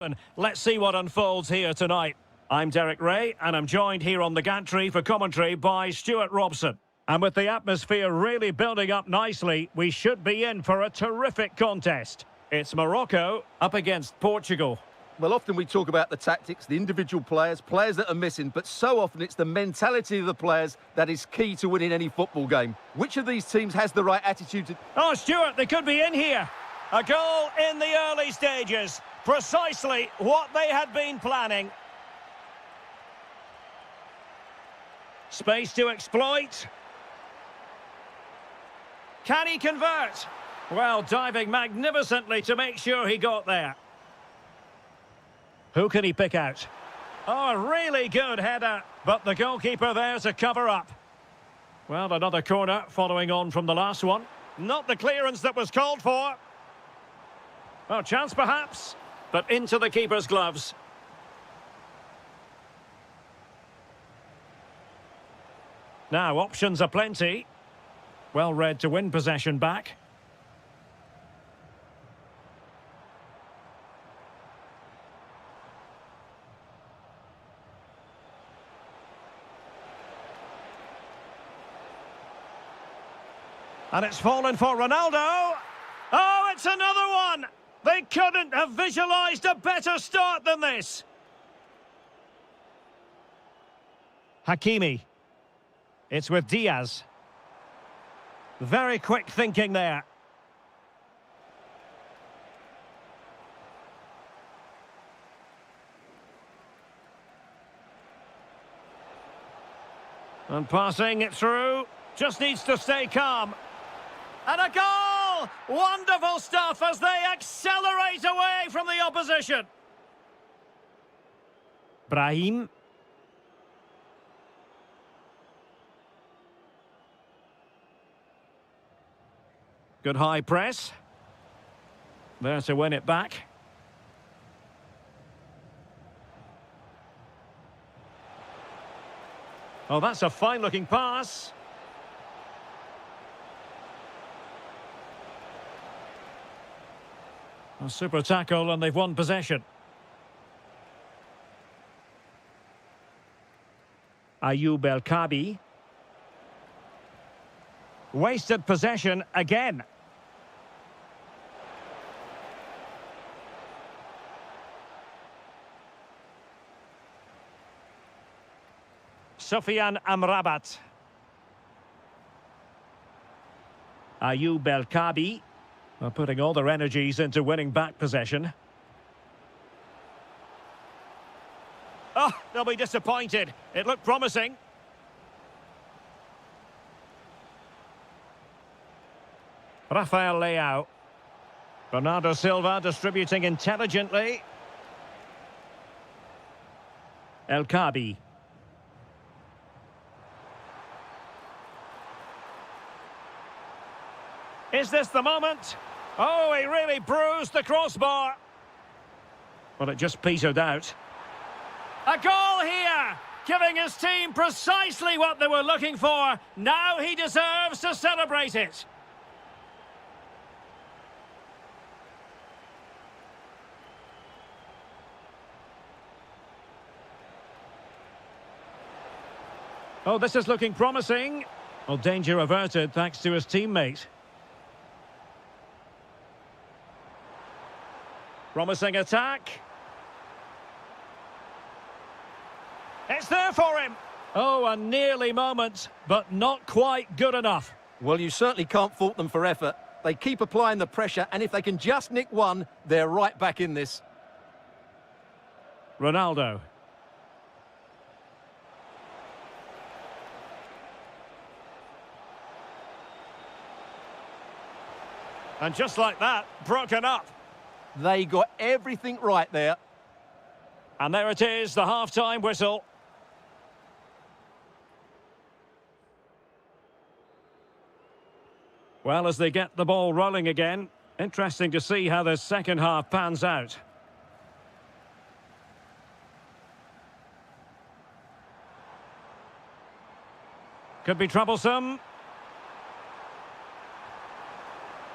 And let's see what unfolds here tonight. I'm Derek Ray, and I'm joined here on the gantry for commentary by Stuart Robson. And with the atmosphere really building up nicely, we should be in for a terrific contest. It's Morocco up against Portugal. Well, often we talk about the tactics, the individual players that are missing, but so often it's the mentality of the players that is key to winning any football game. Which of these teams has the right attitude to... Oh, Stuart, they could be in here. A goal in the early stages. Precisely what they had been planning. Space to exploit. Can he convert? Well, diving magnificently to make sure he got there. Who can he pick out? Oh, a really good header, but the goalkeeper there to cover up. Well, another corner following on from the last one. Not the clearance that was called for. Well, chance perhaps, but into the keeper's gloves. Now, options are plenty. Well read to win possession back. And it's fallen for Ronaldo. Oh, it's another one! They couldn't have visualised a better start than this. Hakimi. It's with Diaz. Very quick thinking there. And passing it through. Just needs to stay calm. And a goal! Wonderful stuff as they accelerate away from the opposition. Brahim. Good high press. There to win it back. Oh, that's a fine-looking pass. A super tackle, and they've won possession. Ayoub El-Kabi. Wasted possession again. Sofiane Amrabat. Ayoub El-Kabi. Well, putting all their energies into winning back possession. Oh, they'll be disappointed. It looked promising. Rafael Leao. Bernardo Silva distributing intelligently. El-Kabi. Is this the moment? Oh, he really bruised the crossbar. Well, it just petered out. A goal here, giving his team precisely what they were looking for. Now he deserves to celebrate it. Oh, this is looking promising. Well, danger averted thanks to his teammate. Promising attack. It's there for him. Oh, a nearly moment, but not quite good enough. Well, you certainly can't fault them for effort. They keep applying the pressure, and if they can just nick one, they're right back in this. Ronaldo. And just like that, broken up. They got everything right there. And there it is, the half-time whistle. Well, as they get the ball rolling again, interesting to see how the second half pans out. Could be troublesome.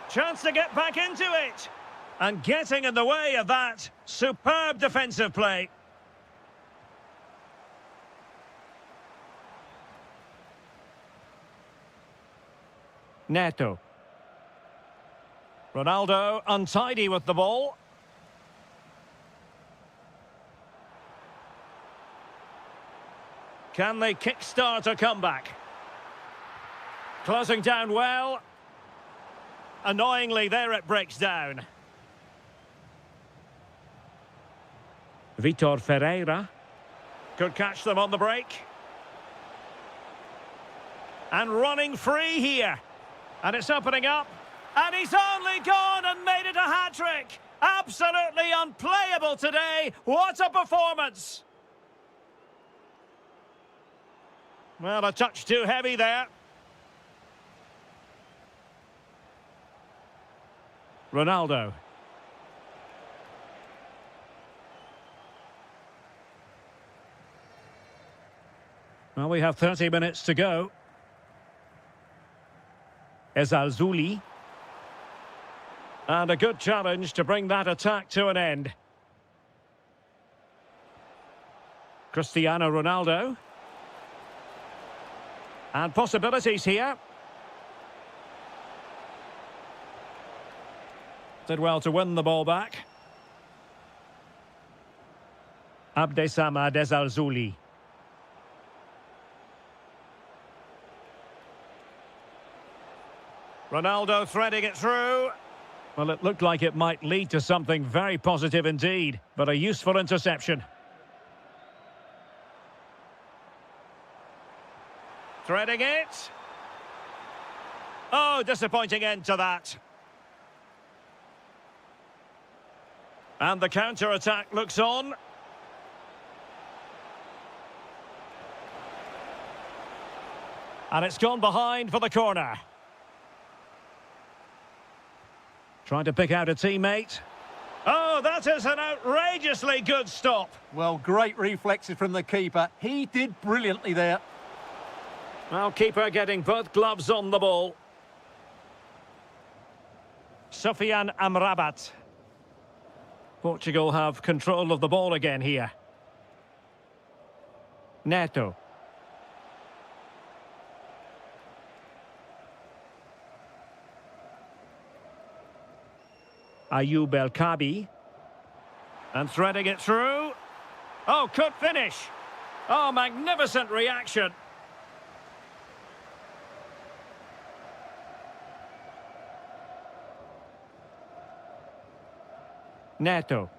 Chance to get back into it. And getting in the way of that. Superb defensive play. Neto. Ronaldo untidy with the ball. Can they kickstart a comeback? Closing down well. Annoyingly, there it breaks down. Vitor Ferreira. Could catch them on the break. And running free here. And it's opening up. And he's only gone and made it a hat-trick. Absolutely unplayable today. What a performance. Well, a touch too heavy there. Ronaldo. Well, we have 30 minutes to go. Ezalzouli. And a good challenge to bring that attack to an end. Cristiano Ronaldo. And possibilities here. Did well to win the ball back. Abdessamad Ezalzouli. Ronaldo threading it through. Well, it looked like it might lead to something very positive indeed, but a useful interception. Threading it. Oh, disappointing end to that. And the counter-attack looks on. And it's gone behind for the corner. Trying to pick out a teammate. Oh, that is an outrageously good stop. Well, great reflexes from the keeper. He did brilliantly there. Well, keeper getting both gloves on the ball. Sofian Amrabat. Portugal have control of the ball again here. Neto. Ayoub El Kabi. And threading it through. Oh, could finish. Oh, magnificent reaction. Neto.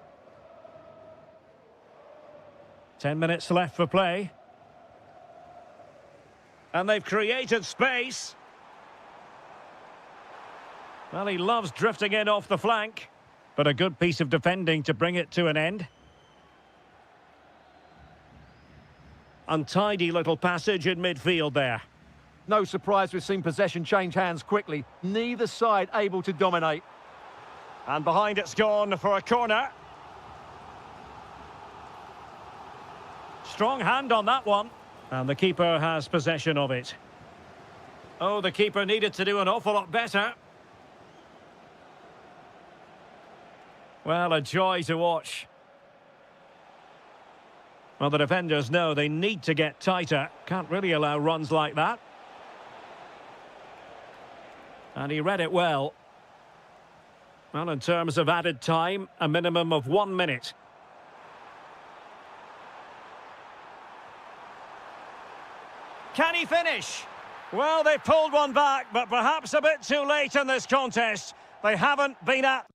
10 minutes left for play. And they've created space. Well, he loves drifting in off the flank, but a good piece of defending to bring it to an end. Untidy little passage in midfield there. No surprise we've seen possession change hands quickly. Neither side able to dominate. And behind it's gone for a corner. Strong hand on that one. And the keeper has possession of it. Oh, the keeper needed to do an awful lot better. Well, a joy to watch. Well, the defenders know they need to get tighter. Can't really allow runs like that. And he read it well. Well, in terms of added time, a minimum of 1 minute. Can he finish? Well, they pulled one back, but perhaps a bit too late in this contest. They haven't been at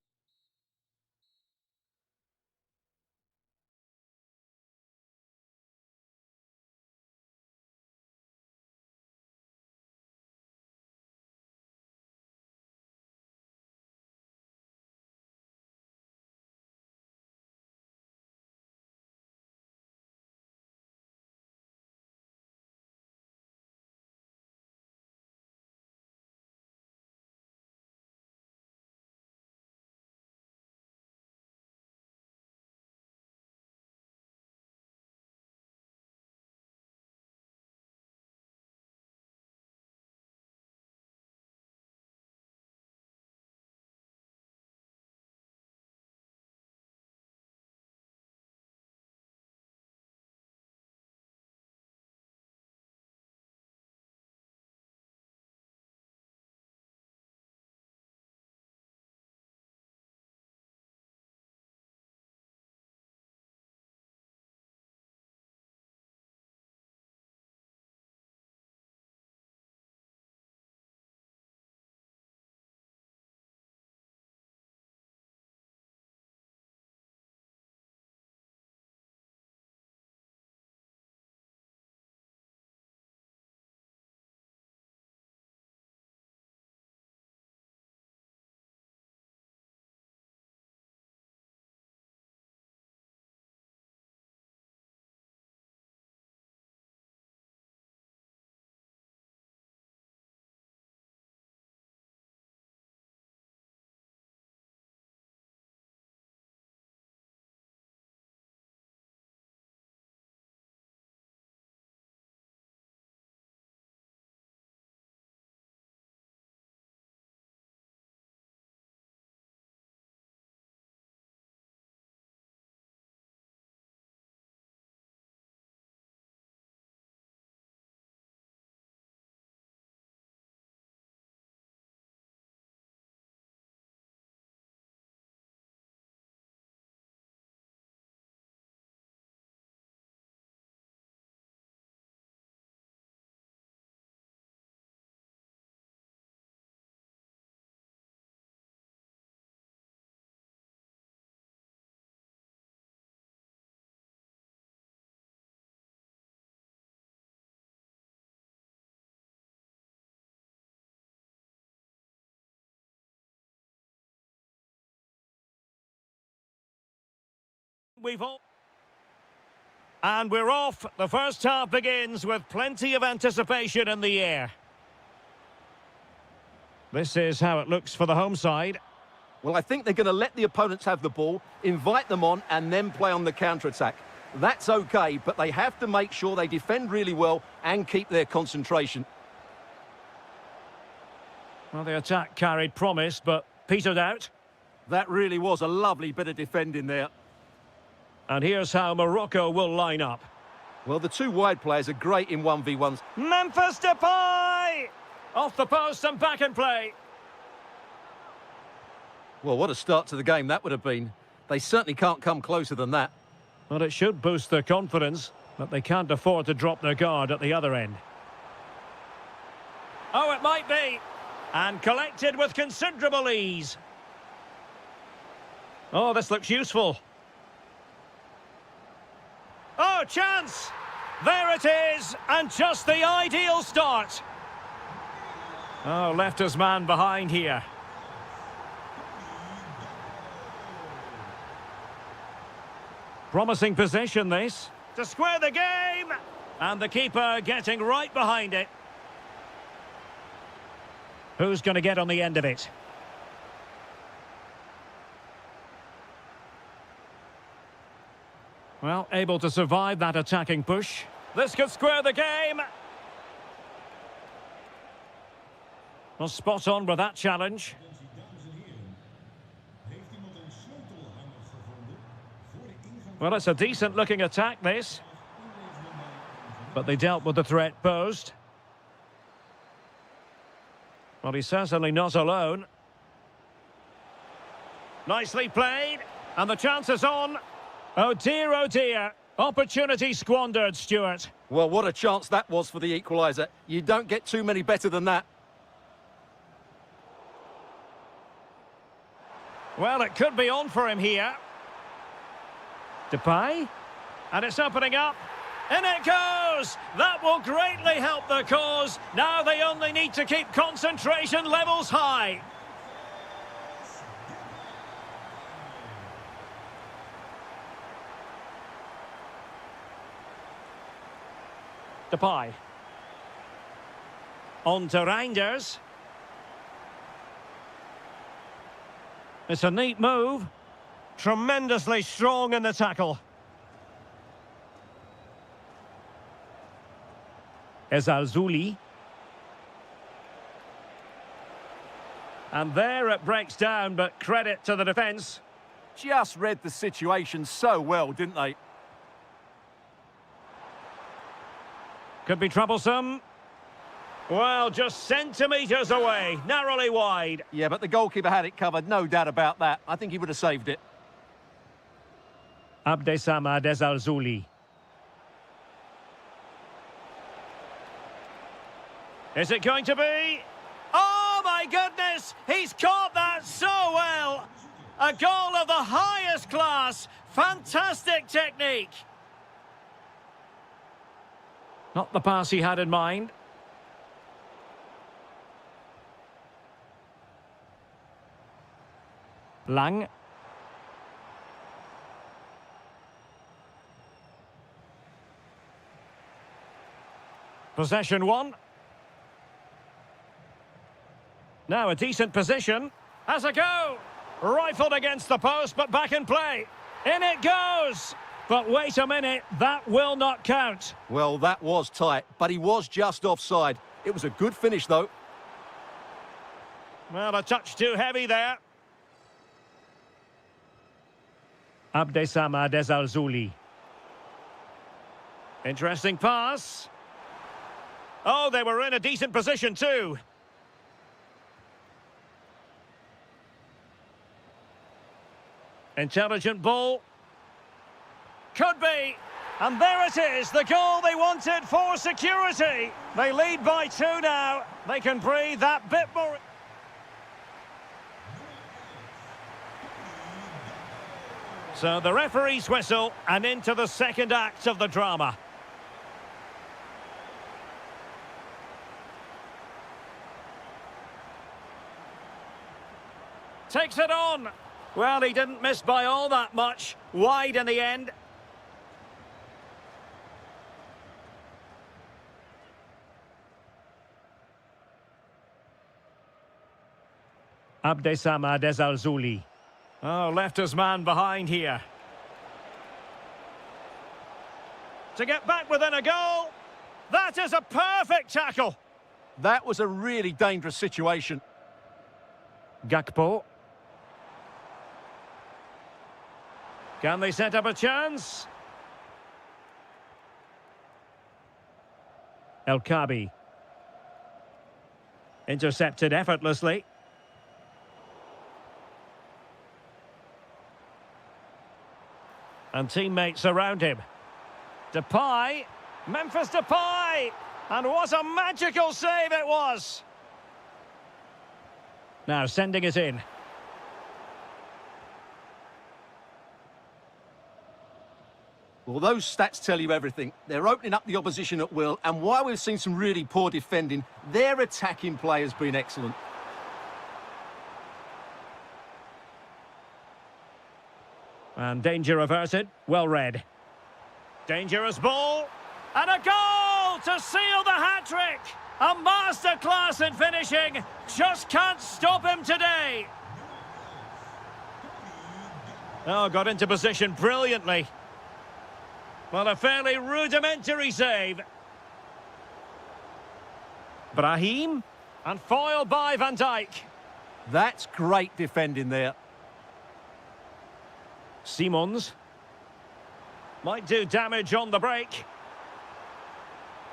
We've all... And we're off. The first half begins with plenty of anticipation in the air. This is how it looks for the home side. Well, I think they're going to let the opponents have the ball, invite them on, and then play on the counter-attack. That's okay, but they have to make sure they defend really well and keep their concentration. Well, the attack carried promise, but petered out. That really was a lovely bit of defending there. And here's how Morocco will line up. Well, the two wide players are great in 1v1s. Memphis Depay! Off the post and back in play. Well, what a start to the game that would have been. They certainly can't come closer than that. Well, it should boost their confidence, but they can't afford to drop their guard at the other end. Oh, it might be. And collected with considerable ease. Oh, this looks useful. Oh, chance! There it is, and just the ideal start. Oh, left his man behind here. Promising possession, this. To square the game! And the keeper getting right behind it. Who's going to get on the end of it? Well, able to survive that attacking push. This could square the game. Well, spot on with that challenge. Well, it's a decent-looking attack, this. But they dealt with the threat posed. Well, he's certainly not alone. Nicely played. And the chance is on. Oh dear, opportunity squandered, Stuart. Well, what a chance that was for the equaliser. You don't get too many better than that. Well, it could be on for him here. Depay. And it's opening up. In it goes! That will greatly help the cause. Now they only need to keep concentration levels high. Depay. On to Reinders. It's a neat move. Tremendously strong in the tackle. Ezalzouli. And there it breaks down, but credit to the defence. Just read the situation so well, didn't they? Could be troublesome. Well, just centimetres away, narrowly wide. Yeah, but the goalkeeper had it covered, no doubt about that. I think he would have saved it. Abdesamad Ezalzouli. Is it going to be? Oh, my goodness! He's caught that so well! A goal of the highest class. Fantastic technique. Not the pass he had in mind. Lang. Possession one. Now a decent position. Has a go. Rifled against the post, but back in play. In it goes. But wait a minute, that will not count. Well, that was tight, but he was just offside. It was a good finish, though. Well, a touch too heavy there. Abdesamad Ezalzouli. Interesting pass. Oh, they were in a decent position too. Intelligent ball. Could be. And there it is, the goal they wanted for security. They lead by 2 now. They can breathe that bit more. So the referee's whistle and into the second act of the drama. Takes it on. Well, he didn't miss by all that much. Wide in the end. Abdessamad Ezalzouli. Oh, left his man behind here. To get back within a goal. That is a perfect tackle. That was a really dangerous situation. Gakpo. Can they set up a chance? El Kabi. Intercepted effortlessly. And teammates around him. Depay. Memphis Depay. And what a magical save it was. Now sending it in. Well, those stats tell you everything. They're opening up the opposition at will, and while we've seen some really poor defending, their attacking play has been excellent. And danger averted. Well read. Dangerous ball. And a goal to seal the hat-trick. A masterclass in finishing. Just can't stop him today. Oh, got into position brilliantly. Well, a fairly rudimentary save. Brahim. And foiled by Van Dijk. That's great defending there. Simons. Might do damage on the break.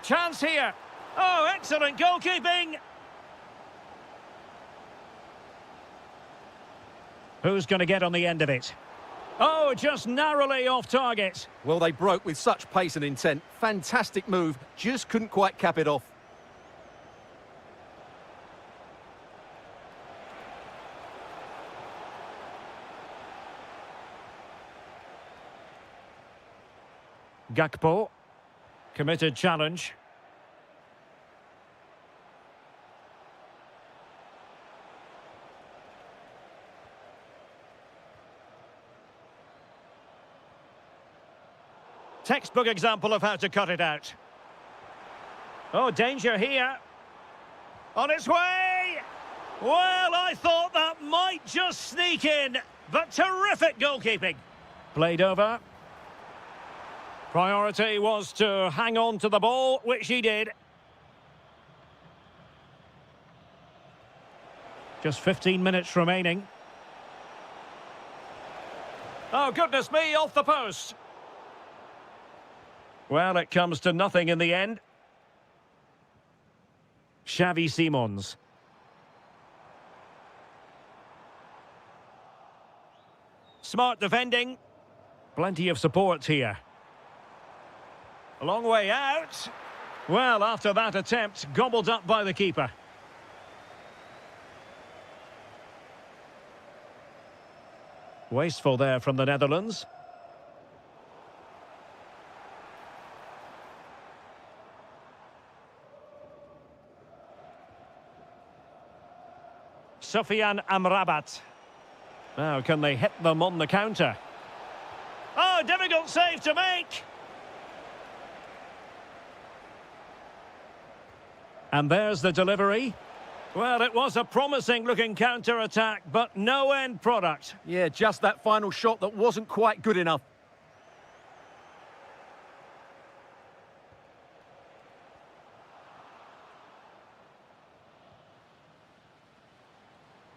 Chance here. Oh, excellent goalkeeping. Who's going to get on the end of it? Oh, just narrowly off target. Well, they broke with such pace and intent. Fantastic move. Just couldn't quite cap it off. Gakpo. Committed challenge. Textbook example of how to cut it out. Oh, danger here. On its way! Well, I thought that might just sneak in, but terrific goalkeeping. Played over. Priority was to hang on to the ball, which he did. Just 15 minutes remaining. Oh, goodness me, off the post. Well, it comes to nothing in the end. Xavi Simons. Smart defending. Plenty of support here. A long way out. Well, after that attempt, gobbled up by the keeper. Wasteful there from the Netherlands. Sufyan Amrabat. Now, can they hit them on the counter? Oh, difficult save to make. And there's the delivery. Well, it was a promising-looking counter-attack, but no end product. Yeah, just that final shot that wasn't quite good enough.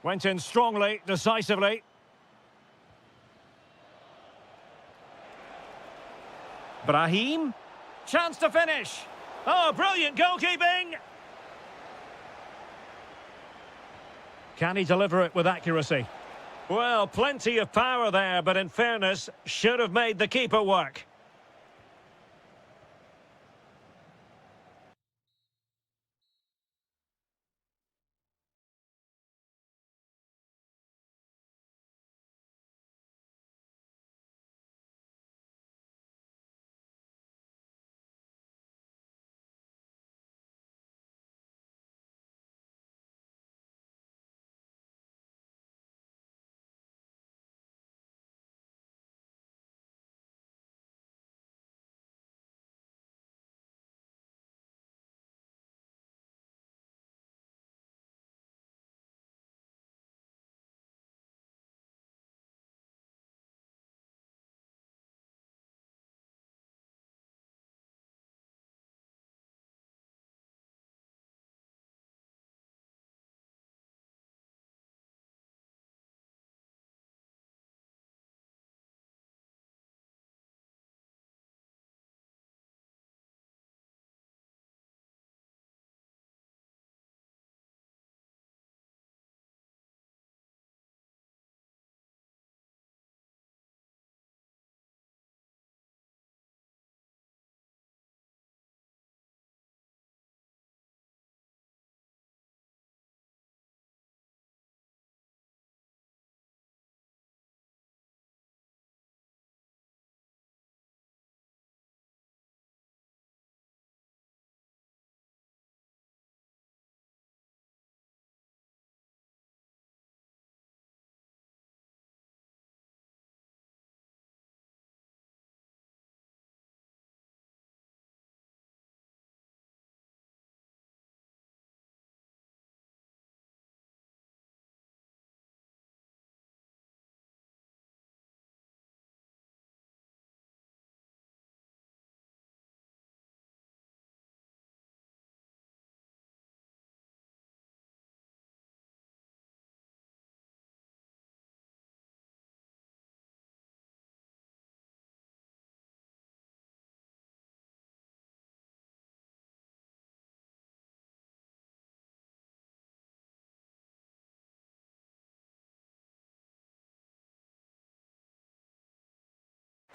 Went in strongly, decisively. Brahim. Chance to finish. Oh, brilliant goalkeeping. Can he deliver it with accuracy? Well, plenty of power there, but in fairness, should have made the keeper work.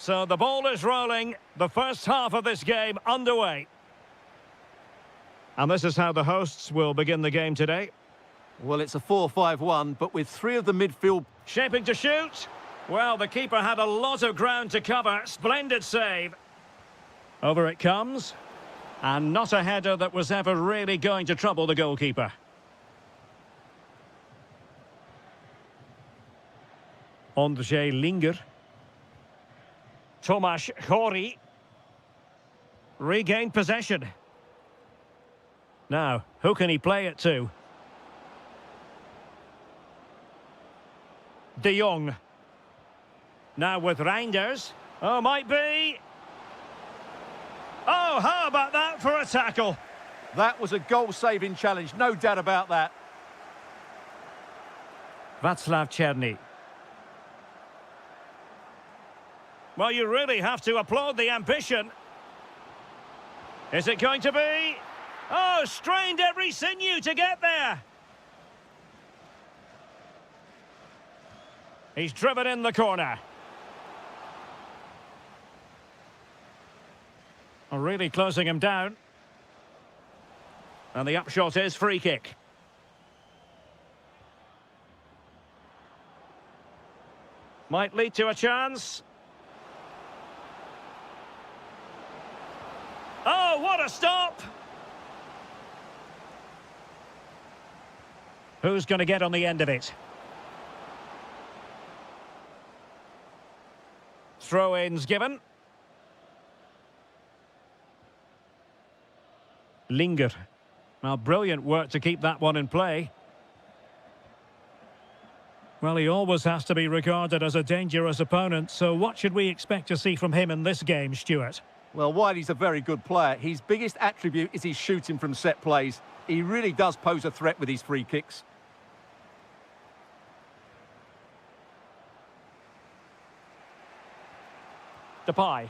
So the ball is rolling. The first half of this game underway. And this is how the hosts will begin the game today. Well, it's a 4-5-1, but with three of the midfield... Shaping to shoot. Well, the keeper had a lot of ground to cover. Splendid save. Over it comes. And not a header that was ever really going to trouble the goalkeeper. Ondrzej Linger. Tomasz Chori. Regained possession. Now, who can he play it to? De Jong. Now with Reinders. Oh, might be. Oh, how about that for a tackle? That was a goal-saving challenge, no doubt about that. Václav Černý. Well, you really have to applaud the ambition. Is it going to be? Oh, strained every sinew to get there. He's driven in the corner. Oh, really closing him down. And the upshot is free kick. Might lead to a chance. Oh, what a stop! Who's going to get on the end of it? Throw-ins given. Linger. Well, brilliant work to keep that one in play. Well, he always has to be regarded as a dangerous opponent, so what should we expect to see from him in this game, Stuart? Well, while he's a very good player, his biggest attribute is his shooting from set plays. He really does pose a threat with his free kicks. Depay.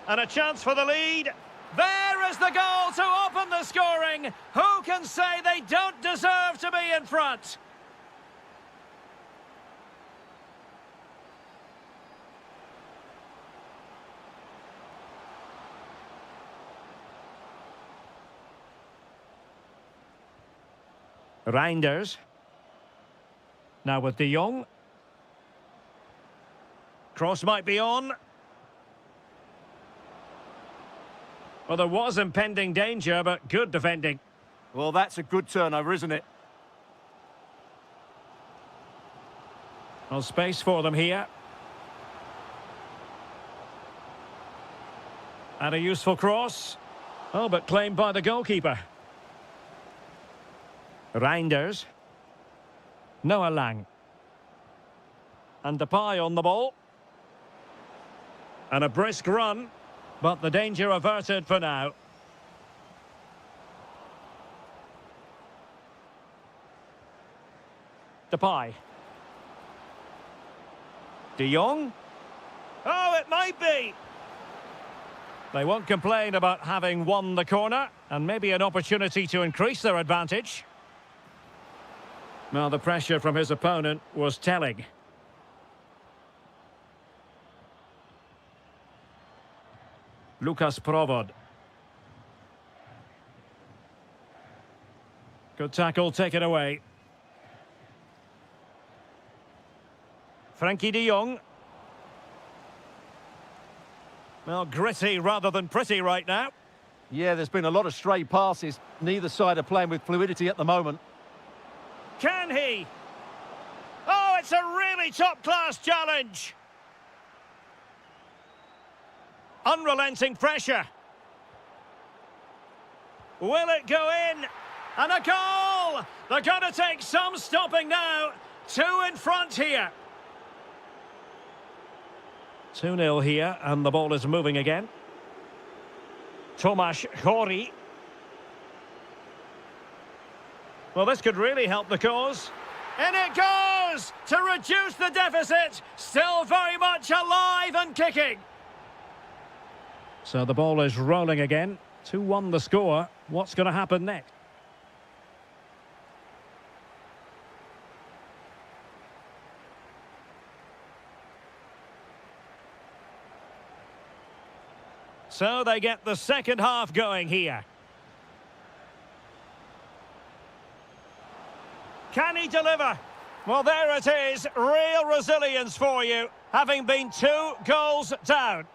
And a chance for the lead. There is the goal to open the scoring. Who can say they don't deserve to be in front? Reinders. Now with De Jong. Cross might be on. Well, there was impending danger, but good defending. Well, that's a good turnover, isn't it? Well, space for them here. And a useful cross. Oh, but claimed by the goalkeeper. Reinders. Noah Lang. And Depay on the ball. And a brisk run, but the danger averted for now. Depay. De Jong. Oh, it might be. They won't complain about having won the corner, and maybe an opportunity to increase their advantage. Well, the pressure from his opponent was telling. Lukas Provod. Good tackle taken away. Frankie de Jong. Well, gritty rather than pretty right now. Yeah, there's been a lot of stray passes. Neither side are playing with fluidity at the moment. Can he? Oh, it's a really top-class challenge. Unrelenting pressure. Will it go in? And a goal! They're going to take some stopping now. 2 in front here. 2-0 here, and the ball is moving again. Tomasz Chori. Well, this could really help the cause. In it goes! To reduce the deficit. Still very much alive and kicking. So the ball is rolling again. 2-1 the score. What's going to happen next? So they get the second half going here. Can he deliver? Well, there it is. Real resilience for you, having been 2 goals down.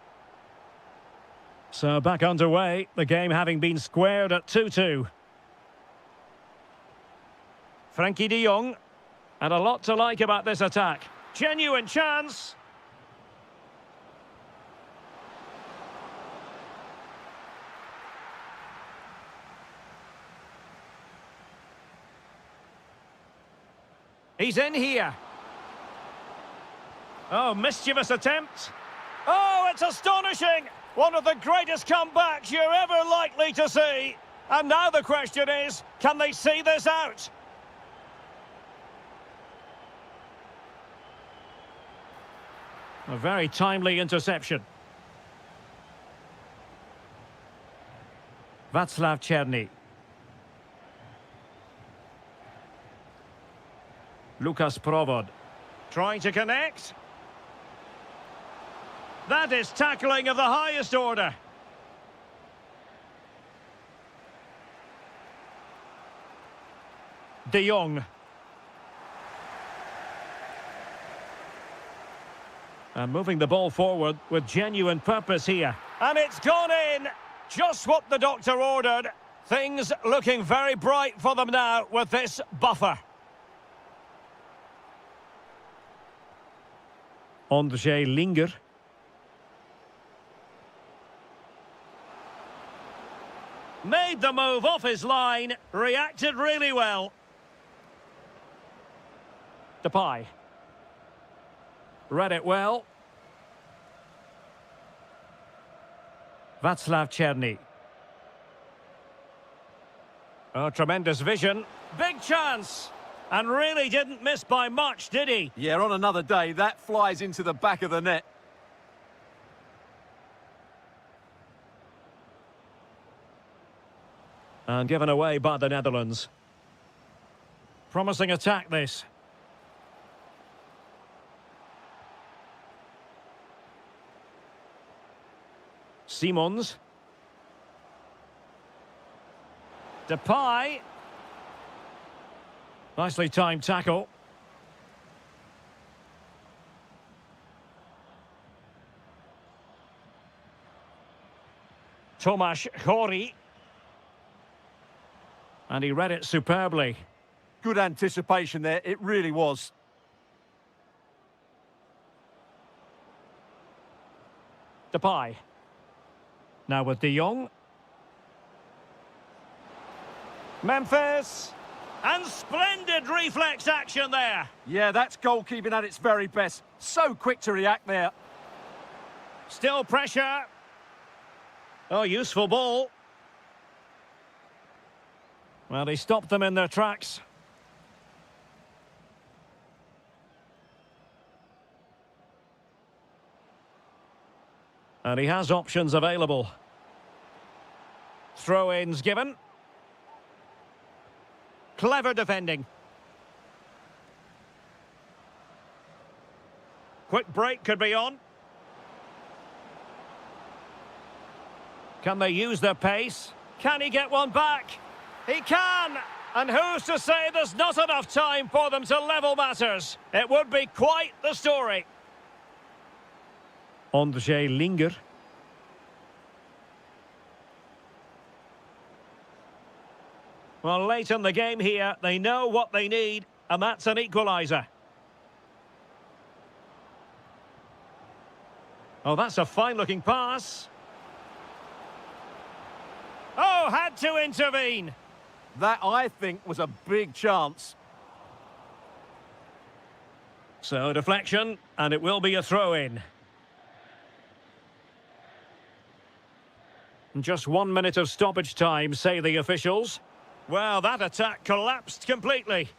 So back underway, the game having been squared at 2-2. Frankie de Jong. And a lot to like about this attack. Genuine chance. He's in here. Oh, mischievous attempt. Oh, it's astonishing. One of the greatest comebacks you're ever likely to see. And now the question is, can they see this out? A very timely interception. Václav Černý. Lukas Provod. Trying to connect. That is tackling of the highest order. De Jong. And moving the ball forward with genuine purpose here. And it's gone in. Just what the doctor ordered. Things looking very bright for them now with this buffer. Ondřej Linger. Made the move off his line. Reacted really well. Depay. Read it well. Václav Černý. Oh, tremendous vision. Big chance. And really didn't miss by much, did he? Yeah, on another day, that flies into the back of the net. And given away by the Netherlands. Promising attack, this. Simons. Depay. Nicely timed tackle. Tomáš Chori. And he read it superbly. Good anticipation there, it really was. Depay. Now with De Jong. Memphis. And splendid reflex action there. Yeah, that's goalkeeping at its very best. So quick to react there. Still pressure. Oh, useful ball. Well, he stopped them in their tracks. And he has options available. Throw-ins given. Clever defending. Quick break could be on. Can they use their pace? Can he get one back? He can! And who's to say there's not enough time for them to level matters? It would be quite the story. Ondřej Linger. Well, late in the game here, they know what they need, and that's an equaliser. Oh, that's a fine-looking pass. Oh, had to intervene. That, I think, was a big chance. So, deflection, and it will be a throw-in. Just 1 minute of stoppage time, say the officials. Well, that attack collapsed completely.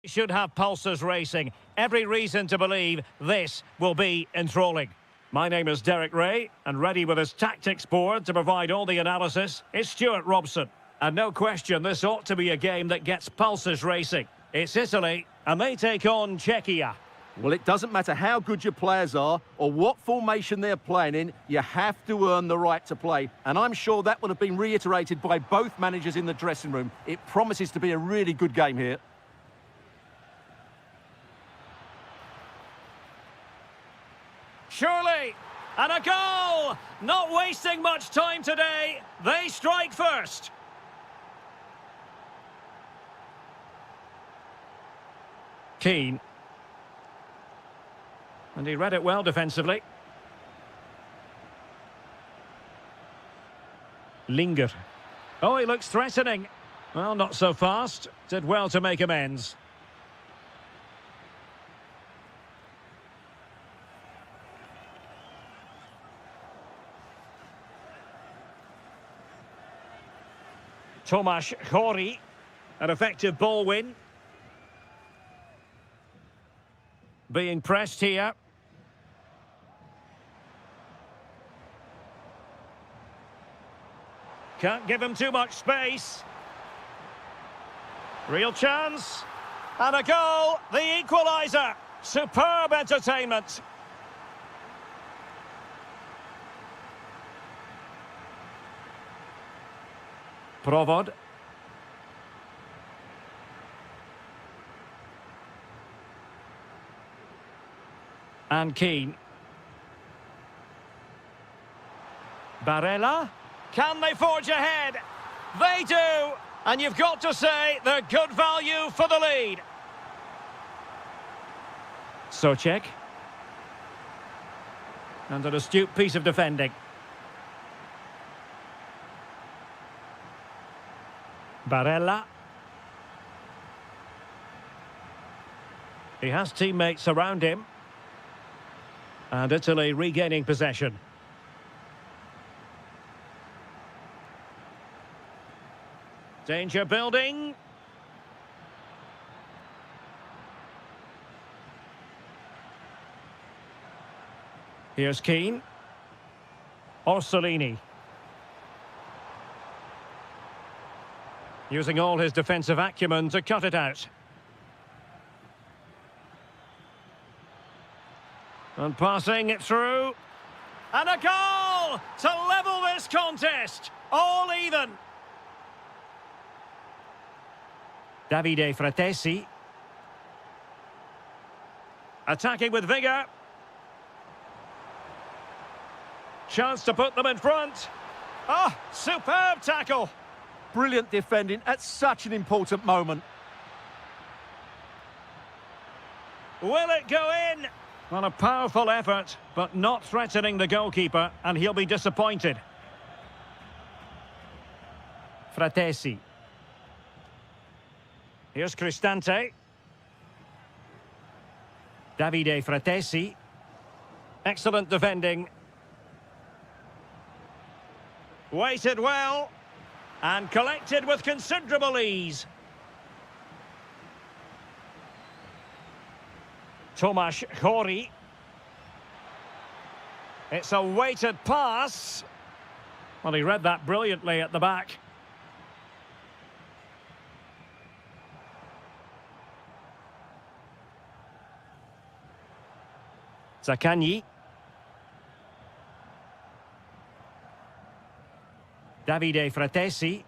Should have pulses racing. Every reason to believe this will be enthralling. My name is Derek Ray, and ready with his tactics board to provide all the analysis is Stuart Robson. And no question, this ought to be a game that gets pulses racing. It's Italy, and they take on Czechia. Well, it doesn't matter how good your players are or what formation they're playing in, you have to earn the right to play. And I'm sure that would have been reiterated by both managers in the dressing room. It promises to be a really good game here. Surely, and a goal! Not wasting much time today. They strike first. Keane. And he read it well defensively. Linger. Oh, he looks threatening. Well, not so fast. Did well to make amends. Tomasz Chori. An effective ball win. Being pressed here. Can't give him too much space. Real chance. And a goal, the equaliser. Superb entertainment. Provod. And Keane. Barella. Can they forge ahead? They do! And you've got to say they're good value for the lead. Souček. And an astute piece of defending. Barella. He has teammates around him. And Italy regaining possession. Danger building. Here's Keane. Orsolini. Using all his defensive acumen to cut it out. And passing it through. And a goal to level this contest. All even. Davide Fratesi. Attacking with vigour. Chance to put them in front. Oh, superb tackle. Brilliant defending at such an important moment. Will it go in? Well, a powerful effort, but not threatening the goalkeeper, and he'll be disappointed. Fratesi. Here's Cristante. Davide Fratesi. Excellent defending. Waited well. And collected with considerable ease. Tomasz Chori. It's a weighted pass. Well, he read that brilliantly at the back. Zaccagni. Davide Fratesi.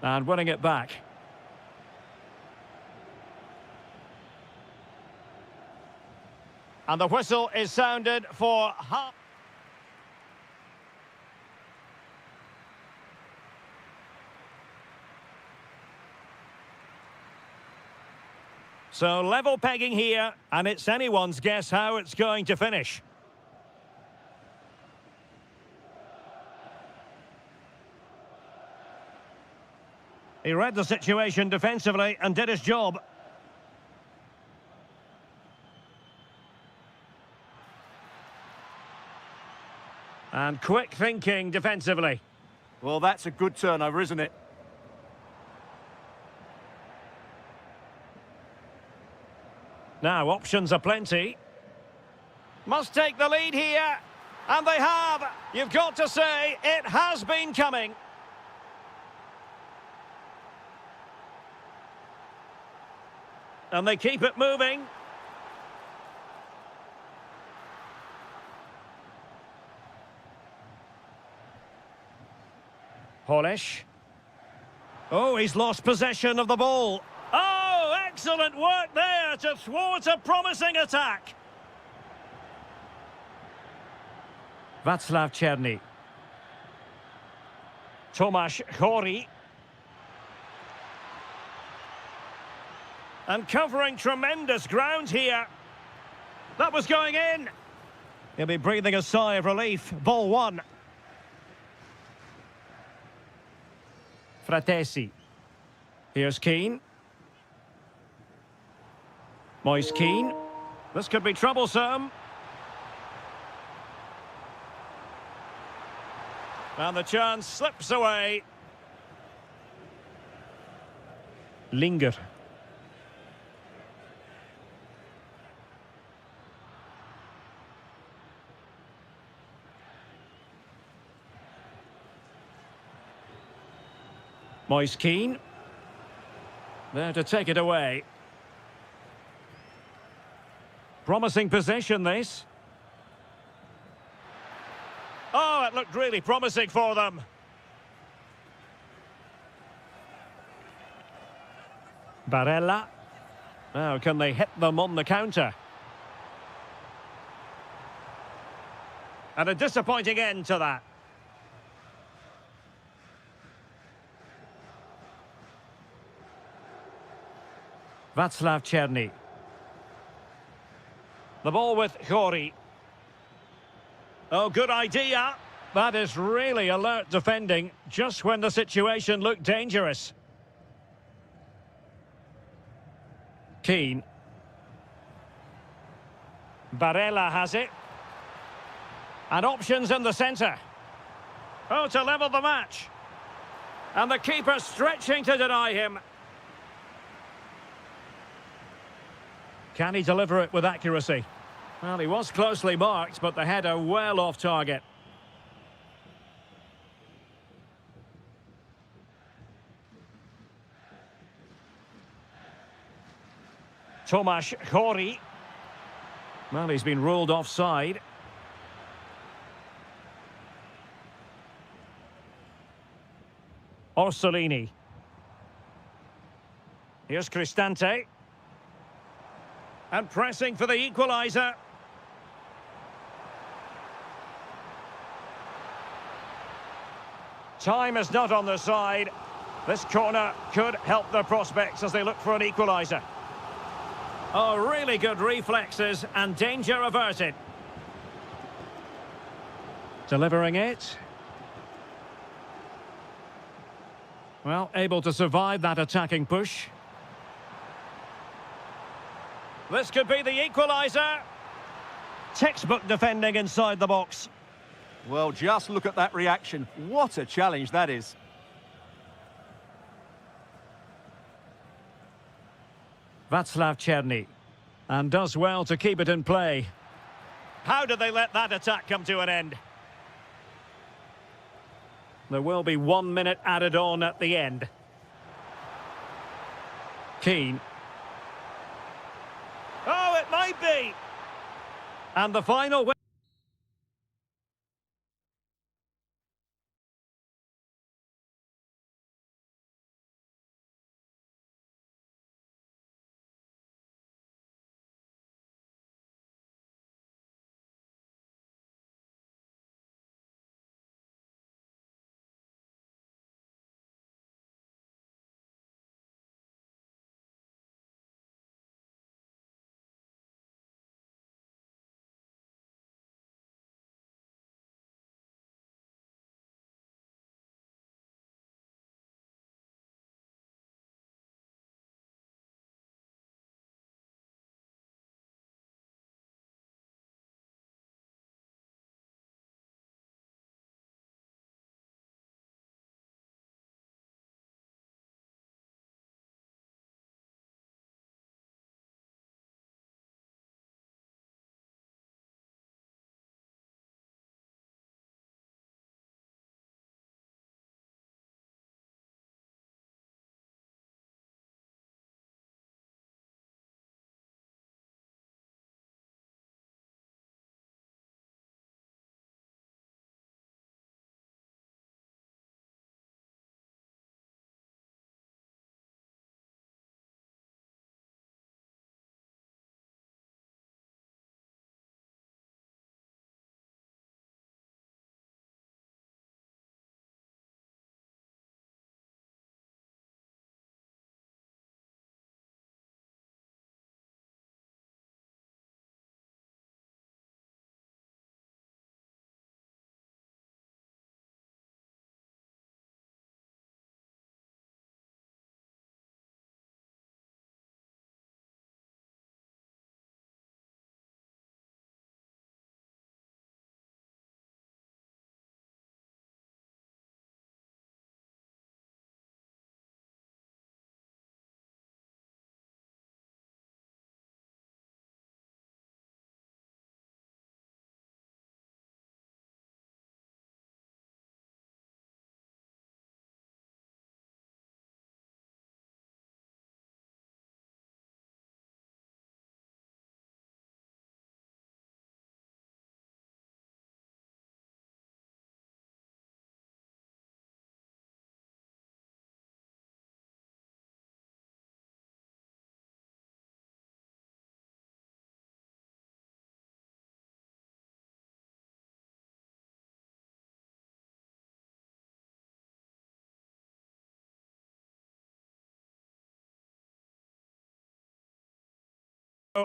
And winning it back. And the whistle is sounded for half. So level pegging here, and it's anyone's guess how it's going to finish. He read the situation defensively and did his job. And quick thinking defensively. Well, that's a good turnover, isn't it? Now, options aplenty. Must take the lead here. And they have. You've got to say, it has been coming. And they keep it moving. Polish. Oh, he's lost possession of the ball. Oh, excellent work there to thwart a promising attack. Václav Černý. Tomáš Chorý. And covering tremendous ground here. That was going in. He'll be breathing a sigh of relief. Ball one. Fratesi. Here's Keane. Moise Keane. This could be troublesome. And the chance slips away. Linger. Moise Keane. There to take it away. Promising possession, this. Oh, it looked really promising for them. Barella. Now, can they hit them on the counter? And a disappointing end to that. Václav Černý. The ball with Chorý. Oh, good idea. That is really alert defending, just when the situation looked dangerous. Keane. Barella has it. And options in the centre. Oh, to level the match. And the keeper stretching to deny him. Can he deliver it with accuracy? Well, he was closely marked, but the header well off target. Tomáš Chorý. Well, he's been ruled offside. Orsolini. Here's Cristante. And pressing for the equaliser. Time is not on their side. This corner could help their prospects as they look for an equaliser. Oh, really good reflexes and danger averted. Delivering it. Well, able to survive that attacking push. This could be the equaliser. Textbook defending inside the box. Well, just look at that reaction. What a challenge that is. Václav Černý. And does well to keep it in play. How did they let that attack come to an end? There will be 1 minute added on at the end. Keane. Oh, it might be! And the final...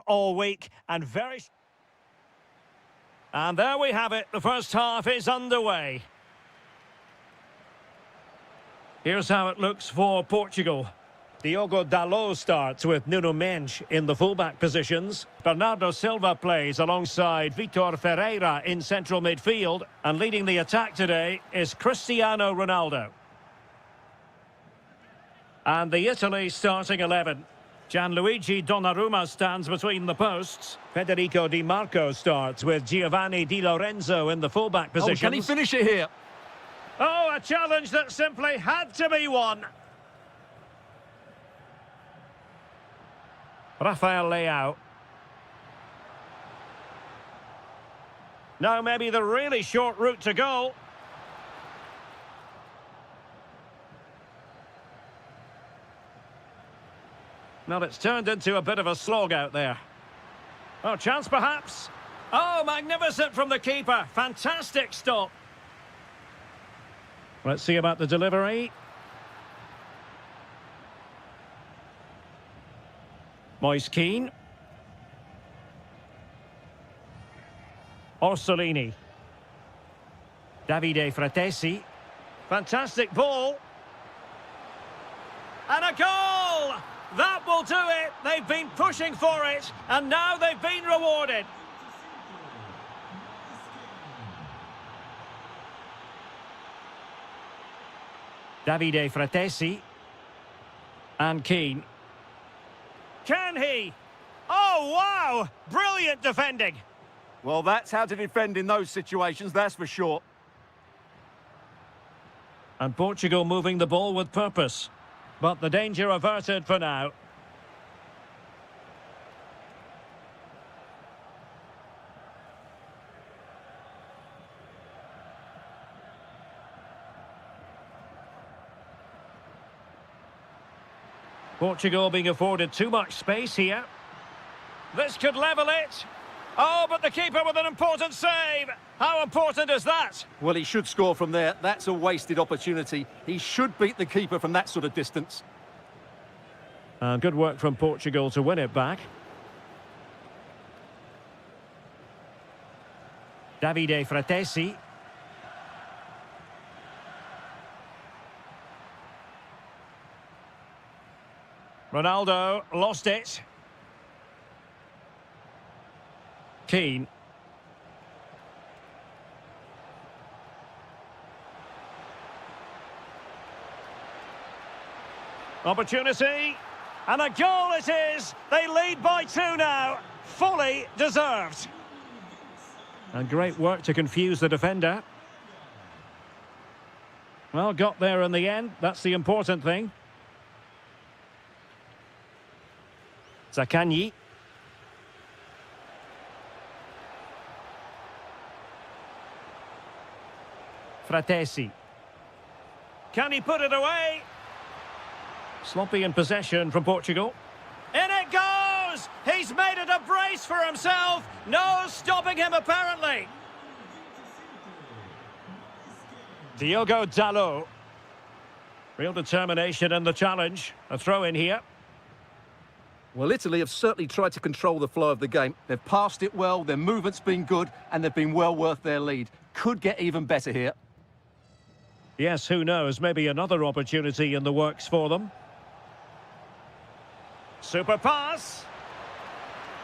all week and very... And there we have it. The first half is underway. Here's how it looks for Portugal. Diogo Dalot starts with Nuno Mendes in the fullback positions. Bernardo Silva plays alongside Vitor Ferreira in central midfield. And leading the attack today is Cristiano Ronaldo. And the Italy starting 11. Gianluigi Donnarumma stands between the posts. Federico Di Marco starts with Giovanni Di Lorenzo in the fullback positions. Oh, can he finish it here? Oh, a challenge that simply had to be won. Rafael Leao. Now maybe the really short route to goal. Well, it's turned into a bit of a slog out there. Oh, chance perhaps. Oh, magnificent from the keeper. Fantastic stop. Let's see about the delivery. Moise Keane. Orsolini. Davide Fratesi. Fantastic ball. And a goal! That will do it. They've been pushing for it, and now they've been rewarded. Davide Fratesi. And Keane. Can he? Oh, wow! Brilliant defending. Well, that's how to defend in those situations, that's for sure. And Portugal moving the ball with purpose. But the danger averted for now. Portugal being afforded too much space here. This could level it. Oh, but the keeper with an important save. How important is that? Well, he should score from there. That's a wasted opportunity. He should beat the keeper from that sort of distance. Good work from Portugal to win it back. Davide Fratesi. Ronaldo lost it. Keane. Opportunity. And a goal it is. They lead by 2 now. Fully deserved. And great work to confuse the defender. Well, got there in the end. That's the important thing. Zaccagni. Fratesi. Can he put it away? Sloppy in possession from Portugal. In it goes! He's made it a brace for himself. No stopping him, apparently. Diogo Dalot. Real determination in the challenge. A throw in here. Well, Italy have certainly tried to control the flow of the game. They've passed it well, their movement's been good, and they've been well worth their lead. Could get even better here. Yes, who knows? Maybe another opportunity in the works for them. Super pass.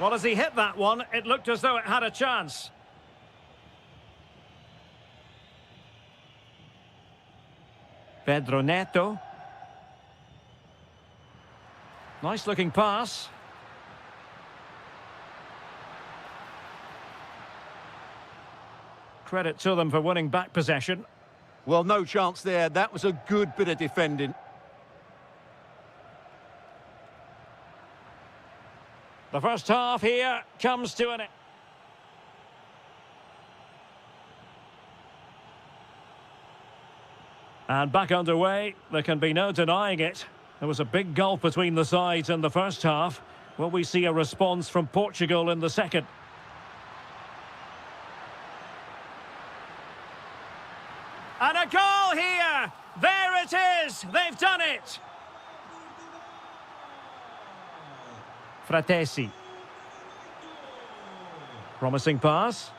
Well, as he hit that one, it looked as though it had a chance. Pedro Neto. Nice looking pass. Credit to them for winning back possession. Well, no chance there. That was a good bit of defending. The first half here comes to an end. And back underway, there can be no denying it. There was a big gulf between the sides in the first half. Will we see a response from Portugal in the second? And a goal here! There it is! They've done it! Fratesi. Promising pass.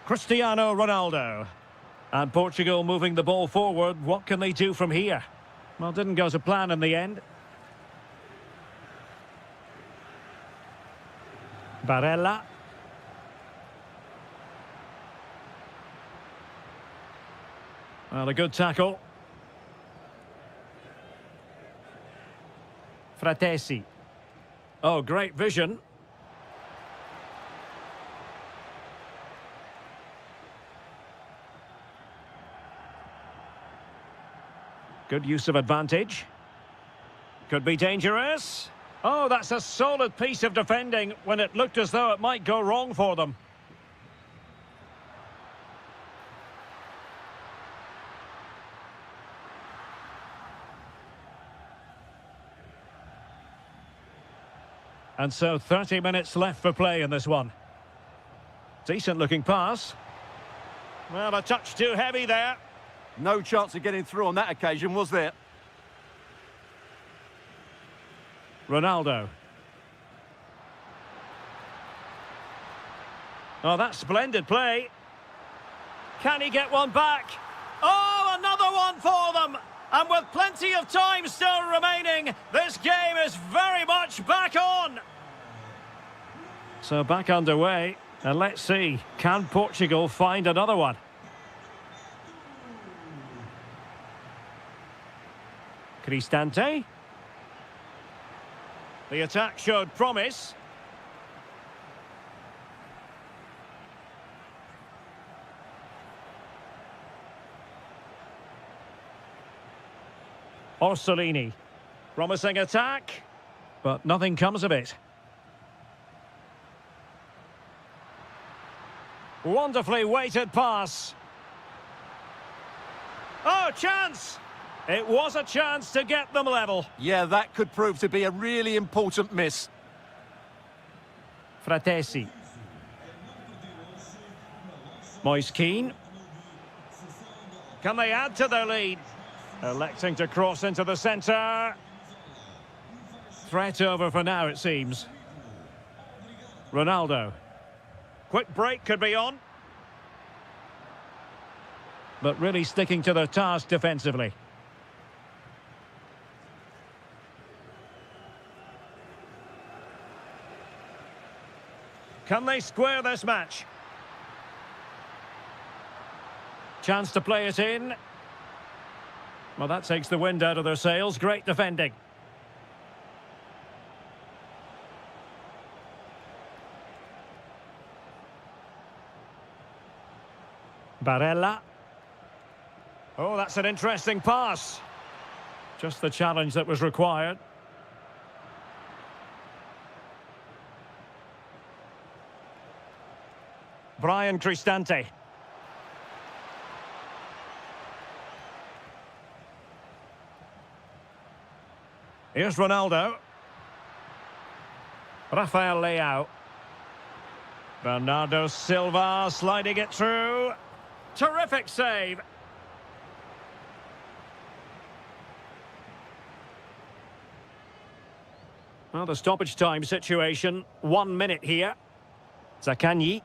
Cristiano Ronaldo. And Portugal moving the ball forward. What can they do from here? Well, didn't go to plan in the end. Barella. Well, a good tackle. Fratesi. Oh, great vision. Good use of advantage. Could be dangerous. Oh, that's a solid piece of defending when it looked as though it might go wrong for them. And so 30 minutes left for play in this one. Decent looking pass. Well, a touch too heavy there. No chance of getting through on that occasion, was there? Ronaldo. Oh, that's splendid play. Can he get one back? Oh, another one for them! And with plenty of time still remaining, this game is very much back on. So back underway, and let's see, can Portugal find another one? Cristante. The attack showed promise. Orsolini. Promising attack, but nothing comes of it. Wonderfully weighted pass. Oh, chance! It was a chance to get them level. Yeah, that could prove to be a really important miss. Fratesi. Moise Keane. Can they add to their lead? Electing to cross into the centre. Threat over for now, it seems. Ronaldo. Quick break could be on. But really sticking to their task defensively. Can they square this match? Chance to play it in. Well, that takes the wind out of their sails. Great defending. Barella. Oh, that's an interesting pass. Just the challenge that was required. Brian Cristante. Here's Ronaldo. Rafael Leao. Bernardo Silva sliding it through. Terrific save. Well, the stoppage time situation. 1 minute here. Zakanyi.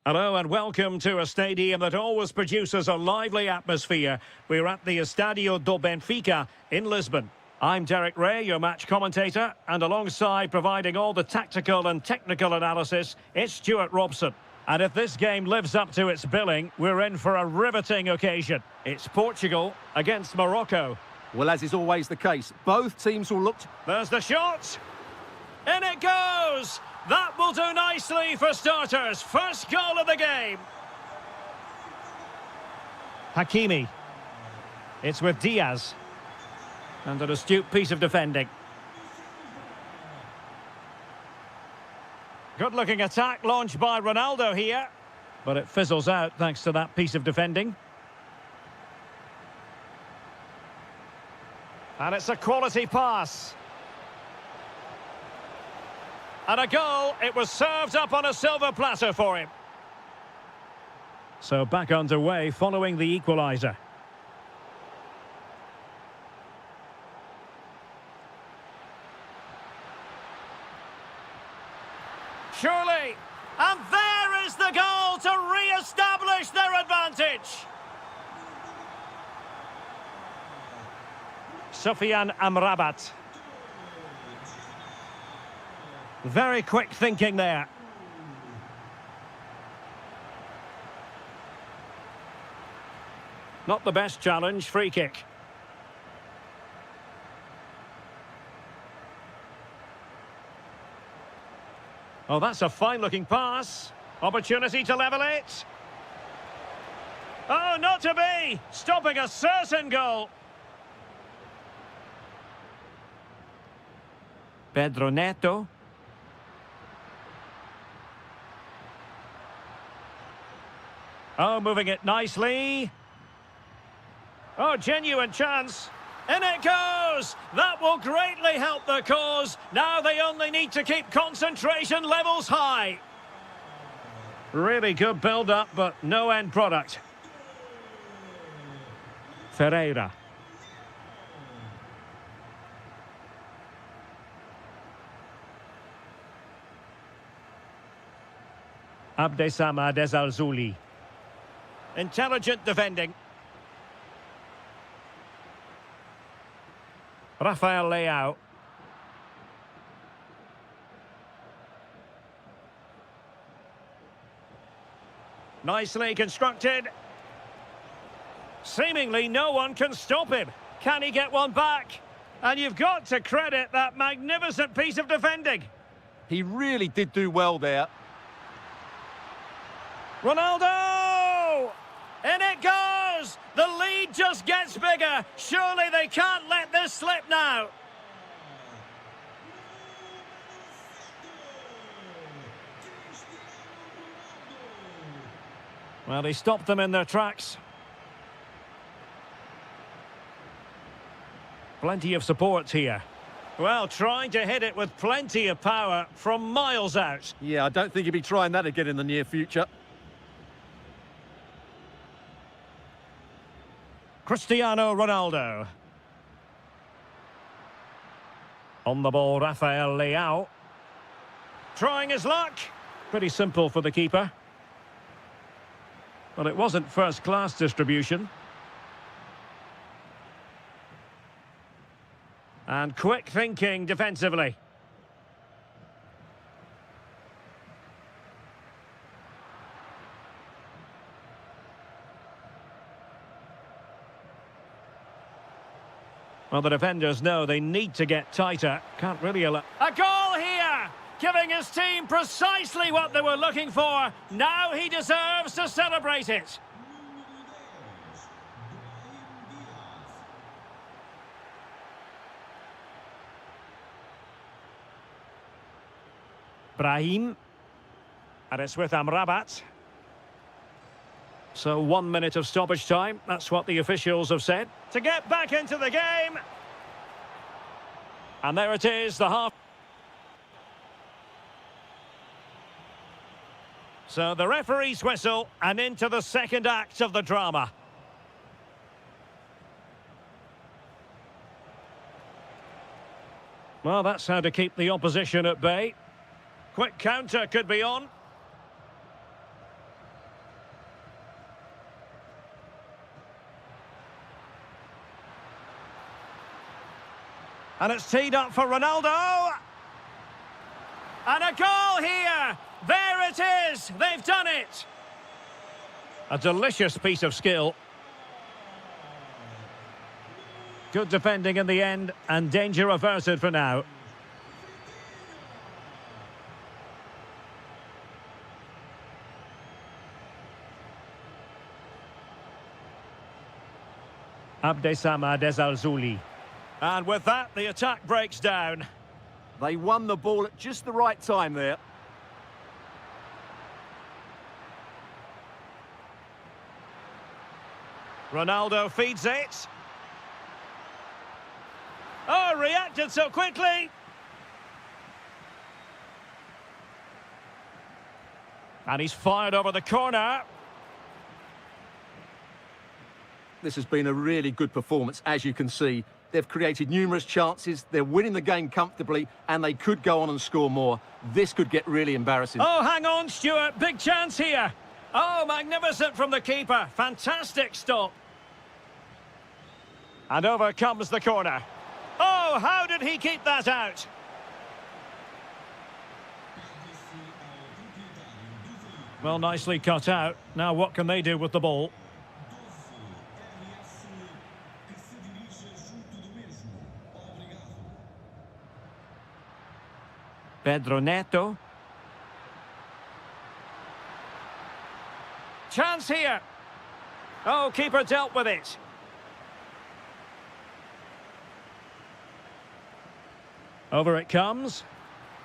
Hello and welcome to a stadium that always produces a lively atmosphere. We're at the Estadio do Benfica in Lisbon. I'm Derek Ray, your match commentator, and alongside providing all the tactical and technical analysis, it's Stuart Robson. And if this game lives up to its billing, we're in for a riveting occasion. It's Portugal against Morocco. Well, as is always the case, both teams will look... There's the shot. In it goes. That will do nicely for starters. First goal of the game. Hakimi. It's with Diaz. And an astute piece of defending. Good-looking attack launched by Ronaldo here. But it fizzles out thanks to that piece of defending. And it's a quality pass. And a goal. It was served up on a silver platter for him. So back underway following the equaliser. Surely. And there is the goal to re-establish their advantage. Sufyan Amrabat. Very quick thinking there. Not the best challenge, free kick. Oh, that's a fine-looking pass. Opportunity to level it. Oh, not to be! Stopping a certain goal. Pedro Neto. Oh, moving it nicely. Oh, genuine chance. In it goes! That will greatly help the cause. Now they only need to keep concentration levels high. Really good build-up, but no end product. Ferreira. Abdessamad Ezalzouli. Intelligent defending. Rafael Leao. Nicely constructed. Seemingly no one can stop him. Can he get one back? And you've got to credit that magnificent piece of defending. He really did do well there. Ronaldo! In it goes! The lead just gets bigger. Surely they can't let this slip now. Well, he stopped them in their tracks. Plenty of support here. Well, trying to hit it with plenty of power from miles out. Yeah, I don't think he'll be trying that again in the near future. Cristiano Ronaldo. On the ball, Rafael Leao. Trying his luck. Pretty simple for the keeper. But it wasn't first-class distribution. And quick thinking defensively. Well, the defenders know they need to get tighter. Can't really allow... A goal here! Giving his team precisely what they were looking for. Now he deserves to celebrate it. Brahim. And it's with Amrabat. So 1 minute of stoppage time. That's what the officials have said. To get back into the game. And there it is, the half. So the referee's whistle and into the second act of the drama. Well, that's how to keep the opposition at bay. Quick counter could be on. And it's teed up for Ronaldo. And a goal here. There it is. They've done it. A delicious piece of skill. Good defending in the end, and danger averted for now. Abdessamad Al-Zuli. And with that, the attack breaks down. They won the ball at just the right time there. Ronaldo feeds it. Oh, reacted so quickly. And he's fired over the corner. This has been a really good performance, as you can see. They've created numerous chances, they're winning the game comfortably, and they could go on and score more. This could get really embarrassing. Oh, hang on, Stuart. Big chance here. Oh, magnificent from the keeper. Fantastic stop. And over comes the corner. Oh, how did he keep that out? Well, nicely cut out. Now what can they do with the ball? Pedro Neto. Chance here. Oh, keeper dealt with it. Over it comes.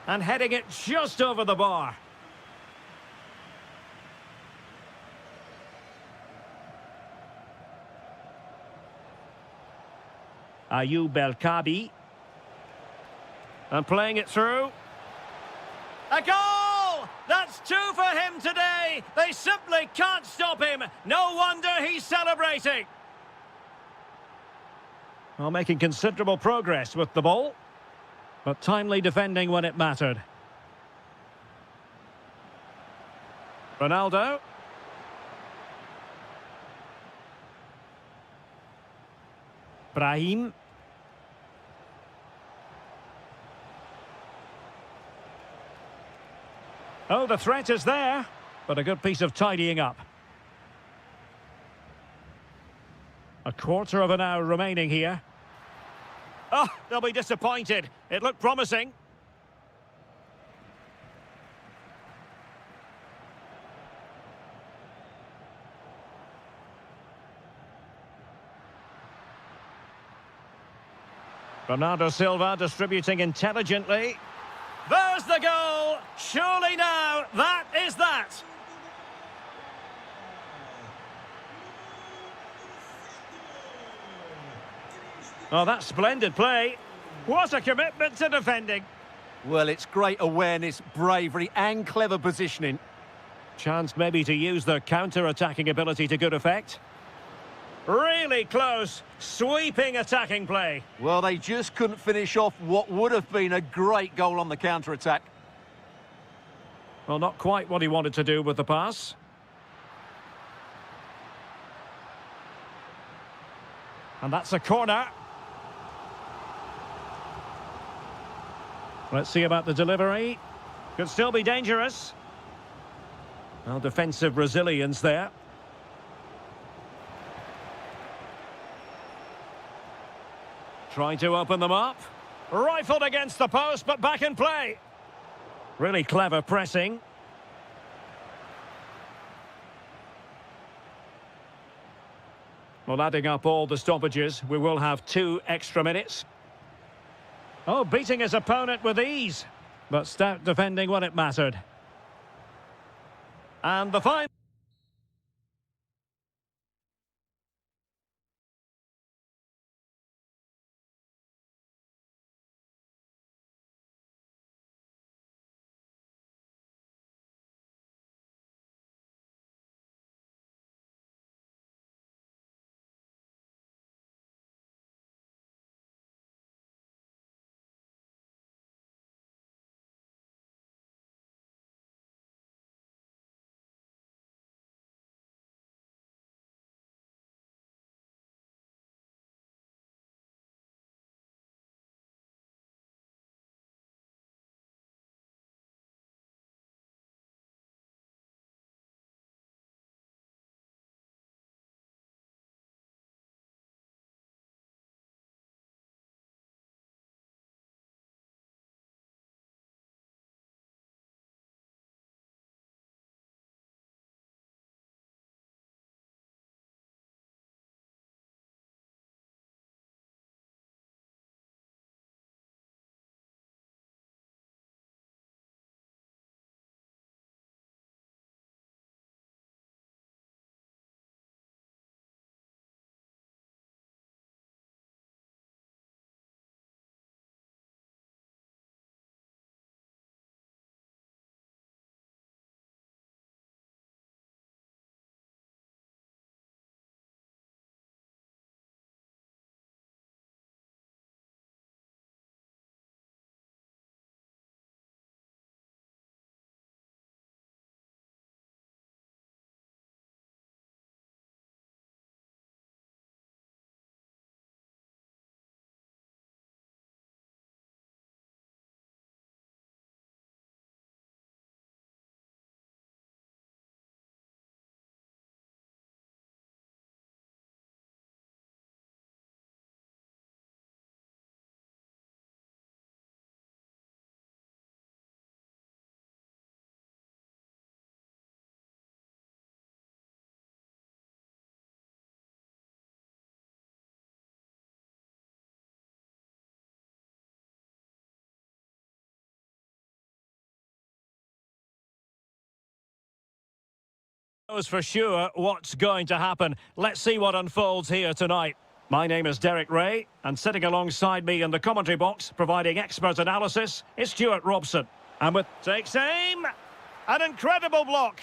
And heading it just over the bar. Ayoub El-Kabi. And playing it through. A goal! That's two for him today. They simply can't stop him. No wonder he's celebrating. Well, making considerable progress with the ball, but timely defending when it mattered. Ronaldo. Brahim. Oh, the threat is there, but a good piece of tidying up. A quarter of an hour remaining here. Oh, they'll be disappointed. It looked promising. Bernardo Silva distributing intelligently. There's the goal! Surely now, that is that! Oh, that's splendid play. What a commitment to defending. Well, it's great awareness, bravery and clever positioning. Chance maybe to use their counter-attacking ability to good effect. Really close, sweeping attacking play. Well, they just couldn't finish off what would have been a great goal on the counter-attack. Well, not quite what he wanted to do with the pass. And that's a corner. Let's see about the delivery. Could still be dangerous. Well, defensive resilience there. Trying to open them up. Rifled against the post, but back in play. Really clever pressing. Well, adding up all the stoppages, we will have 2 extra minutes. Oh, beating his opponent with ease, but stout defending when it mattered. And the final. Knows for sure what's going to happen. Let's see what unfolds here tonight. My name is Derek Ray, and sitting alongside me in the commentary box, providing expert analysis, is Stuart Robson. And with takes aim, an incredible block.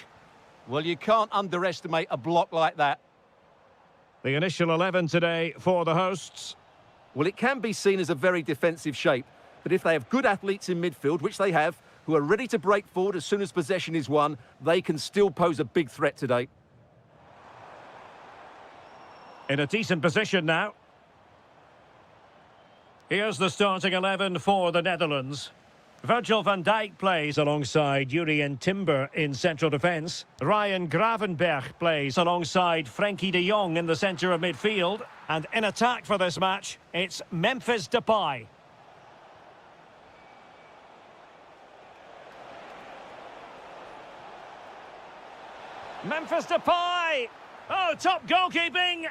Well, you can't underestimate a block like that. The initial 11 today for the hosts. Well, it can be seen as a very defensive shape, but if they have good athletes in midfield, which they have, who are ready to break forward as soon as possession is won, they can still pose a big threat today. In a decent position now. Here's the starting 11 for the Netherlands. Virgil van Dijk plays alongside Jurien Timber in central defence. Ryan Gravenberch plays alongside Frenkie de Jong in the centre of midfield. And in attack for this match, it's Memphis Depay. Memphis Depay! Oh, top goalkeeping!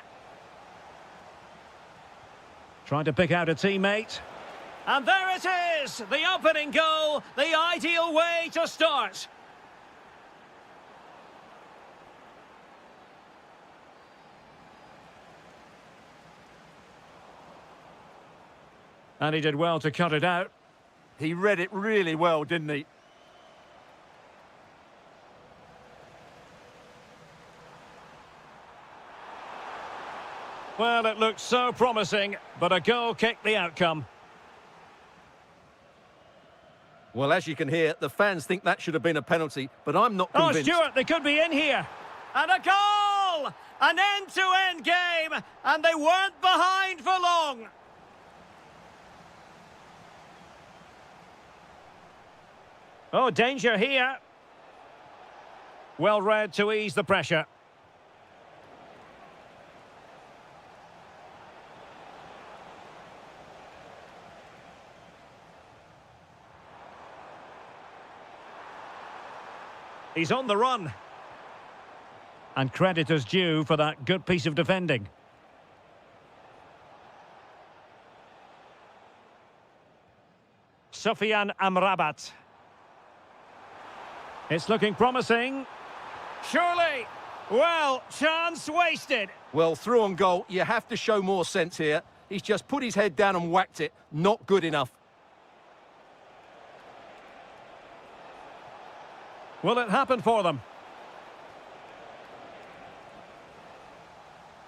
Trying to pick out a teammate. And there it is! The opening goal, the ideal way to start. And he did well to cut it out. He read it really well, didn't he? Well, it looked so promising, but a goal kicked the outcome. Well, as you can hear, the fans think that should have been a penalty, but I'm not convinced. Oh, Stuart, they could be in here. And a goal! An end-to-end game, and they weren't behind for long. Oh, danger here. Well read to ease the pressure. He's on the run. And credit is due for that good piece of defending. Sofian Amrabat. It's looking promising. Surely. Well, chance wasted. Well, through on goal, you have to show more sense here. He's just put his head down and whacked it. Not good enough. Will it happen for them?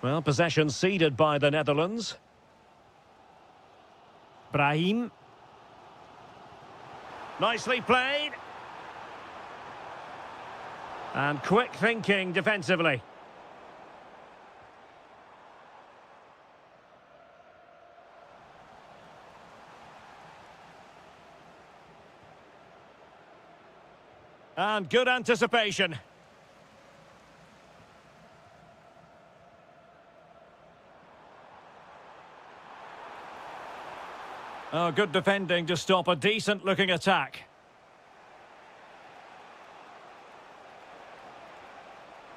Well, possession ceded by the Netherlands. Brahim. Nicely played. And quick thinking defensively. And good anticipation. Oh, good defending to stop a decent-looking attack.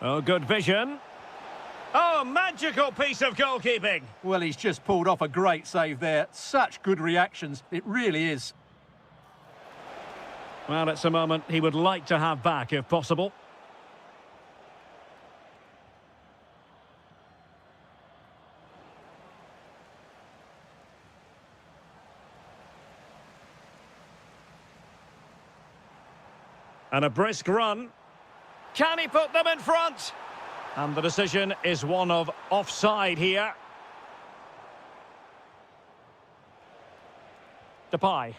Oh, good vision. Oh, magical piece of goalkeeping. Well, he's just pulled off a great save there. Such good reactions. It really is. Well, it's a moment he would like to have back, if possible. And a brisk run. Can he put them in front? And the decision is one of offside here. Depay.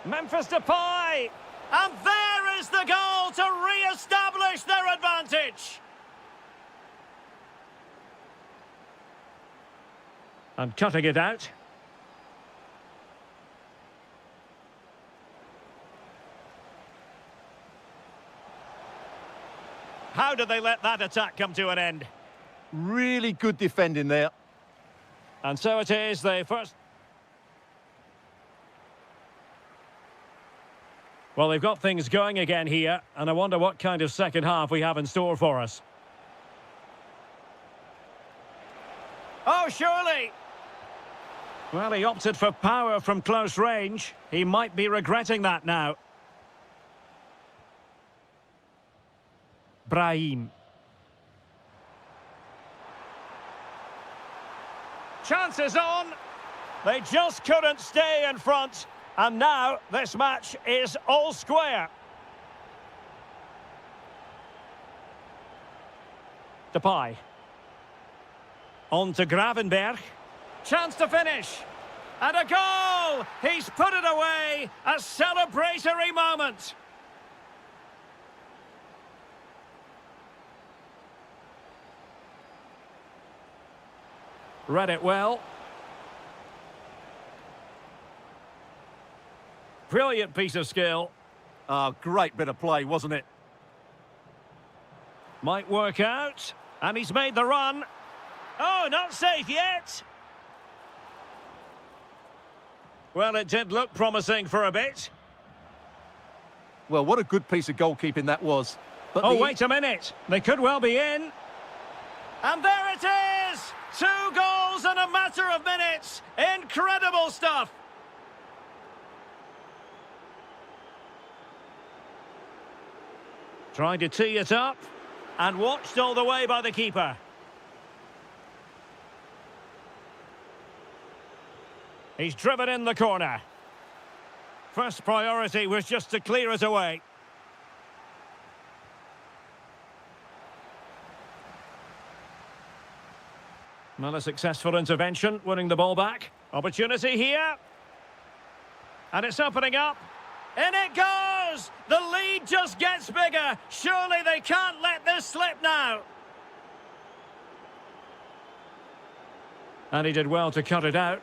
Memphis Depay! And there is the goal to re-establish their advantage! And cutting it out. How did they let that attack come to an end? Really good defending there. And so it is, the first... Well, they've got things going again here, and I wonder what kind of second half we have in store for us. Oh, surely! Well, he opted for power from close range. He might be regretting that now. Brahim. Chances on. They just couldn't stay in front. And now this match is all square. Depay. On to Gravenberg. Chance to finish. And a goal! He's put it away. A celebratory moment. Read it well. Brilliant piece of skill. Oh, great bit of play, wasn't it? Might work out. And he's made the run. Oh, not safe yet. Well, it did look promising for a bit. Well, what a good piece of goalkeeping that was. But oh, wait a minute. They could well be in. And there it is! 2 goals in a matter of minutes. Incredible stuff. Trying to tee it up. And watched all the way by the keeper. He's driven in the corner. First priority was just to clear it away. Well, a successful intervention, winning the ball back. Opportunity here. And it's opening up. In it goes! The lead just gets bigger. Surely they can't let this slip now. And he did well to cut it out.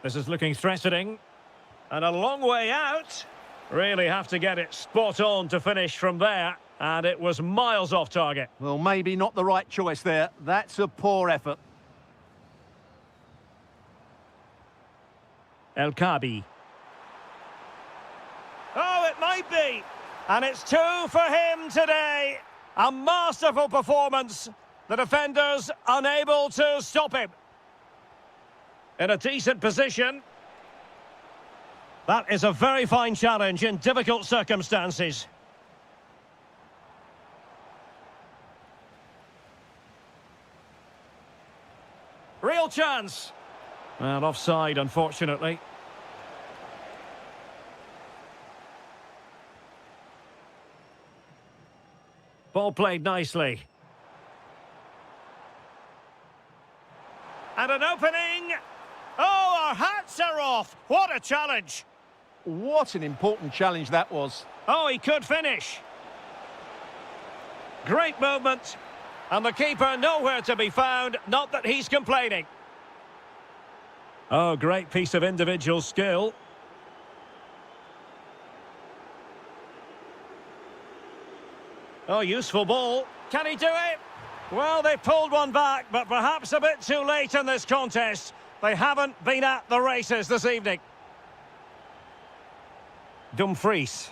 This is looking threatening. And a long way out. Really have to get it spot on to finish from there. And it was miles off target. Well, maybe not the right choice there. That's a poor effort. El Kabi. Oh, it might be. And it's 2 for him today. A masterful performance. The defenders unable to stop him. In a decent position. That is a very fine challenge in difficult circumstances. Real chance. And offside, unfortunately. Ball played nicely. And an opening. Oh, our hats are off. What a challenge. What an important challenge that was. Oh, he could finish. Great movement. And the keeper nowhere to be found. Not that he's complaining. Oh, great piece of individual skill. Oh, useful ball. Can he do it? Well, they pulled one back, but perhaps a bit too late in this contest. They haven't been at the races this evening. Dumfries.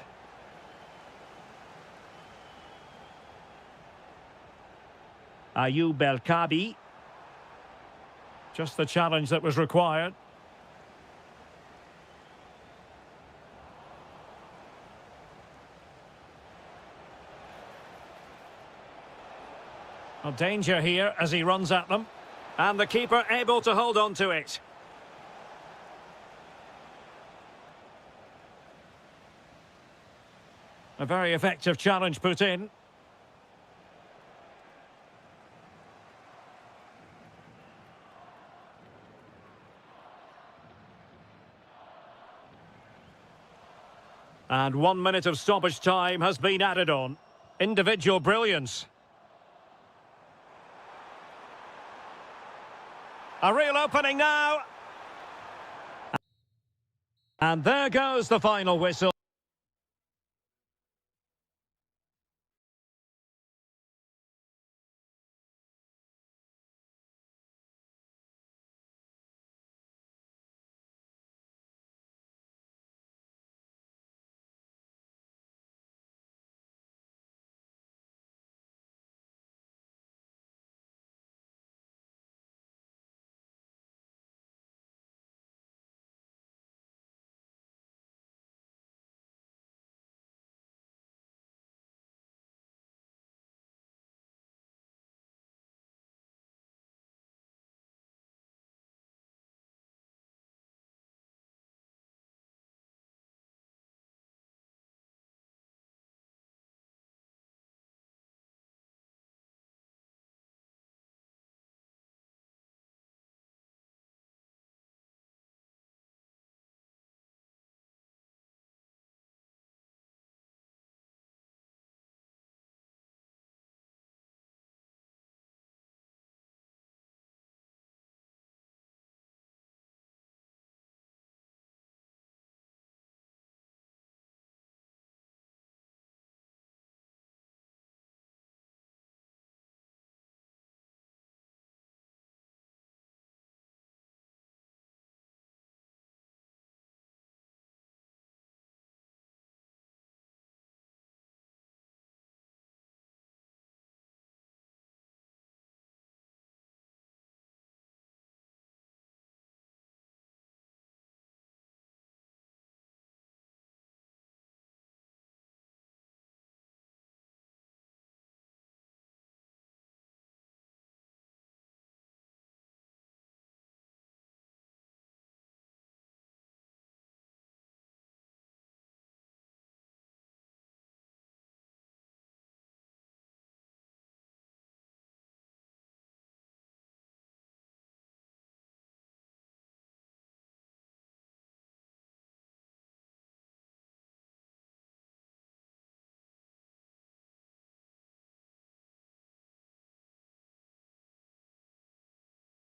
Ayoub El Kabi. Just the challenge that was required. A danger here as he runs at them. And the keeper able to hold on to it. A very effective challenge put in. And 1 minute of stoppage time has been added on. Individual brilliance. A real opening now. And there goes the final whistle.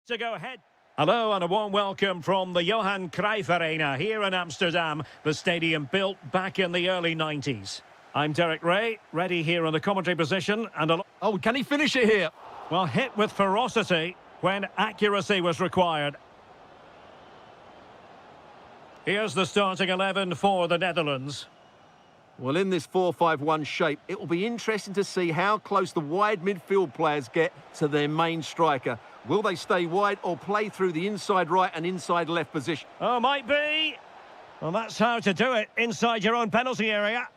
To go ahead. Hello and a warm welcome from the Johan Cruyff Arena here in Amsterdam, the stadium built back in the early 90s. I'm Derek Ray, ready here in the commentary position and Oh, can he finish it here? well, hit with ferocity when accuracy was required. Here's the starting 11 for the Netherlands. Well, in this 4-5-1 shape, it will be interesting to see how close the wide midfield players get to their main striker. Will they stay wide or play through the inside right and inside left position? Oh, might be. Well, that's how to do it inside your own penalty area.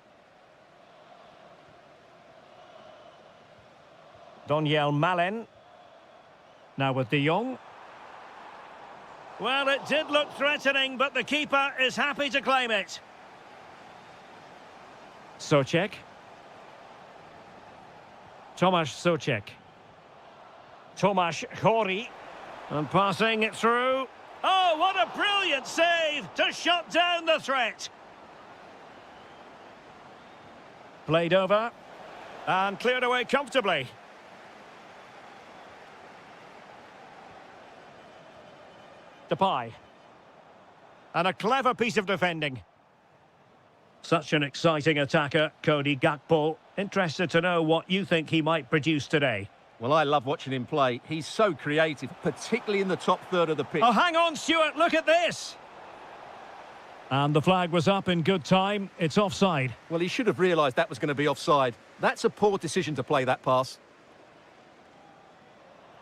Donyell Malen. Now with de Jong. Well, it did look threatening, but the keeper is happy to claim it. Souček. Tomáš Souček. Tomáš Hori. And passing it through. Oh, what a brilliant save to shut down the threat. Played over. And cleared away comfortably. Depay. And a clever piece of defending. Such an exciting attacker, Cody Gakpo. Interested to know what you think he might produce today. Well, I love watching him play. He's so creative, particularly in the top third of the pitch. Oh, hang on, Stuart, look at this! And the flag was up in good time. It's offside. Well, he should have realised that was going to be offside. That's a poor decision to play that pass.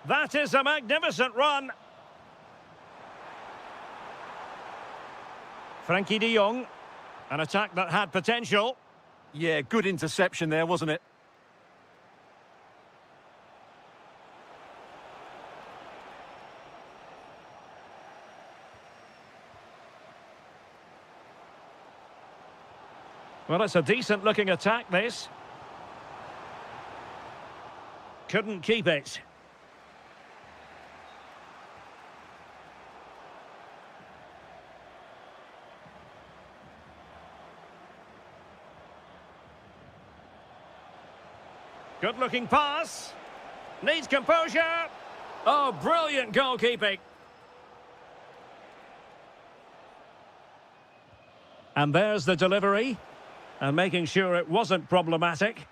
That is a magnificent run. Frankie de Jong. An attack that had potential. Yeah, good interception there, wasn't it? Well, it's a decent-looking attack, this. Couldn't keep it. Good-looking pass. Needs composure. Oh, brilliant goalkeeping. And there's the delivery. And making sure it wasn't problematic.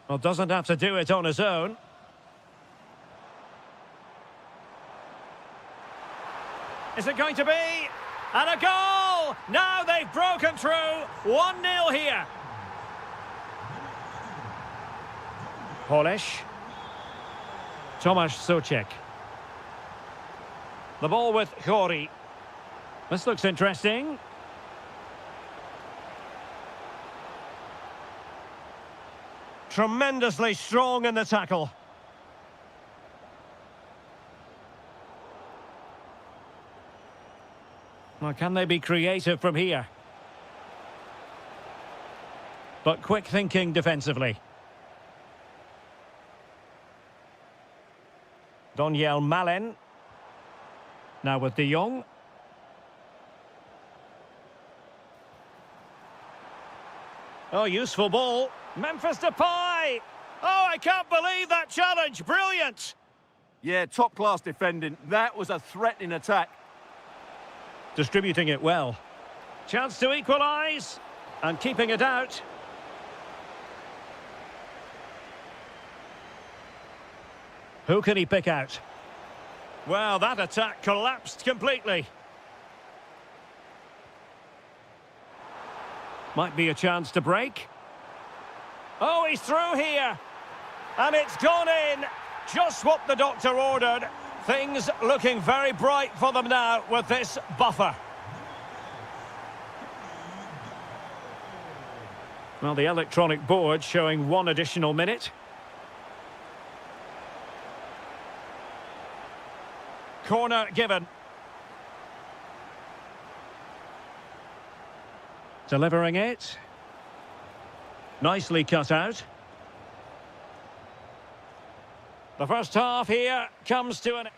Well, doesn't have to do it on his own. Is it going to be? And a goal! Now they've broken through. 1-0 here. Polish. Tomáš Souček. The ball with Hori. This looks interesting. Tremendously strong in the tackle. Well, can they be creative from here? But quick thinking defensively. Donyell Malen. Now with de Jong. Oh, useful ball. Memphis Depay. Oh, I can't believe that challenge. Brilliant. Yeah, top-class defending. That was a threatening attack. Distributing it well. Chance to equalise. And keeping it out. Who can he pick out? Well, that attack collapsed completely. Might be a chance to break. Oh, he's through here. And it's gone in. Just what the doctor ordered. Things looking very bright for them now with this buffer. Well, the electronic board showing 1 additional minute. Corner given. Delivering it. Nicely cut out. The first half here comes to an...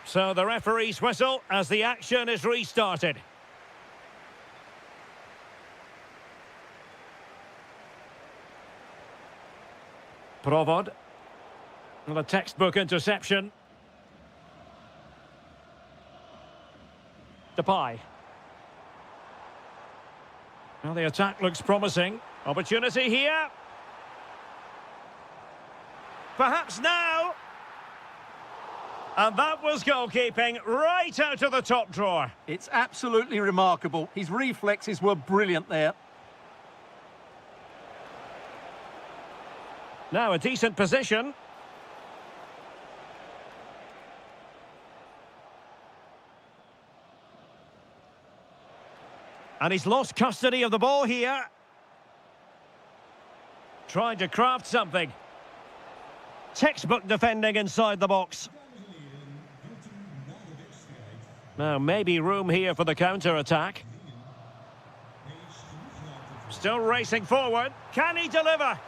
So the referee's whistle as the action is restarted. Provod. And a textbook interception. Depay. Well, the attack looks promising. Opportunity here. Perhaps now. And that was goalkeeping right out of the top drawer. It's absolutely remarkable. His reflexes were brilliant there. Now a decent position. And he's lost custody of the ball here. Trying to craft something. Textbook defending inside the box. Now, maybe room here for the counter-attack. Still racing forward. Can he deliver?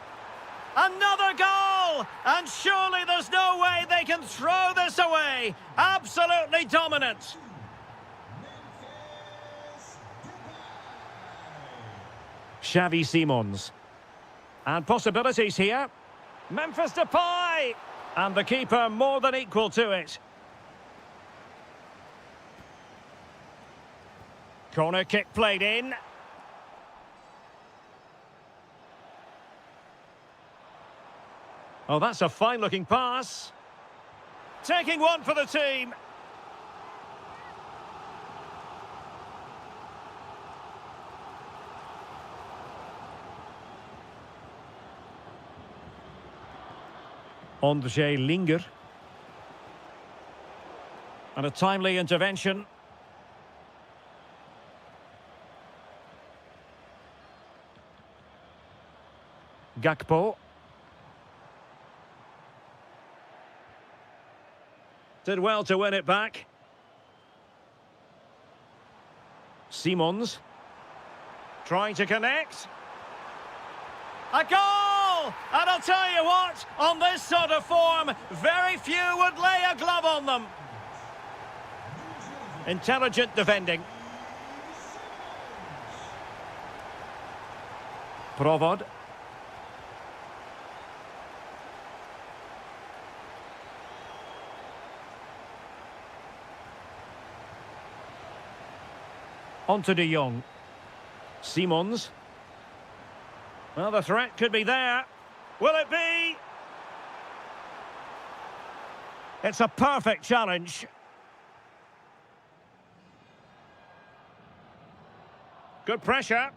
Another goal! And surely there's no way they can throw this away. Absolutely dominant. Xavi Simons. And possibilities here. Memphis Depay! And the keeper more than equal to it. Corner kick played in. Oh, that's a fine-looking pass. Taking one for the team. Andre Linger. And a timely intervention. Gakpo. Did well to win it back. Simons. Trying to connect. A goal! And I'll tell you what, on this sort of form, very few would lay a glove on them. Intelligent defending. Provod. On to De Jong. Simons. Well, the threat could be there. Will it be? It's a perfect challenge. Good pressure.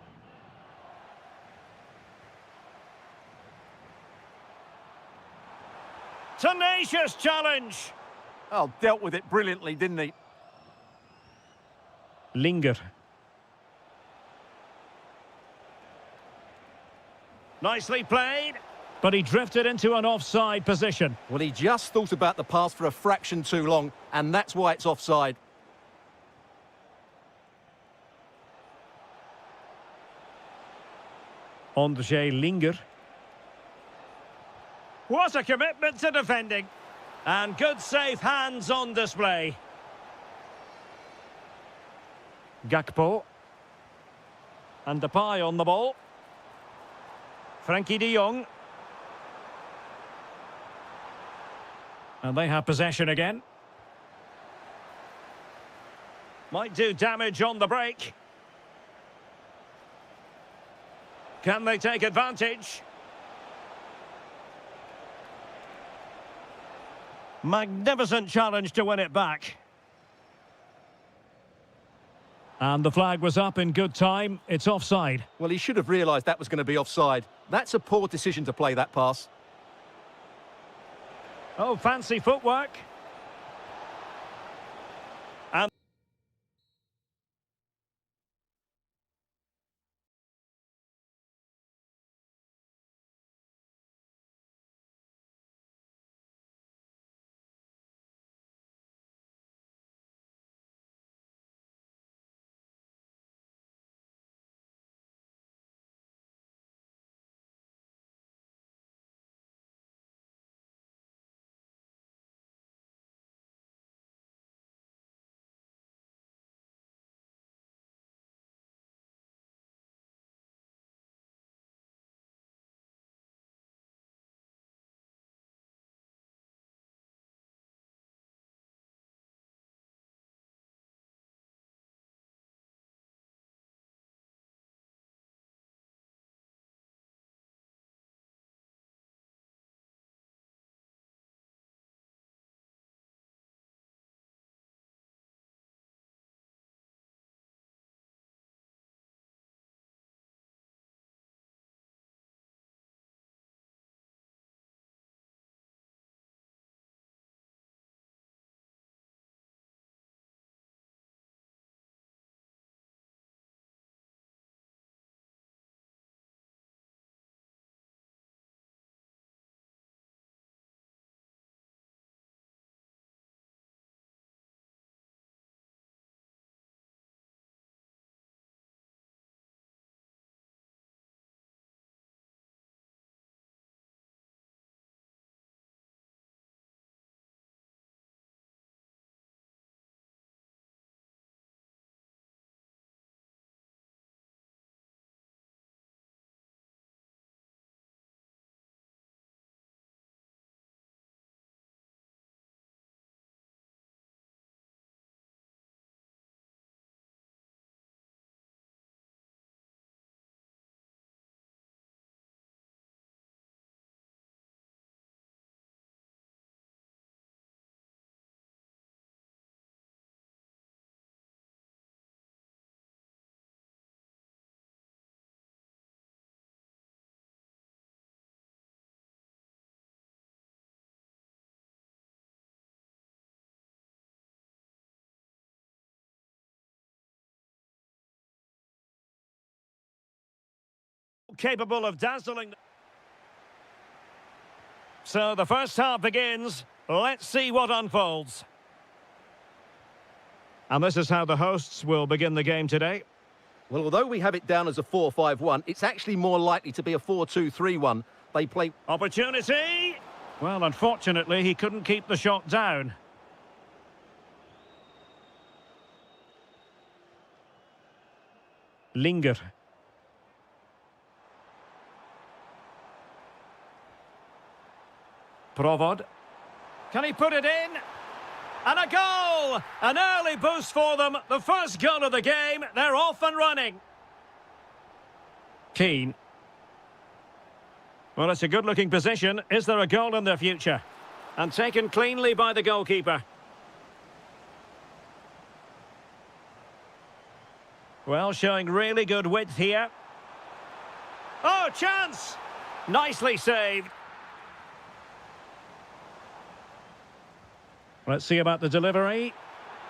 Tenacious challenge. Oh, dealt with it brilliantly, didn't he? Linger. Nicely played, but he drifted into an offside position. Well, he just thought about the pass for a fraction too long, and that's why it's offside. Andre Linger. What a commitment to defending. And good safe hands on display. Gakpo. And Depay on the ball. Frankie de Jong. And they have possession again. Might do damage on the break. Can they take advantage? Magnificent challenge to win it back. And the flag was up in good time. It's offside. Well, he should have realised that was going to be offside. That's a poor decision to play that pass. Oh, fancy footwork. capable of dazzling. So the first half begins. Let's see what unfolds. And this is how the hosts will begin the game today. Well, although we have it down as a 4-5-1, it's actually more likely to be a 4-2-3-1. They play... Opportunity! Well, unfortunately, he couldn't keep the shot down. Linger. Provod. Can he put it in? And a goal! An early boost for them. The first goal of the game. They're off and running. Keane. Well, it's a good-looking position. Is there a goal in their future? And taken cleanly by the goalkeeper. Well, showing really good width here. Oh, chance! Nicely saved. Let's see about the delivery.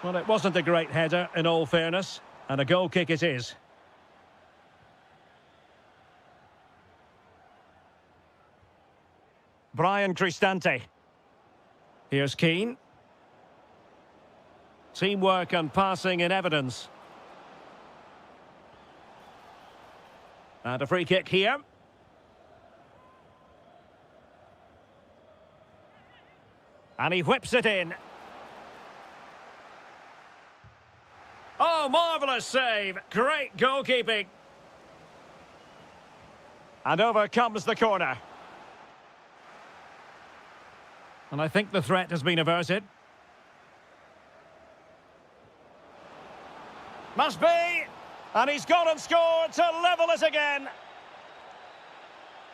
Well, it wasn't a great header, in all fairness. And a goal kick it is. Brian Cristante. Here's Keane. Teamwork and passing in evidence. And a free kick here. And he whips it in. Oh, marvellous save. Great goalkeeping. And over comes the corner. And I think the threat has been averted. Must be. And he's gone and scored to level it again.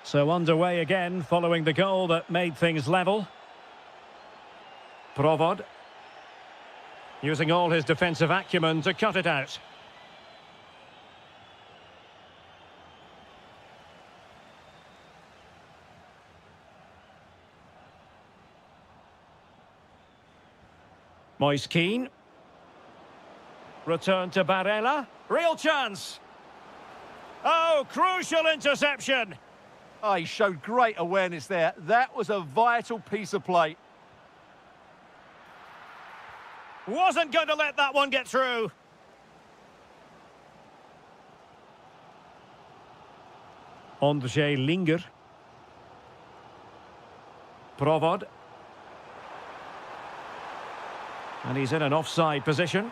So underway again following the goal that made things level. Provod. Using all his defensive acumen to cut it out. Moise Keane. Return to Barella. Real chance. Oh, crucial interception. Oh, he showed great awareness there. That was a vital piece of play. Wasn't going to let that one get through. Ondřej Linger. Provod. And he's in an offside position.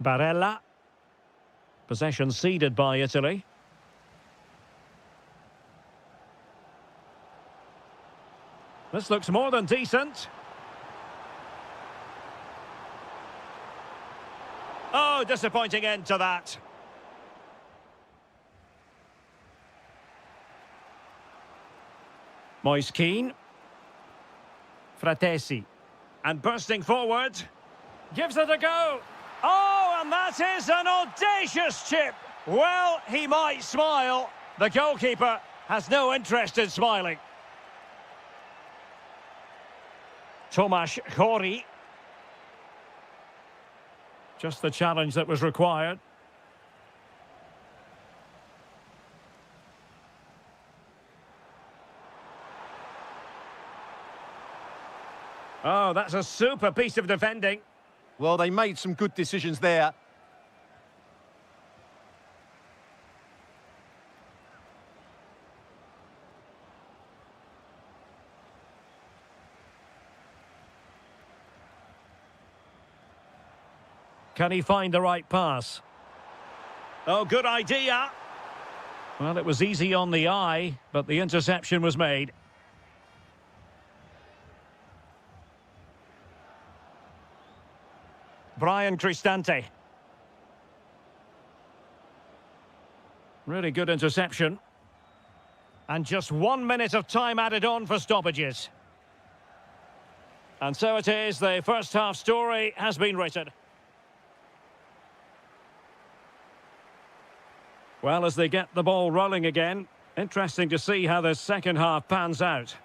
Barella. Possession ceded by Italy. This looks more than decent. Oh, disappointing end to that. Moise Keane. Fratesi. And bursting forward. Gives it a go. Oh, and that is an audacious chip. Well, he might smile. The goalkeeper has no interest in smiling. Tomasz Chori. Just the challenge that was required. Oh, that's a super piece of defending. Well, they made some good decisions there. Can he find the right pass? Oh, good idea. Well, it was easy on the eye, but the interception was made. Brian Cristante. Really good interception. And just 1 minute of time added on for stoppages. And so it is, the first half story has been written. Well, as they get the ball rolling again, interesting to see how the second half pans out.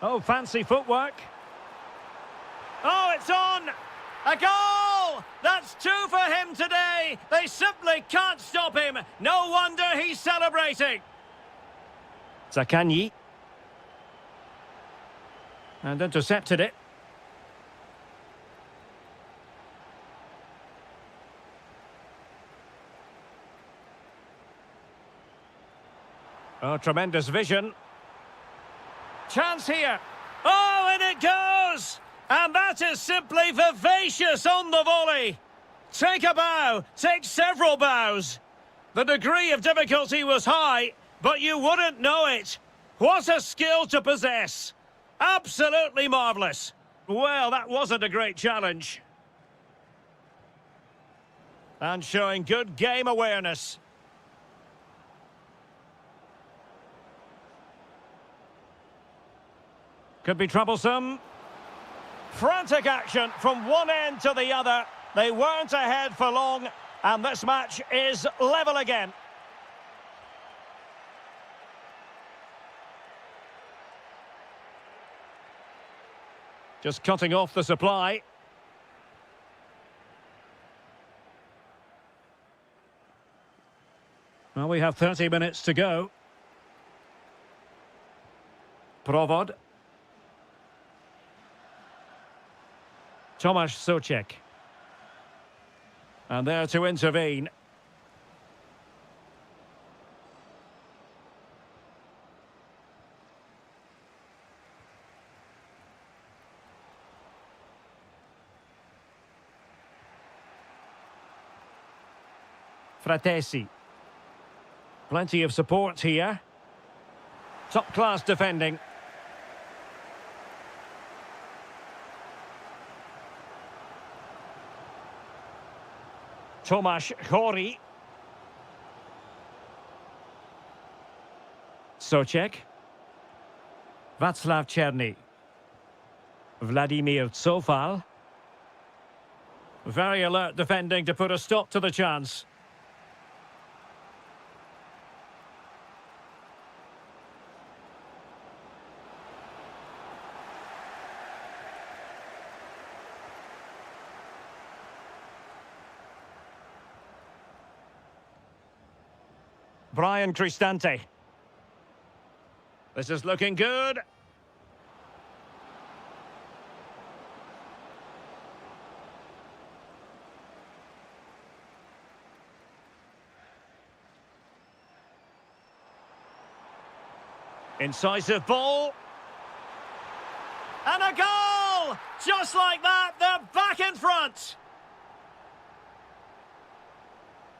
Oh, fancy footwork. Oh, it's on! A goal! That's two for him today. They simply can't stop him. No wonder he's celebrating. Zakanyi. And intercepted it. Oh, tremendous vision. Chance here. Oh, and it goes! And that is simply vivacious on the volley. Take a bow, take several bows. The degree of difficulty was high, but you wouldn't know it. What a skill to possess. Absolutely marvellous. Well, that wasn't a great challenge. And showing good game awareness. Could be troublesome. Frantic action from one end to the other. They weren't ahead for long, and this match is level again. Just cutting off the supply. Well, we have 30 minutes to go. Provod. Tomasz Souček. And there to intervene. Fratesi. Plenty of support here. Top-class defending. Tomasz Chori. Souček. Václav Černý. Vladimir Coufal. Very alert defending to put a stop to the chance. Brian Cristante. This is looking good. Incisive ball. And a goal! Just like that, they're back in front.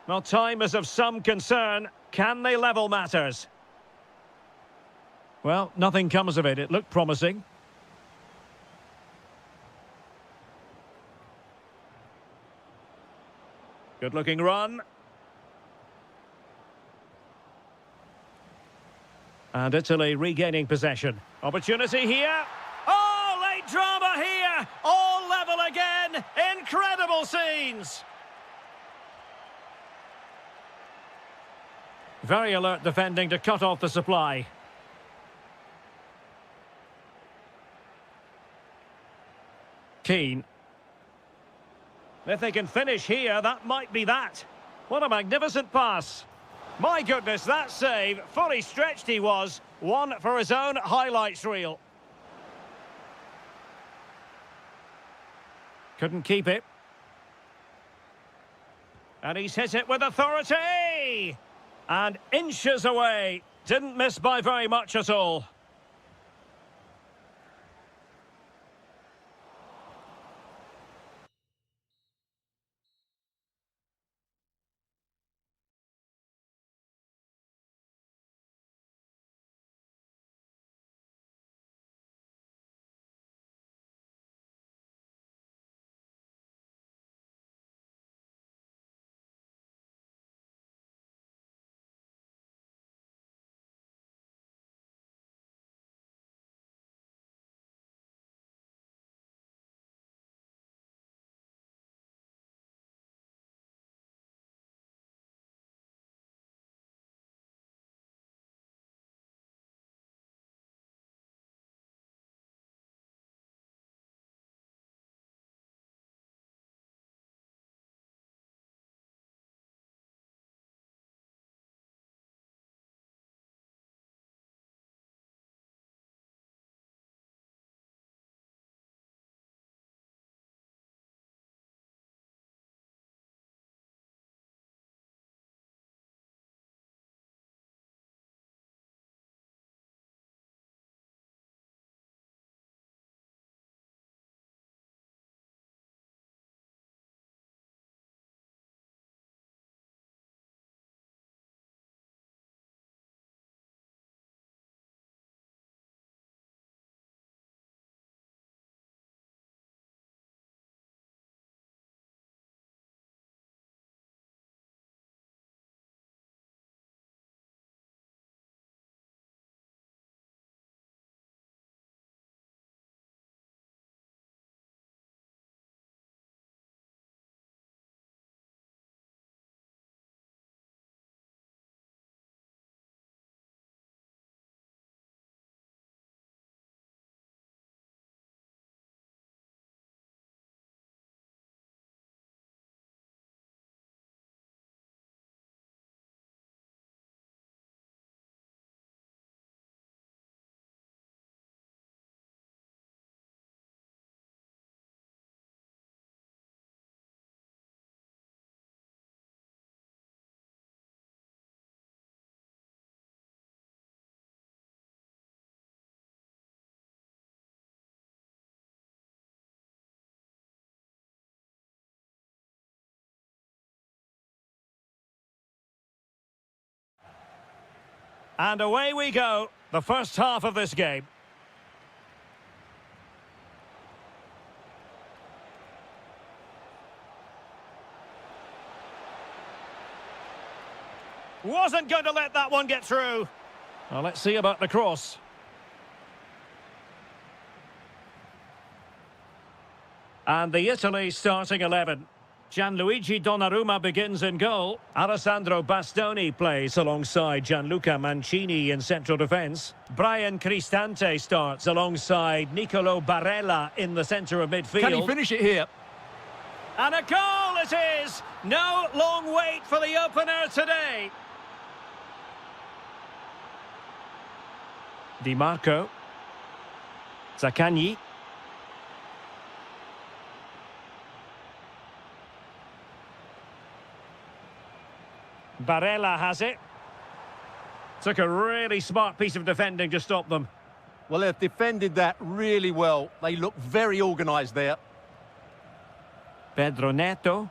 Well, time is of some concern. Can they level matters? Well, nothing comes of it. It looked promising. Good-looking run. And Italy regaining possession. Opportunity here. Oh, late drama here. All level again. Incredible scenes. Very alert defending to cut off the supply. Keane. If they can finish here, that might be that. What a magnificent pass. My goodness, that save. Fully stretched he was. One for his own highlights reel. Couldn't keep it. And he's hit it with authority. And inches away. Didn't miss by very much at all. And away we go, the first half of this game. Wasn't going to let that one get through. Well, let's see about the cross. And the Italy starting 11. Gianluigi Donnarumma begins in goal. Alessandro Bastoni plays alongside Gianluca Mancini in central defence. Brian Cristante starts alongside Nicolo Barella in the centre of midfield. Can he finish it here? And a goal it is! No long wait for the opener today. Di Marco. Zaccagni. Barella has it. Took a really smart piece of defending to stop them. Well, they've defended that really well. They look very organised there. Pedro Neto.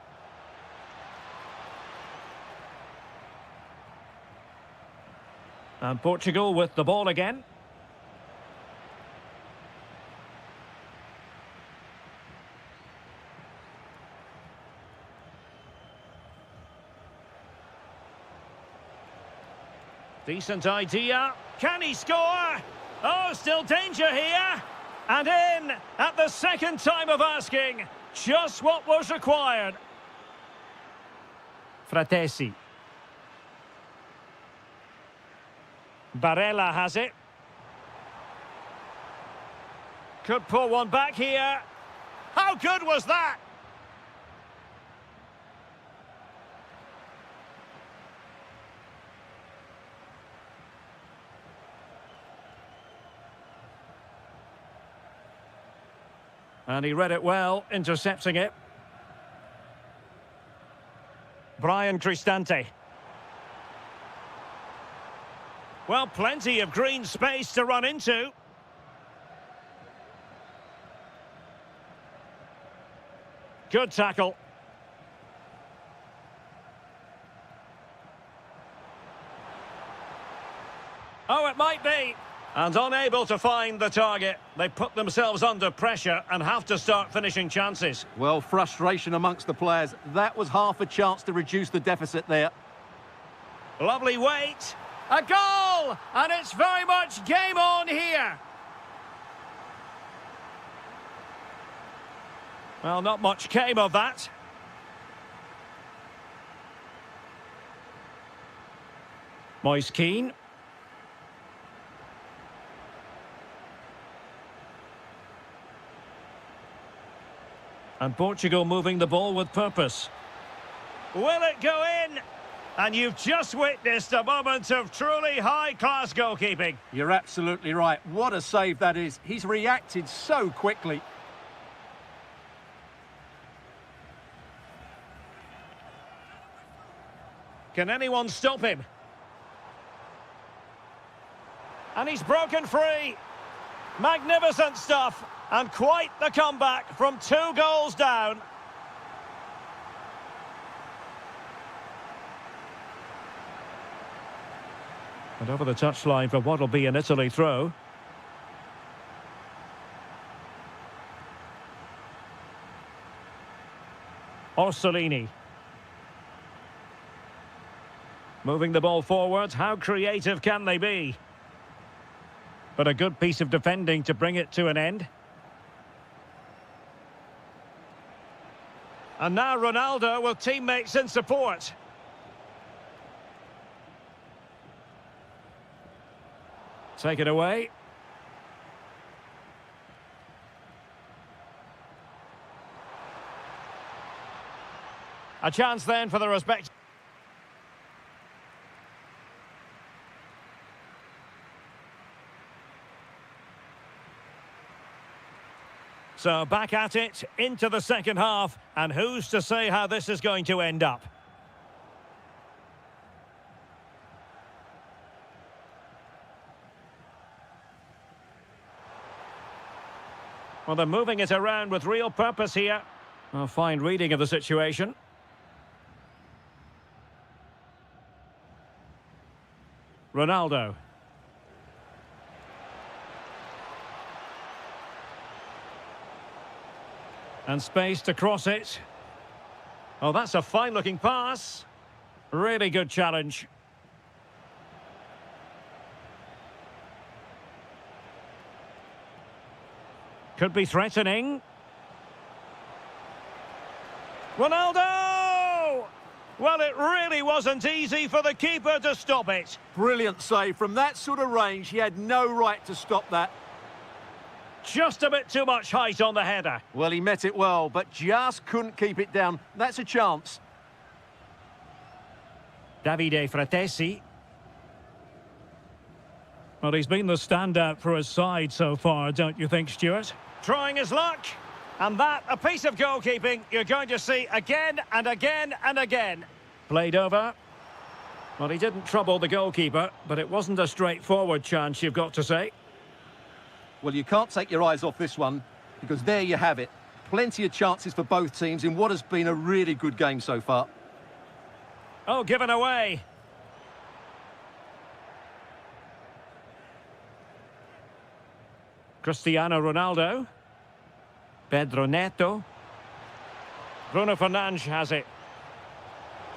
And Portugal with the ball again. Decent idea. Can he score? Oh, still danger here. And in at the second time of asking. Just what was required. Fratesi. Barella has it. Could pull one back here. How good was that? And he read it well, intercepting it. Brian Cristante. Well, plenty of green space to run into. Good tackle. Oh, it might be. And unable to find the target. They put themselves under pressure and have to start finishing chances. Well, frustration amongst the players. That was half a chance to reduce the deficit there. Lovely wait. A goal! And it's very much game on here. Well, not much came of that. Moise Keane. And Portugal moving the ball with purpose. Will it go in? And you've just witnessed a moment of truly high-class goalkeeping. You're absolutely right. What a save that is. He's reacted so quickly. Can anyone stop him? And he's broken free. Magnificent stuff. And quite the comeback from 2 goals down. And over the touchline for what will be an Italy throw. Orsolini. Moving the ball forward. How creative can they be? But a good piece of defending to bring it to an end. And now Ronaldo with teammates in support. Take it away. A chance then for the respect. So back at it, into the second half, and who's to say how this is going to end up? Well, they're moving it around with real purpose here. A fine reading of the situation. Ronaldo. And space to cross it. Oh, that's a fine-looking pass. Really good challenge. Could be threatening. Ronaldo! Well, it really wasn't easy for the keeper to stop it. Brilliant save. From that sort of range, he had no right to stop that. Just a bit too much height on the header. Well, he met it well, but just couldn't keep it down. That's a chance. Davide Fratesi. Well, he's been the standout for his side so far, don't you think, Stuart? Trying his luck. And that, a piece of goalkeeping you're going to see again and again and again. Played over. Well, he didn't trouble the goalkeeper, but it wasn't a straightforward chance, you've got to say. Well, you can't take your eyes off this one, because there you have it. Plenty of chances for both teams in what has been a really good game so far. Oh, given away. Cristiano Ronaldo. Pedro Neto. Bruno Fernandes has it.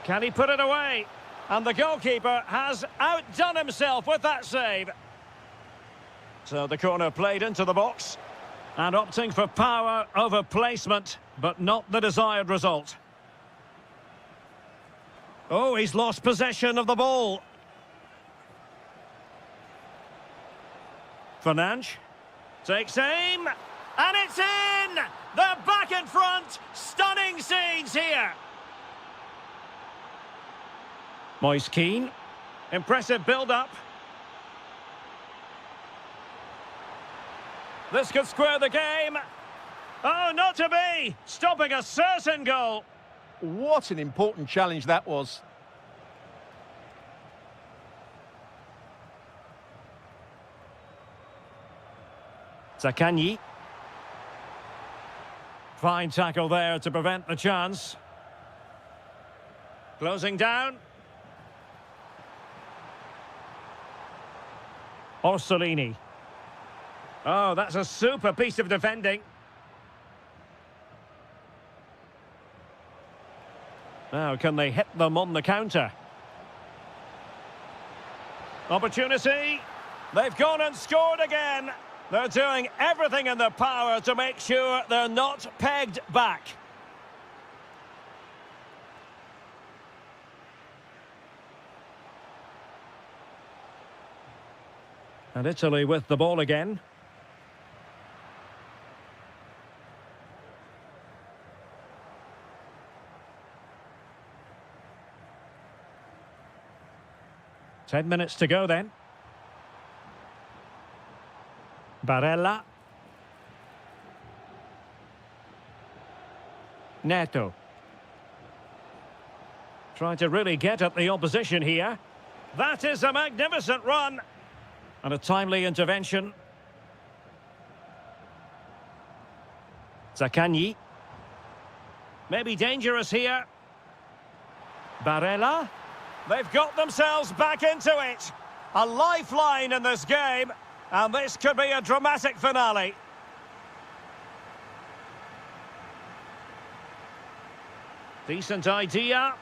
Can he put it away? And the goalkeeper has outdone himself with that save. So the corner played into the box. And opting for power over placement, but not the desired result. Oh, he's lost possession of the ball. Fernandes takes aim, and it's in! They're back in front! Stunning scenes here! Moise Keane. Impressive build-up. This could square the game. Oh, not to be! Stopping a certain goal. What an important challenge that was. Zaccagni. Fine tackle there to prevent the chance. Closing down. Orsolini. Oh, that's a super piece of defending. Now, can they hit them on the counter? Opportunity. They've gone and scored again. They're doing everything in their power to make sure they're not pegged back. And Italy with the ball again. Ten minutes to go then. Barella. Neto. Trying to really get at the opposition here. That is a magnificent run. And a timely intervention. Zaccagni. Maybe dangerous here. Barella. They've got themselves back into it. A lifeline in this game. And this could be a dramatic finale. Decent idea.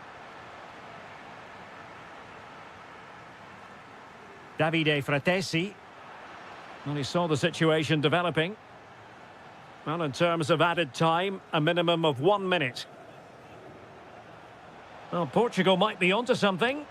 Davide Fratesi. Well, he saw the situation developing. Well, in terms of added time, a minimum of 1 minute. Well, Portugal might be onto something.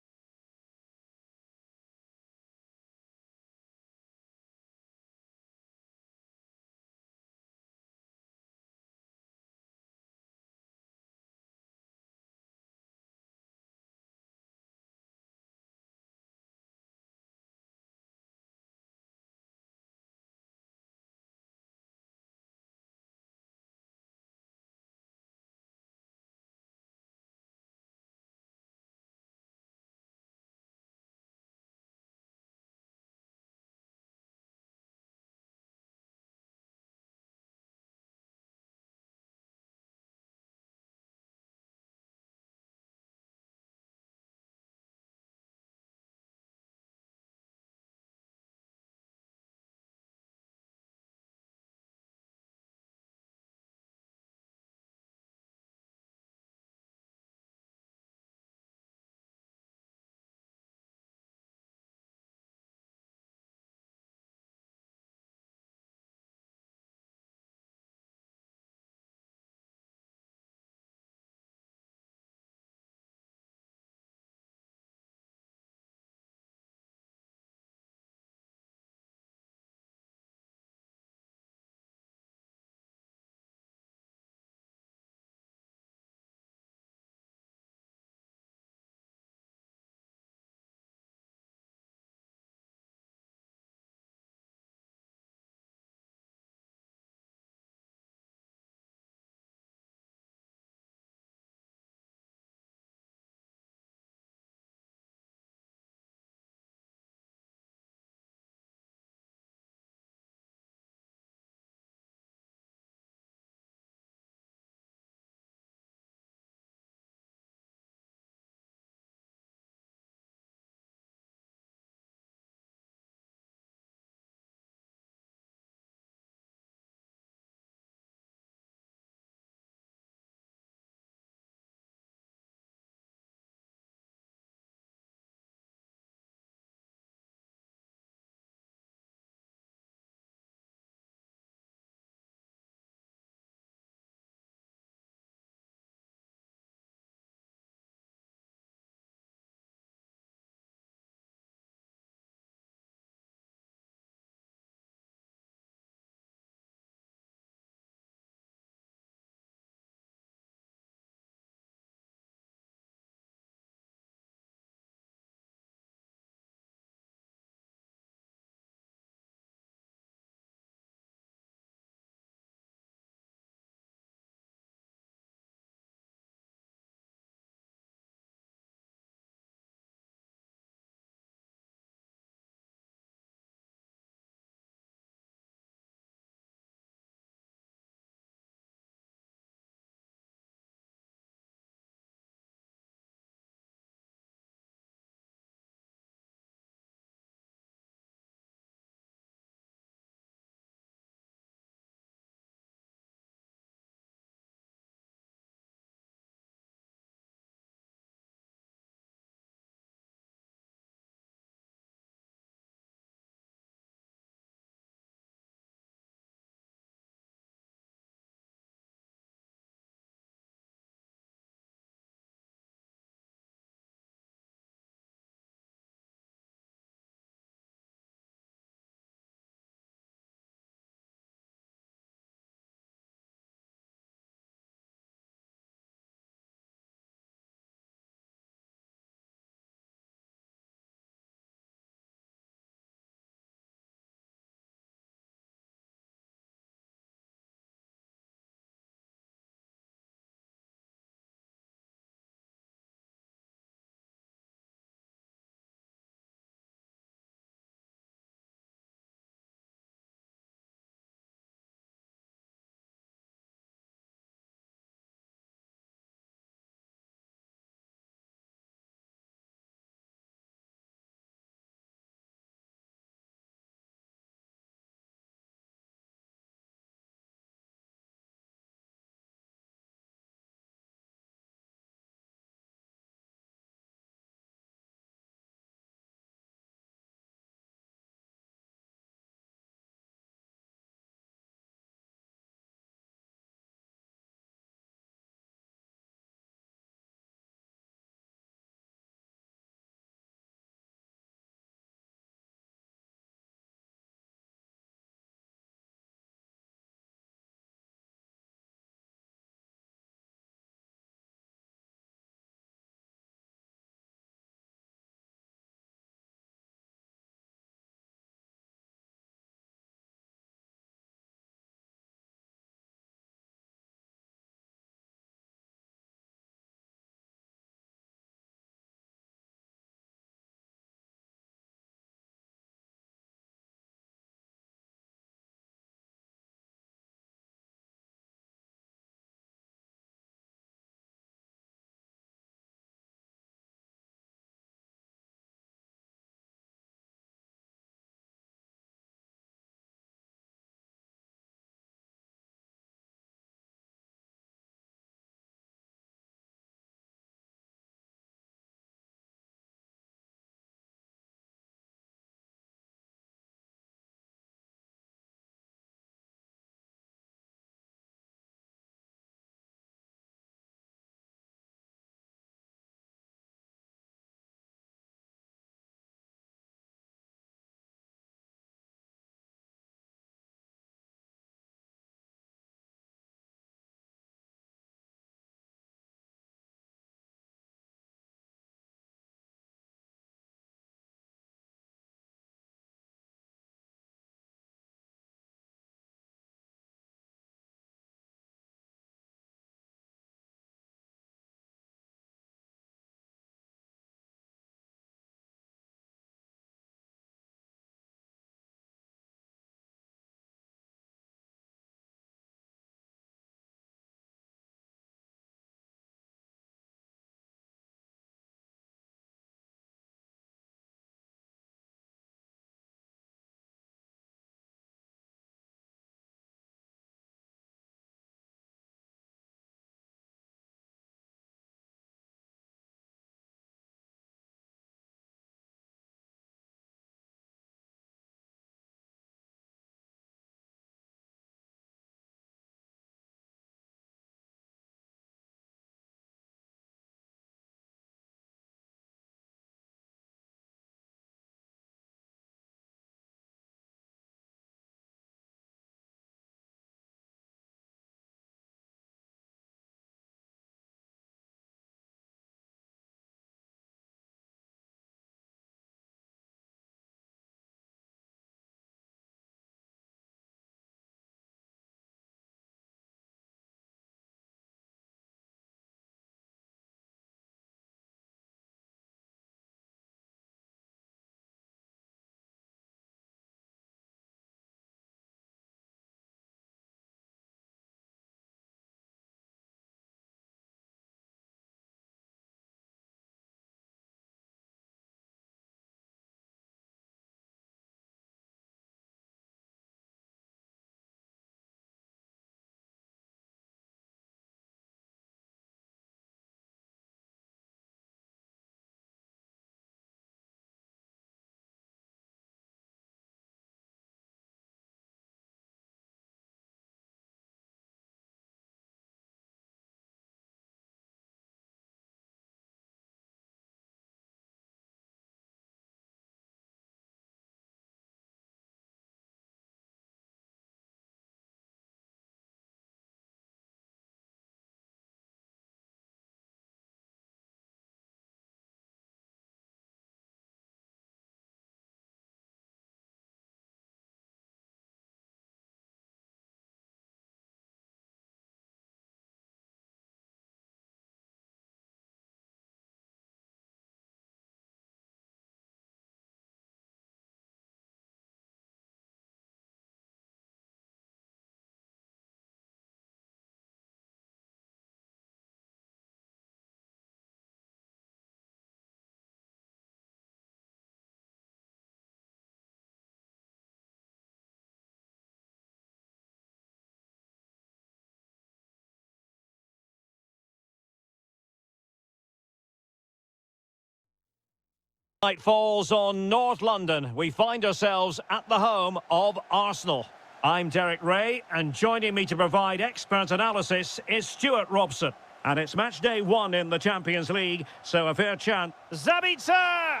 Light falls on North London. We find ourselves at the home of Arsenal. I'm Derek Ray, and joining me to provide expert analysis is Stuart Robson. And it's match day 1 in the Champions League, so a fair chance. Zabitzer!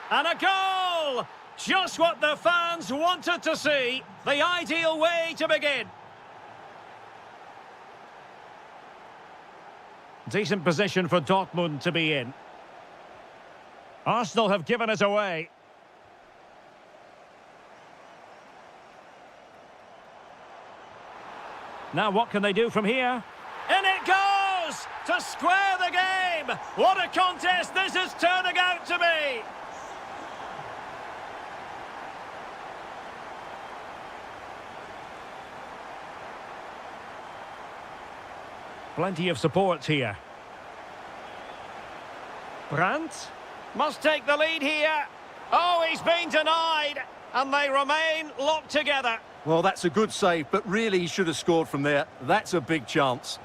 And a goal! Just what the fans wanted to see. The ideal way to begin. Decent position for Dortmund to be in. Arsenal have given it away. Now what can they do from here? In it goes! To square the game! What a contest this is turning out to be! Plenty of support here. Brandt must take the lead here. Oh, he's been denied, and they remain locked together. Well, that's a good save, but really he should have scored from there. That's a big chance.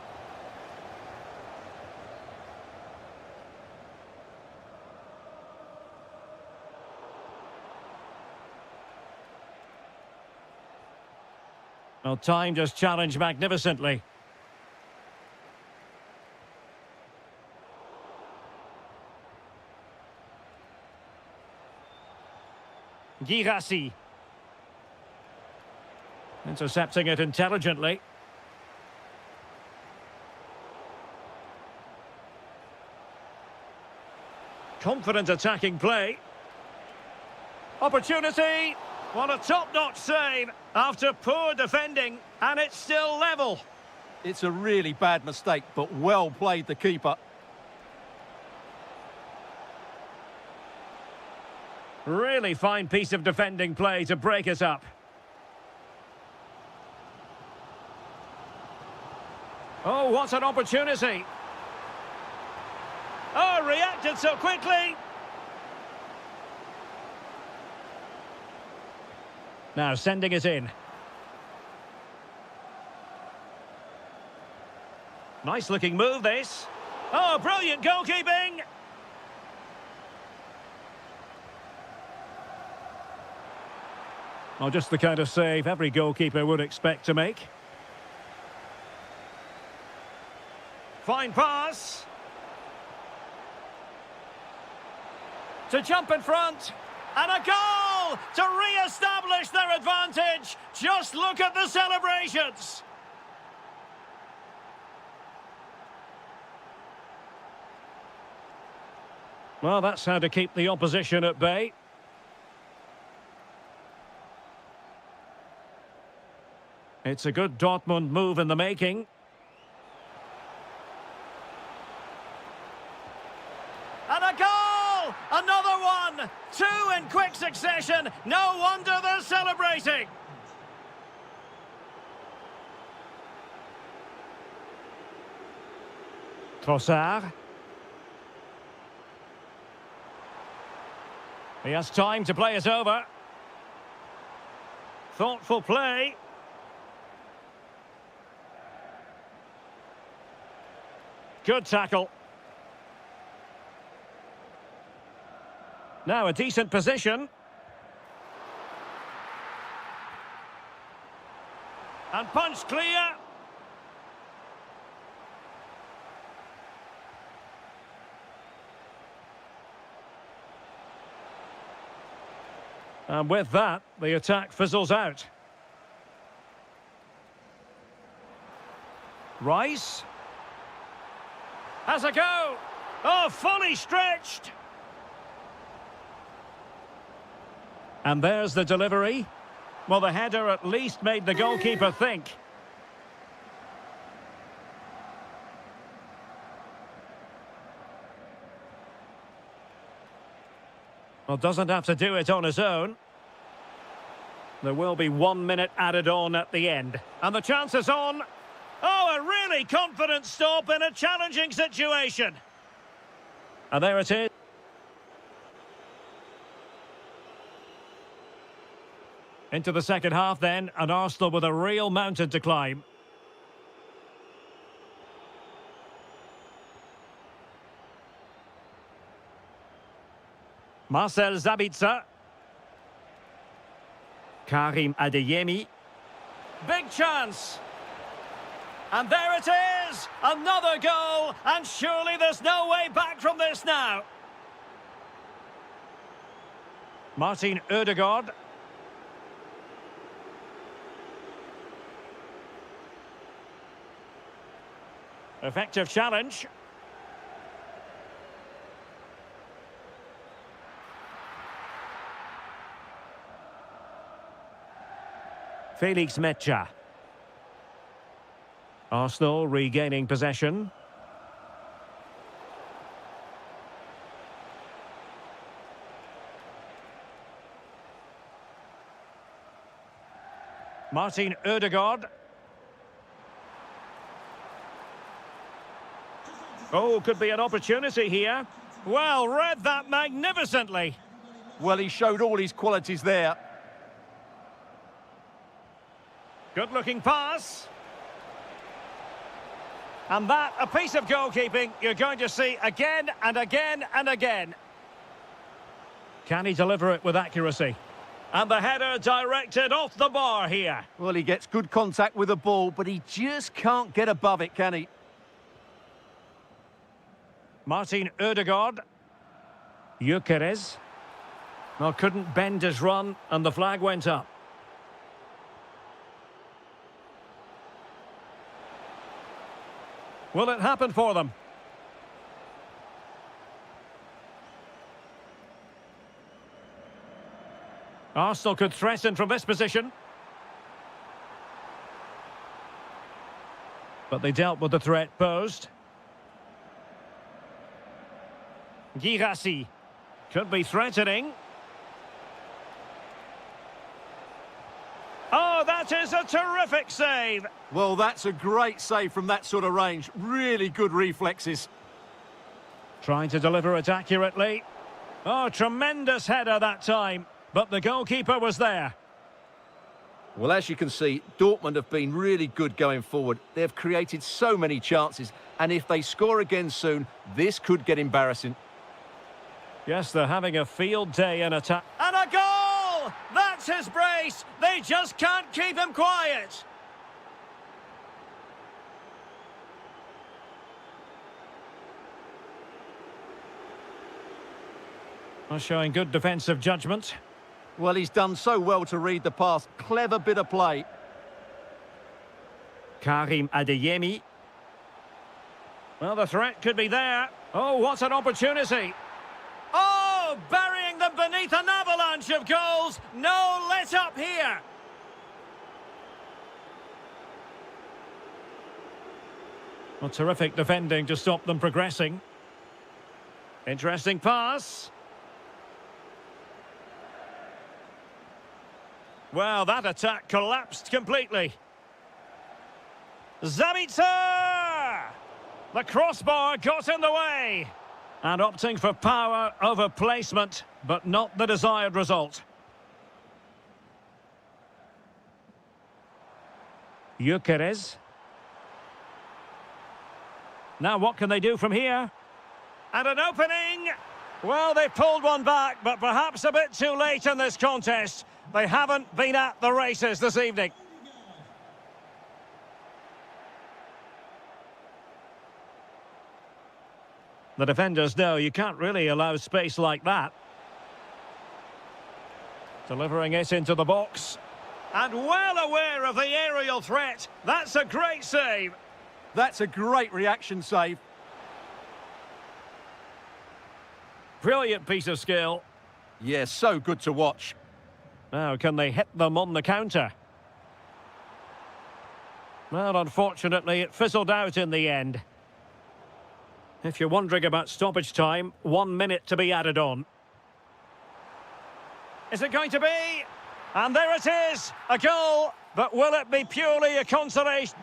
Well, timed his challenge magnificently. Girassi. Intercepting it intelligently. Confident attacking play. Opportunity. What a top-notch save after poor defending, and it's still level. It's a really bad mistake, but well played the keeper. Really fine piece of defending play to break us up. Oh, what an opportunity. Oh, reacted so quickly. Now sending it in. Nice looking move this. Oh, brilliant goalkeeping. Oh, just the kind of save every goalkeeper would expect to make. Fine pass. To jump in front. And a goal to re-establish their advantage. Just look at the celebrations. Well, that's how to keep the opposition at bay. It's a good Dortmund move in the making. And a goal! Another one! 2 in quick succession. No wonder they're celebrating. Trossard. He has time to play it over. Thoughtful play. Good tackle. Now a decent position. And punched clear. And with that, the attack fizzles out. Rice. Has a go. Oh, fully stretched. And there's the delivery. Well, the header at least made the goalkeeper think. Well, doesn't have to do it on his own. There will be 1 minute added on at the end. And the chance is on. Oh, a really confident stop in a challenging situation. And there it is. Into the second half then, and Arsenal with a real mountain to climb. Marcel Sabitzer. Karim Adeyemi. Big chance. And there it is! Another goal! And surely there's no way back from this now. Martin Ødegaard. Effective challenge. Felix Mecha. Arsenal regaining possession. Martin Ødegaard. Oh, could be an opportunity here. Well, read that magnificently. Well, he showed all his qualities there. Good-looking pass. And that, a piece of goalkeeping you're going to see again and again and again. Can he deliver it with accuracy? And the header directed off the bar here. Well, he gets good contact with the ball, but he just can't get above it, can he? Martin Ødegaard. Gyökeres. Well, couldn't bend his run, and the flag went up. Will it happen for them? Arsenal could threaten from this position. But they dealt with the threat posed. Girassi could be threatening. Oh, that is a terrific save. Well, that's a great save from that sort of range. Really good reflexes. Trying to deliver it accurately. Oh, tremendous header that time. But the goalkeeper was there. Well, as you can see, Dortmund have been really good going forward. They've created so many chances. And if they score again soon, this could get embarrassing. Yes, they're having a field day in attack. And a goal! That's his brace. They just can't keep him quiet. Well, showing good defensive judgment. Well, he's done so well to read the pass. Clever bit of play. Karim Adeyemi. Well, the threat could be there. Oh, what an opportunity. Oh, burying them beneath an avalanche of goals. No let up here. Well, terrific defending to stop them progressing. Interesting pass. Well, that attack collapsed completely. Sabitzer! The crossbar got in the way. And opting for power over placement, but not the desired result. Gyökeres. Now what can they do from here? And an opening! Well, they pulled one back, but perhaps a bit too late in this contest. They haven't been at the races this evening. The defenders know you can't really allow space like that. Delivering it into the box. And well aware of the aerial threat. That's a great save. That's a great reaction save. Brilliant piece of skill. Yeah, so good to watch. Now, can they hit them on the counter? Well, unfortunately, it fizzled out in the end. If you're wondering about stoppage time, 1 minute to be added on. Is it going to be? And there it is, a goal. But will it be purely a consolation?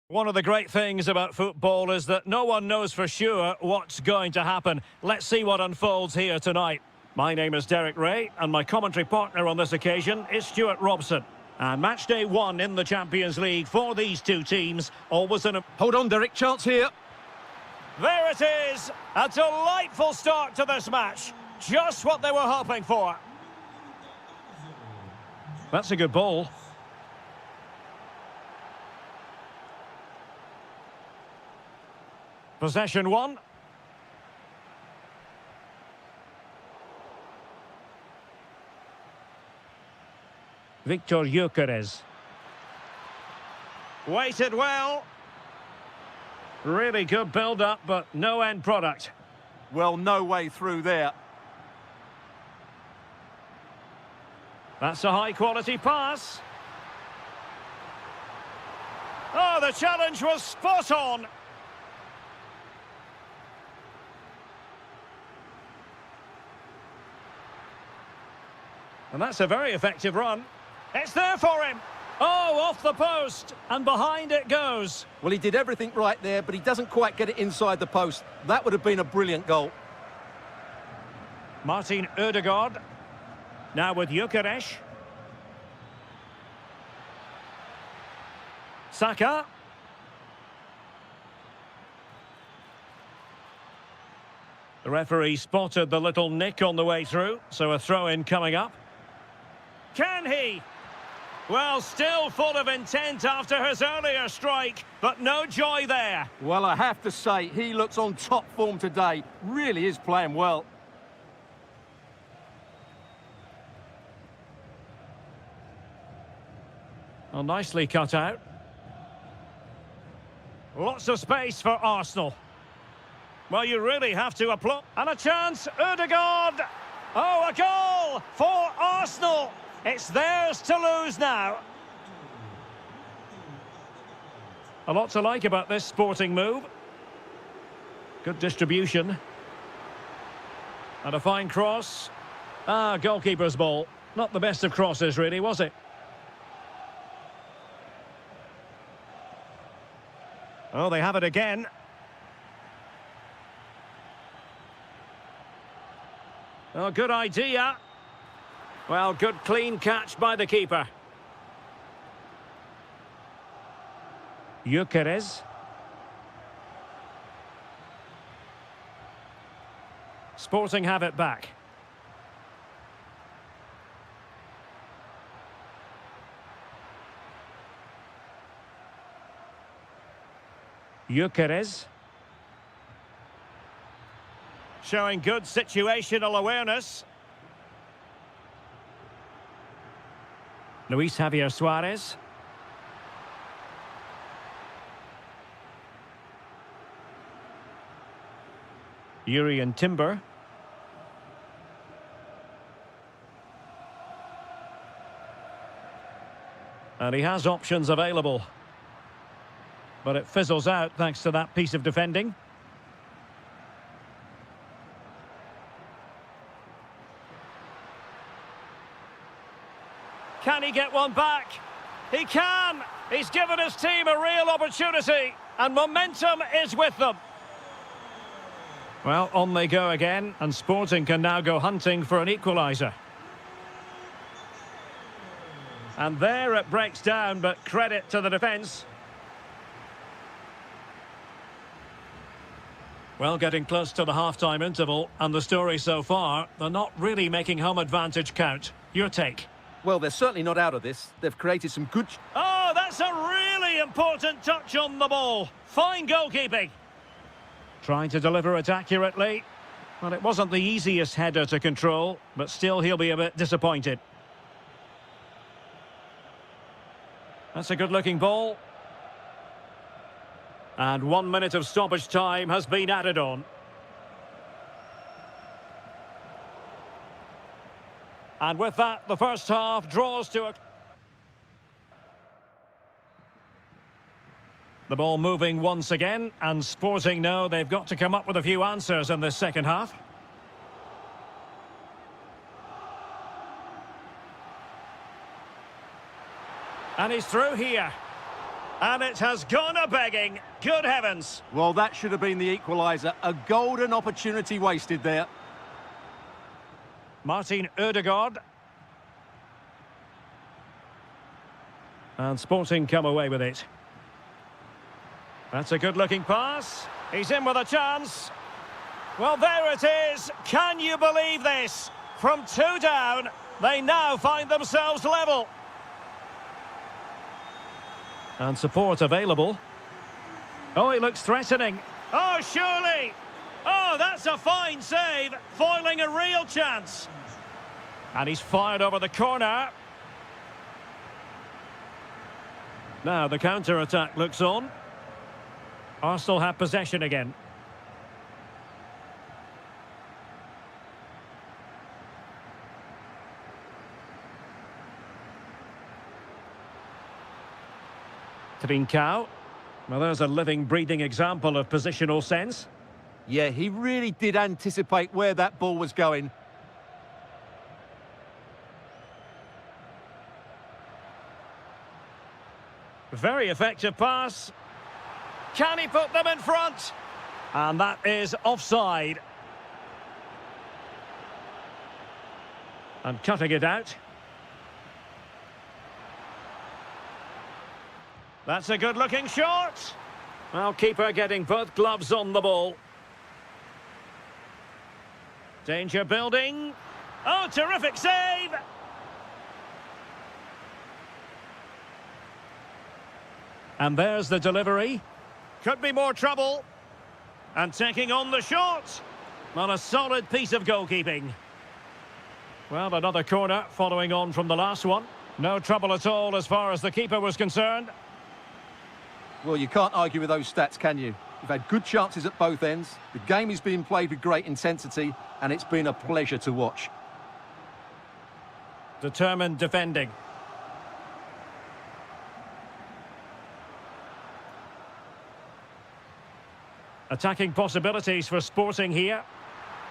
One of the great things about football is that no one knows for sure what's going to happen. Let's see what unfolds here tonight. My name is Derek Ray, and my commentary partner on this occasion is Stuart Robson. And match day one in the Champions League for these two teams. Always an... Hold on, Derek, chance here. There it is! A delightful start to this match. Just what they were hoping for. That's a good ball. Possession one. Victor Gyökeres. Waited well. Really good build-up, but no end product. Well, no way through there. That's a high-quality pass. Oh, the challenge was spot on. And that's a very effective run. It's there for him. Oh, off the post, and behind it goes. Well, he did everything right there, but he doesn't quite get it inside the post. That would have been a brilliant goal. Martin Ødegaard. Now with Gyökeres. Saka. The referee spotted the little nick on the way through, so a throw-in coming up. Can he? Well, still full of intent after his earlier strike, but no joy there. Well, I have to say, he looks on top form today. Really is playing well. Well, nicely cut out. Lots of space for Arsenal. Well, you really have to applaud. And a chance, Ødegaard! Oh, a goal for Arsenal! It's theirs to lose now. A lot to like about this sporting move. Good distribution. And a fine cross. Ah, goalkeeper's ball. Not the best of crosses, really, was it? Oh, they have it again. Oh, good idea. Well, good clean catch by the keeper. Gyökeres. Sporting have it back. Gyökeres. Showing good situational awareness. Luis Javier Suarez. Urian Timber. And he has options available. But it fizzles out thanks to that piece of defending. Can he get one back? He can! He's given his team a real opportunity, and momentum is with them. Well, on they go again, and Sporting can now go hunting for an equaliser. And there it breaks down, but credit to the defence. Well, getting close to the half-time interval, and the story so far, they're not really making home advantage count. Your take? Well, they're certainly not out of this. They've created some good... Oh, that's a really important touch on the ball. Fine goalkeeping. Trying to deliver it accurately. Well, it wasn't the easiest header to control, but still he'll be a bit disappointed. That's a good-looking ball. And 1 minute of stoppage time has been added on. And with that, the first half draws to a... The ball moving once again, and Sporting know they've got to come up with a few answers in this second half. And he's through here. And it has gone a-begging. Good heavens. Well, that should have been the equaliser. A golden opportunity wasted there. Martin Ødegaard. And Sporting come away with it. That's a good-looking pass. He's in with a chance. Well, there it is. Can you believe this? From 2 down, they now find themselves level. And support available. Oh, he looks threatening. Oh, surely. Oh, that's a fine save, foiling a real chance. And he's fired over the corner. Now the counter-attack looks on. Arsenal have possession again. Trincao. Well, there's a living, breathing example of positional sense. Yeah, he really did anticipate where that ball was going. Very effective pass. Can he put them in front? And that is offside. And cutting it out. That's a good-looking shot. Well, keeper getting both gloves on the ball. Danger building. Oh, terrific save. And there's the delivery. Could be more trouble. And taking on the shot. Not a solid piece of goalkeeping. Well, another corner following on from the last one. No trouble at all as far as the keeper was concerned. Well, you can't argue with those stats, can you? We've had good chances at both ends. The game is being played with great intensity, and it's been a pleasure to watch. Determined defending. Attacking possibilities for Sporting here.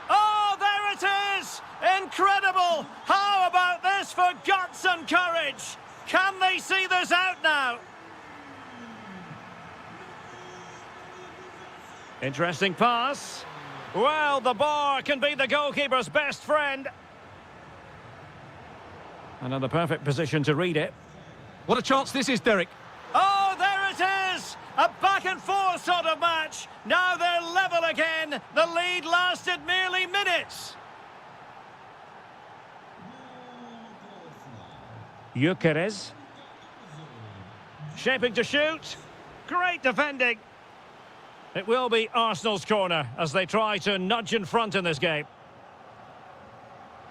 Oh, there it is! Incredible! How about this for guts and courage? Can they see this out now? Interesting pass. Well, the bar can be the goalkeeper's best friend. And in the perfect position to read it. What a chance this is, Derek. Oh, there it is! A back-and-forth sort of match. Now they're level again. The lead lasted merely minutes. Gyökeres. Shaping to shoot. Great defending. It will be Arsenal's corner as they try to nudge in front in this game.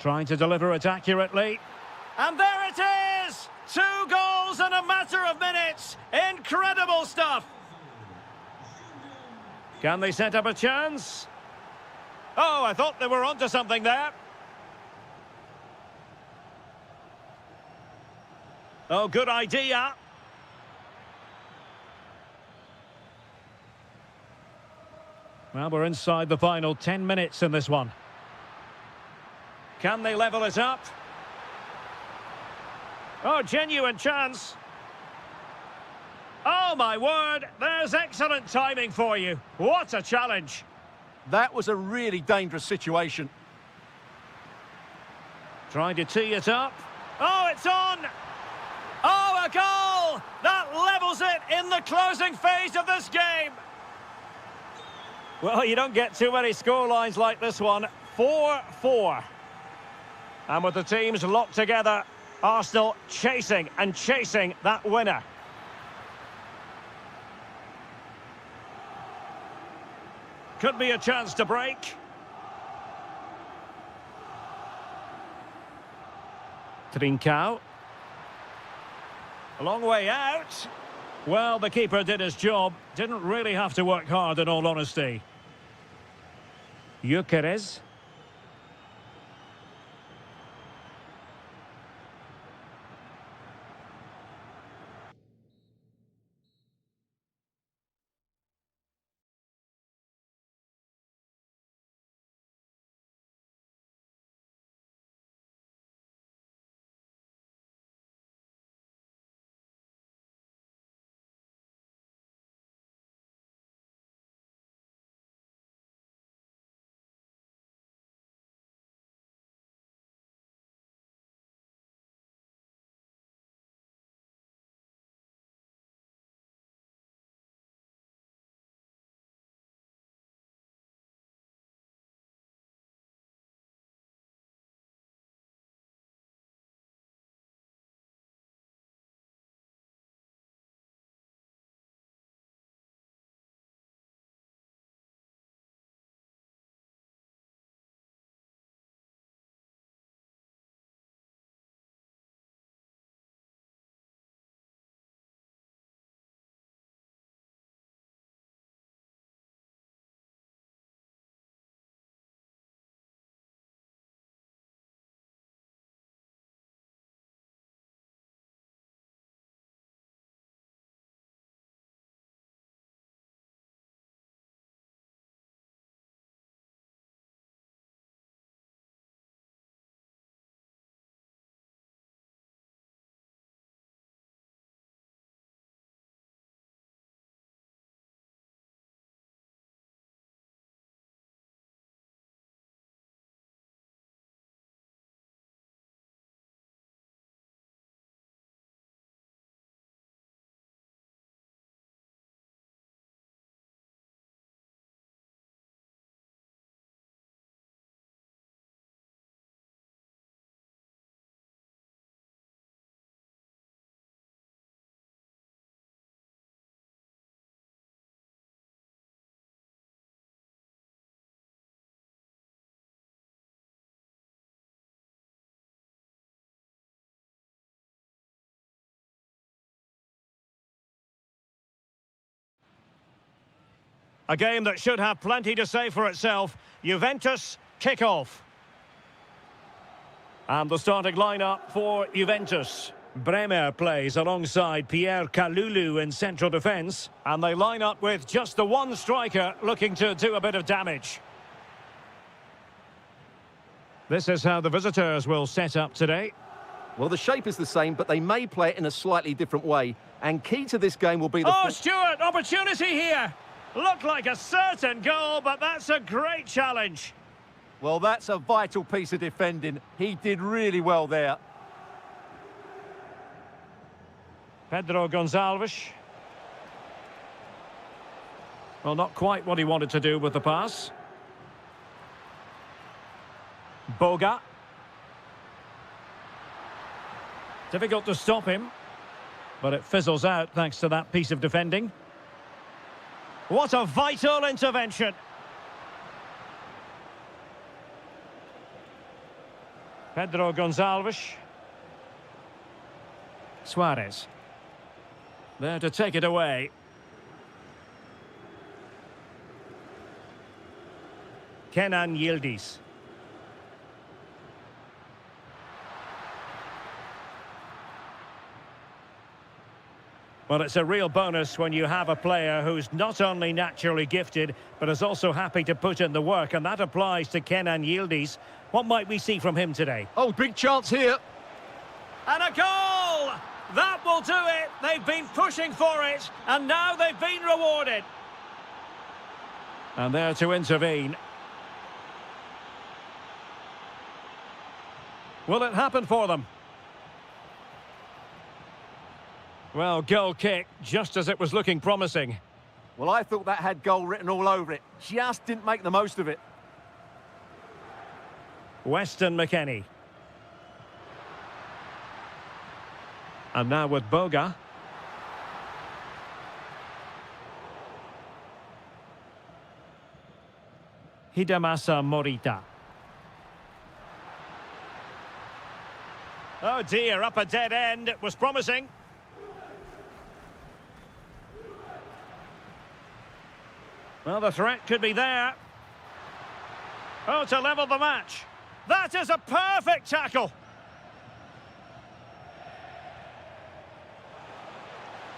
Trying to deliver it accurately. And there it is! 2 goals in a matter of minutes. Incredible stuff. Can they set up a chance? Oh, I thought they were onto something there. Oh, good idea. Well, we're inside the final 10 minutes in this one. Can they level it up? Oh, genuine chance. Oh, my word. There's excellent timing for you. What a challenge. That was a really dangerous situation. Trying to tee it up. Oh, it's on. Oh, a goal. That levels it in the closing phase of this game. Well, you don't get too many scorelines like this one. 4-4. And with the teams locked together, Arsenal chasing and chasing that winner. Could be a chance to break. Trincao. A long way out. Well, the keeper did his job. Didn't really have to work hard, in all honesty. Gyökeres. A game that should have plenty to say for itself. Juventus kick-off. And the starting lineup for Juventus. Bremer plays alongside Pierre Kalulu in central defence. And they line up with just the one striker looking to do a bit of damage. This is how the visitors will set up today. Well, the shape is the same, but they may play it in a slightly different way. And key to this game will be the... Oh, Stuart, opportunity here. Looked like a certain goal, but that's a great challenge. Well, that's a vital piece of defending. He did really well there. Pedro Gonçalves. Well, not quite what he wanted to do with the pass. Boga. Difficult to stop him, but it fizzles out thanks to that piece of defending. What a vital intervention. Pedro Gonçalves. Suarez. There to take it away. Kenan Yildiz. Well, it's a real bonus when you have a player who's not only naturally gifted, but is also happy to put in the work, and that applies to Kenan Yildiz. What might we see from him today? Oh, big chance here. And a goal! That will do it. They've been pushing for it, and now they've been rewarded. And there to intervene. Will it happen for them? Well, goal kick, just as it was looking promising. Well, I thought that had goal written all over it. Just didn't make the most of it. Weston McKennie. And now with Boga. Hidemasa Morita. Oh dear, up a dead end. It was promising. Well, the threat could be there. Oh, to level the match. That is a perfect tackle.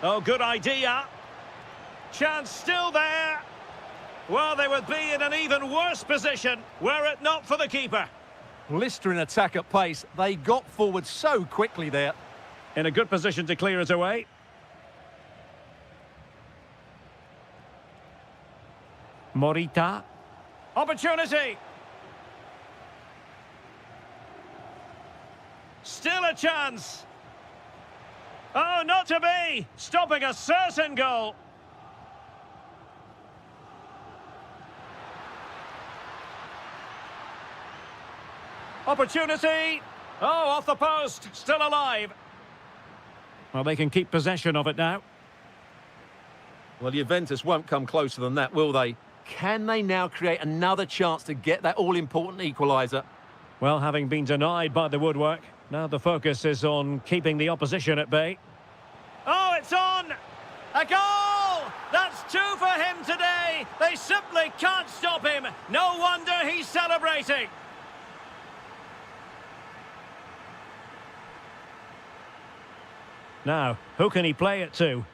Oh, good idea. Chance still there. Well, they would be in an even worse position were it not for the keeper. Blistering attack at pace. They got forward so quickly there. In a good position to clear it away. Morita. Opportunity. Still a chance. Oh, not to be. Stopping a certain goal. Opportunity. Oh, off the post. Still alive. Well, they can keep possession of it now. Well, Juventus won't come closer than that, will they? Can they now create another chance to get that all-important equaliser? Well, having been denied by the woodwork, now the focus is on keeping the opposition at bay. Oh, it's on! A goal! That's two for him today! They simply can't stop him! No wonder he's celebrating! Now, who can he play it to?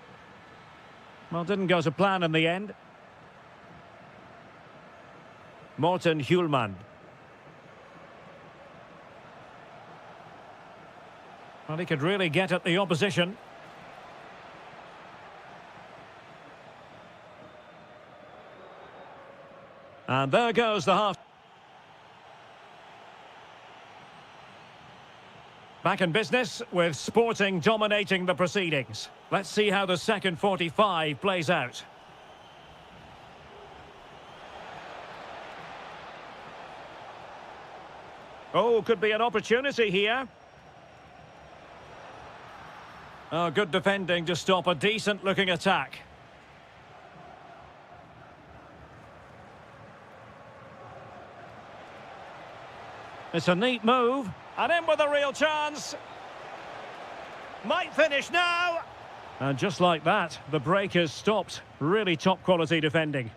Well, didn't go to plan in the end. Morten Hjulmand. Well, he could really get at the opposition. And there goes the half. Back in business with Sporting dominating the proceedings. Let's see how the second 45 plays out. Oh, could be an opportunity here. Oh, good defending to stop a decent-looking attack. It's a neat move. And in with a real chance. Might finish now. And just like that, the break is stopped. Really top-quality defending.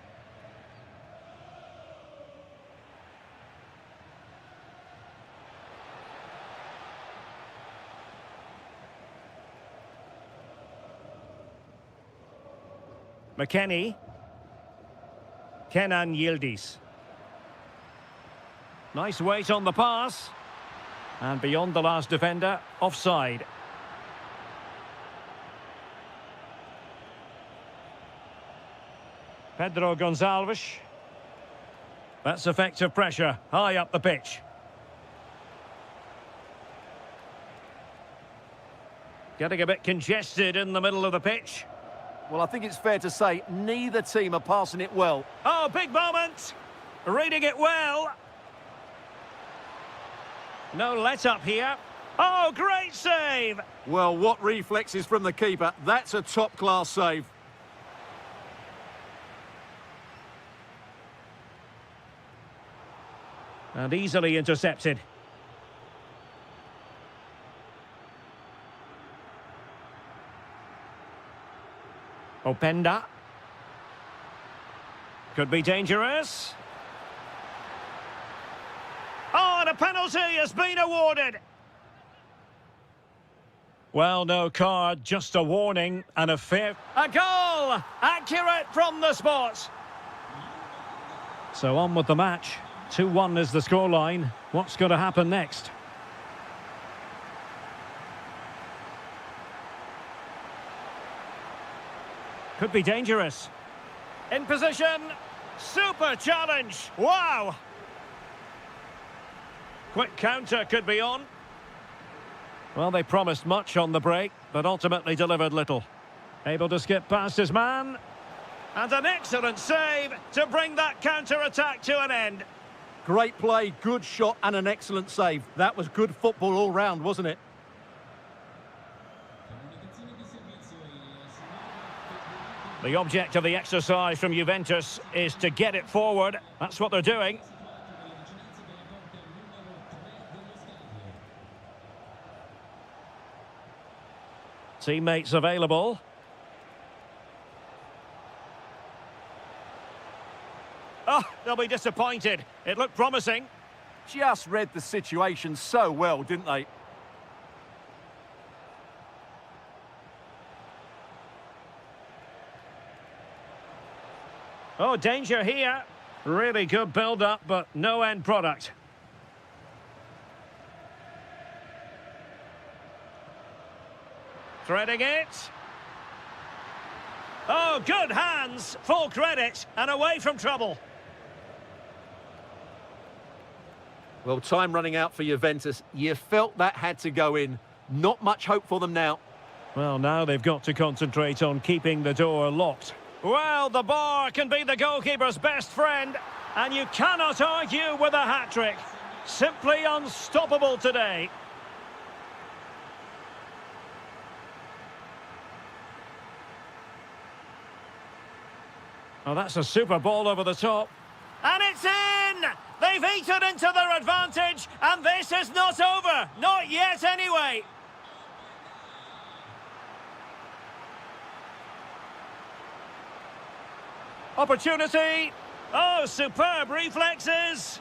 McKennie. Kenan Yildiz. Nice weight on the pass. And beyond the last defender, offside. Pedro Gonçalves. That's effective pressure, high up the pitch. Getting a bit congested in the middle of the pitch. Well, I think it's fair to say neither team are passing it well. Oh, big moment! Reading it well. No let-up here. Oh, great save! Well, what reflexes from the keeper. That's a top-class save. And easily intercepted. Openda. Could be dangerous. Oh, and a penalty has been awarded. Well, no card, just a warning and a fair... A goal! Accurate from the spot. So on with the match. 2-1 is the scoreline. What's going to happen next? Could be dangerous. In position. Super challenge. Wow. Quick counter could be on. Well, they promised much on the break, but ultimately delivered little. Able to skip past his man. And an excellent save to bring that counter-attack to an end. Great play, good shot and an excellent save. That was good football all round, wasn't it? The object of the exercise from Juventus is to get it forward. That's what they're doing. Teammates available. Oh, they'll be disappointed. It looked promising. Just read the situation so well, didn't they? Oh, danger here. Really good build-up, but no end product. Threading it. Oh, good hands. Full credit and away from trouble. Well, time running out for Juventus. You felt that had to go in. Not much hope for them now. Well, now they've got to concentrate on keeping the door locked. Well, the bar can be the goalkeeper's best friend, and you cannot argue with a hat-trick. Simply unstoppable today. Oh, that's a super ball over the top. And it's in! They've eaten into their advantage, and this is not over. Not yet, anyway. Opportunity. Oh, superb reflexes.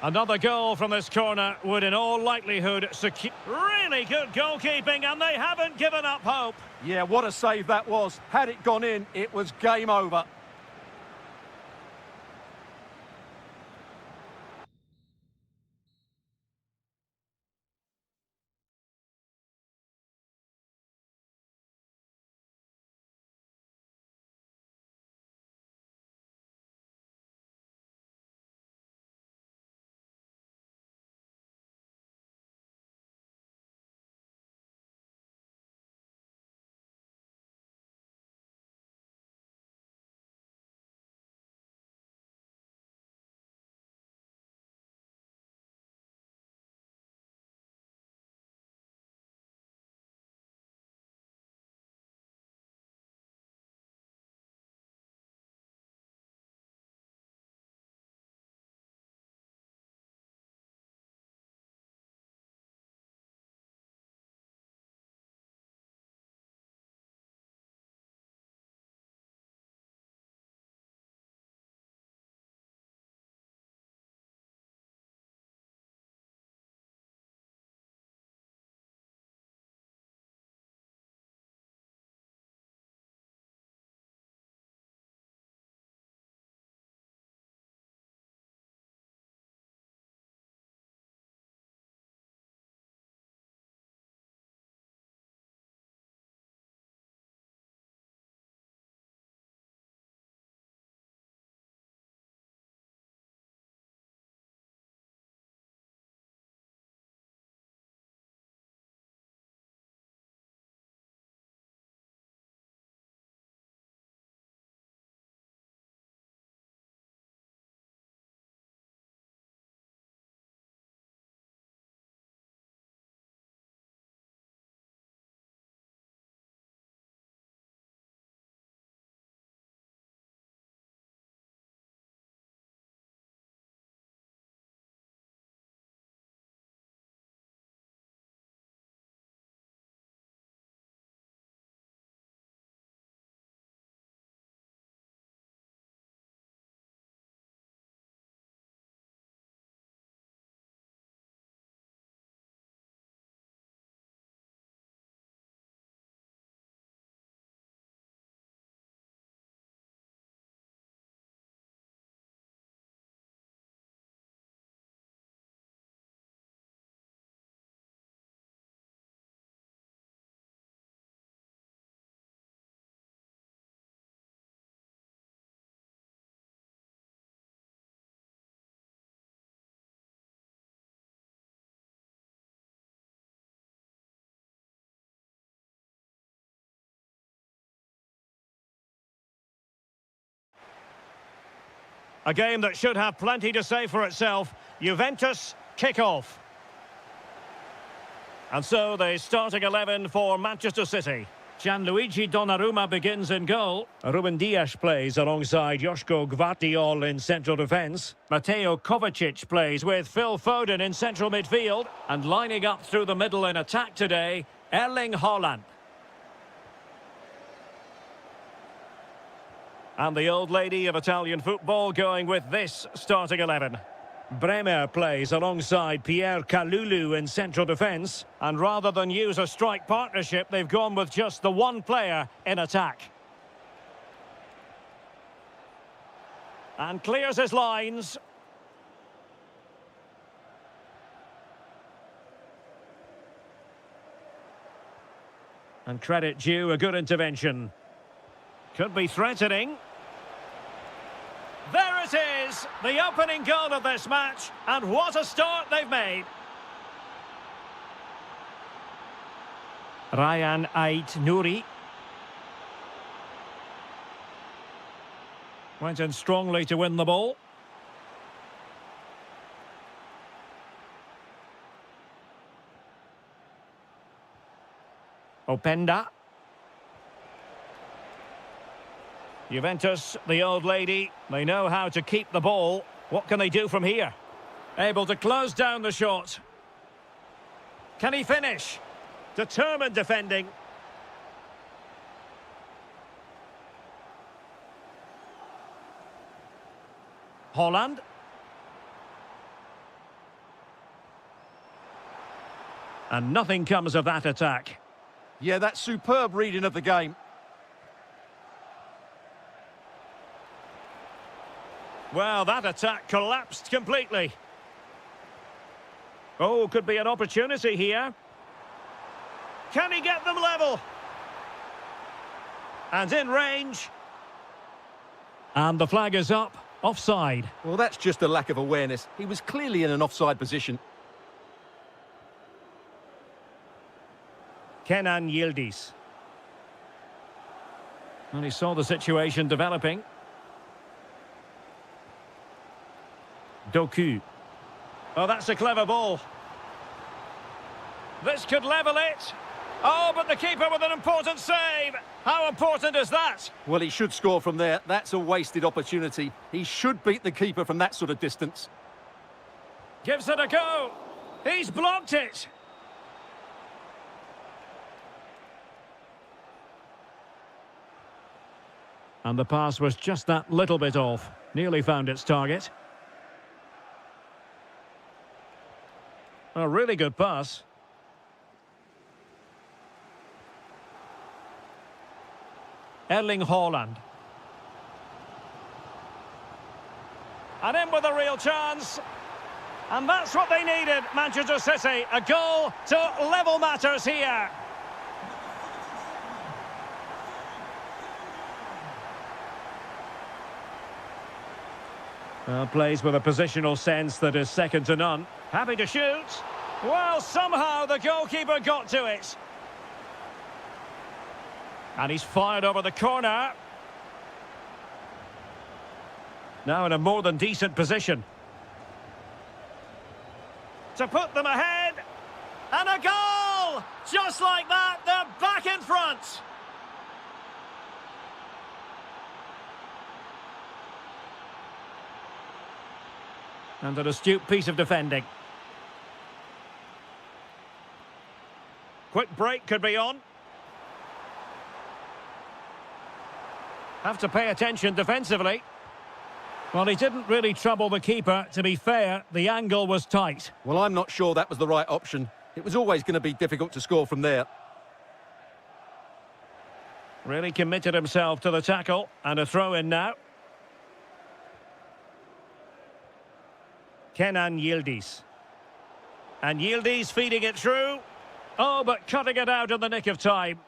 Another goal from this corner would in all likelihood secure... Really good goalkeeping, and they haven't given up hope. Yeah, what a save that was. Had it gone in, it was game over. A game that should have plenty to say for itself. Juventus kick-off. And so the starting 11 for Manchester City. Gianluigi Donnarumma begins in goal. Ruben Dias plays alongside Joško Gvardiol in central defence. Mateo Kovacic plays with Phil Foden in central midfield. And lining up through the middle in attack today, Erling Haaland. And the old lady of Italian football going with this starting 11. Bremer plays alongside Pierre Kalulu in central defence. And rather than use a strike partnership, they've gone with just the one player in attack. And clears his lines. And credit due, a good intervention. Could be threatening. There it is, the opening goal of this match, and what a start they've made. Ryan Ait Nouri went in strongly to win the ball. Openda. Juventus, the old lady, they know how to keep the ball. What can they do from here? Able to close down the shot. Can he finish? Determined defending. Haaland. And nothing comes of that attack. Yeah, that's superb reading of the game. Well, that attack collapsed completely. Oh, could be an opportunity here. Can he get them level? And in range. And the flag is up. Offside. Well, that's just a lack of awareness. He was clearly in an offside position. Kenan Yildiz. And he saw the situation developing. Doku. Oh, that's a clever ball. This could level it. Oh, but the keeper with an important save. How important is that? Well, he should score from there. That's a wasted opportunity. He should beat the keeper from that sort of distance. Gives it a go. He's blocked it. And the pass was just that little bit off. Nearly found its target. A really good pass. Erling Haaland. And in with a real chance. And that's what they needed, Manchester City. A goal to level matters here. Plays with a positional sense that is second to none. Happy to shoot. Well, somehow the goalkeeper got to it. And he's fired over the corner. Now in a more than decent position. To put them ahead. And a goal! Just like that, they're back in front. And an astute piece of defending. Quick break could be on. Have to pay attention defensively. Well, he didn't really trouble the keeper. To be fair, the angle was tight. Well, I'm not sure that was the right option. It was always going to be difficult to score from there. Really committed himself to the tackle. And a throw in now. Kenan Yildiz. And Yildiz feeding it through. Oh, but cutting it out in the nick of time.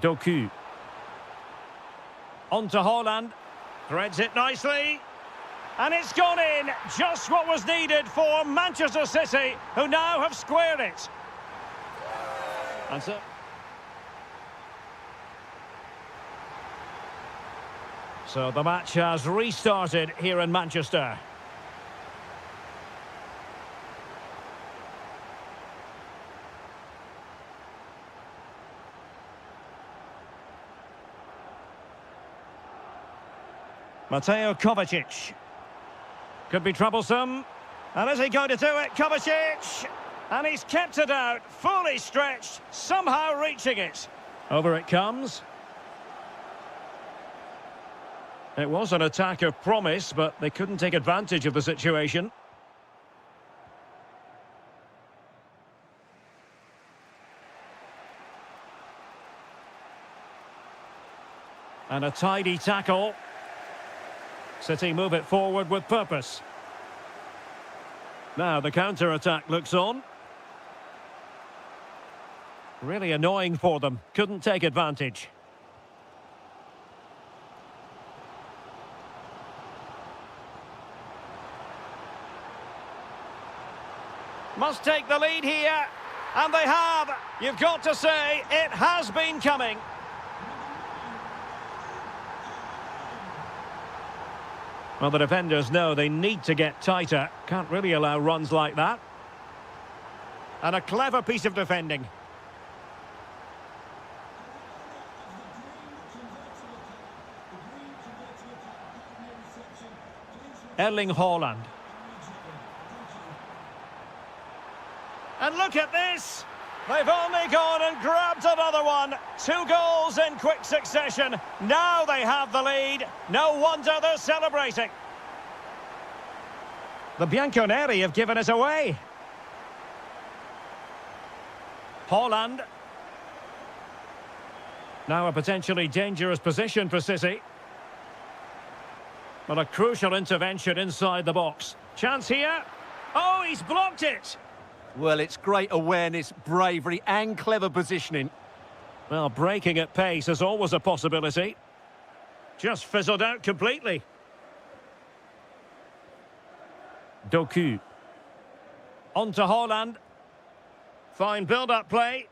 Doku. On to Haaland. Threads it nicely. And it's gone in. Just what was needed for Manchester City, who now have squared it. And so... So the match has restarted here in Manchester. Mateo Kovacic. Could be troublesome. And is he going to do it? Kovacic! And he's kept it out, fully stretched, somehow reaching it. Over it comes. It was an attack of promise, but they couldn't take advantage of the situation. And a tidy tackle. City move it forward with purpose. Now the counter-attack looks on. Really annoying for them. Couldn't take advantage. Must take the lead here. And they have. You've got to say, it has been coming. Well, the defenders know they need to get tighter. Can't really allow runs like that. And a clever piece of defending. Erling Haaland. And look at this! They've only gone and grabbed another one. 2 goals in quick succession. Now they have the lead. No wonder they're celebrating. The Bianconeri have given us away. Haaland. Now a potentially dangerous position for City. But a crucial intervention inside the box. Chance here. Oh, he's blocked it. Well, it's great awareness, bravery and clever positioning. Well, breaking at pace is always a possibility. Just fizzled out completely. Doku. On to Haaland. Fine build-up play.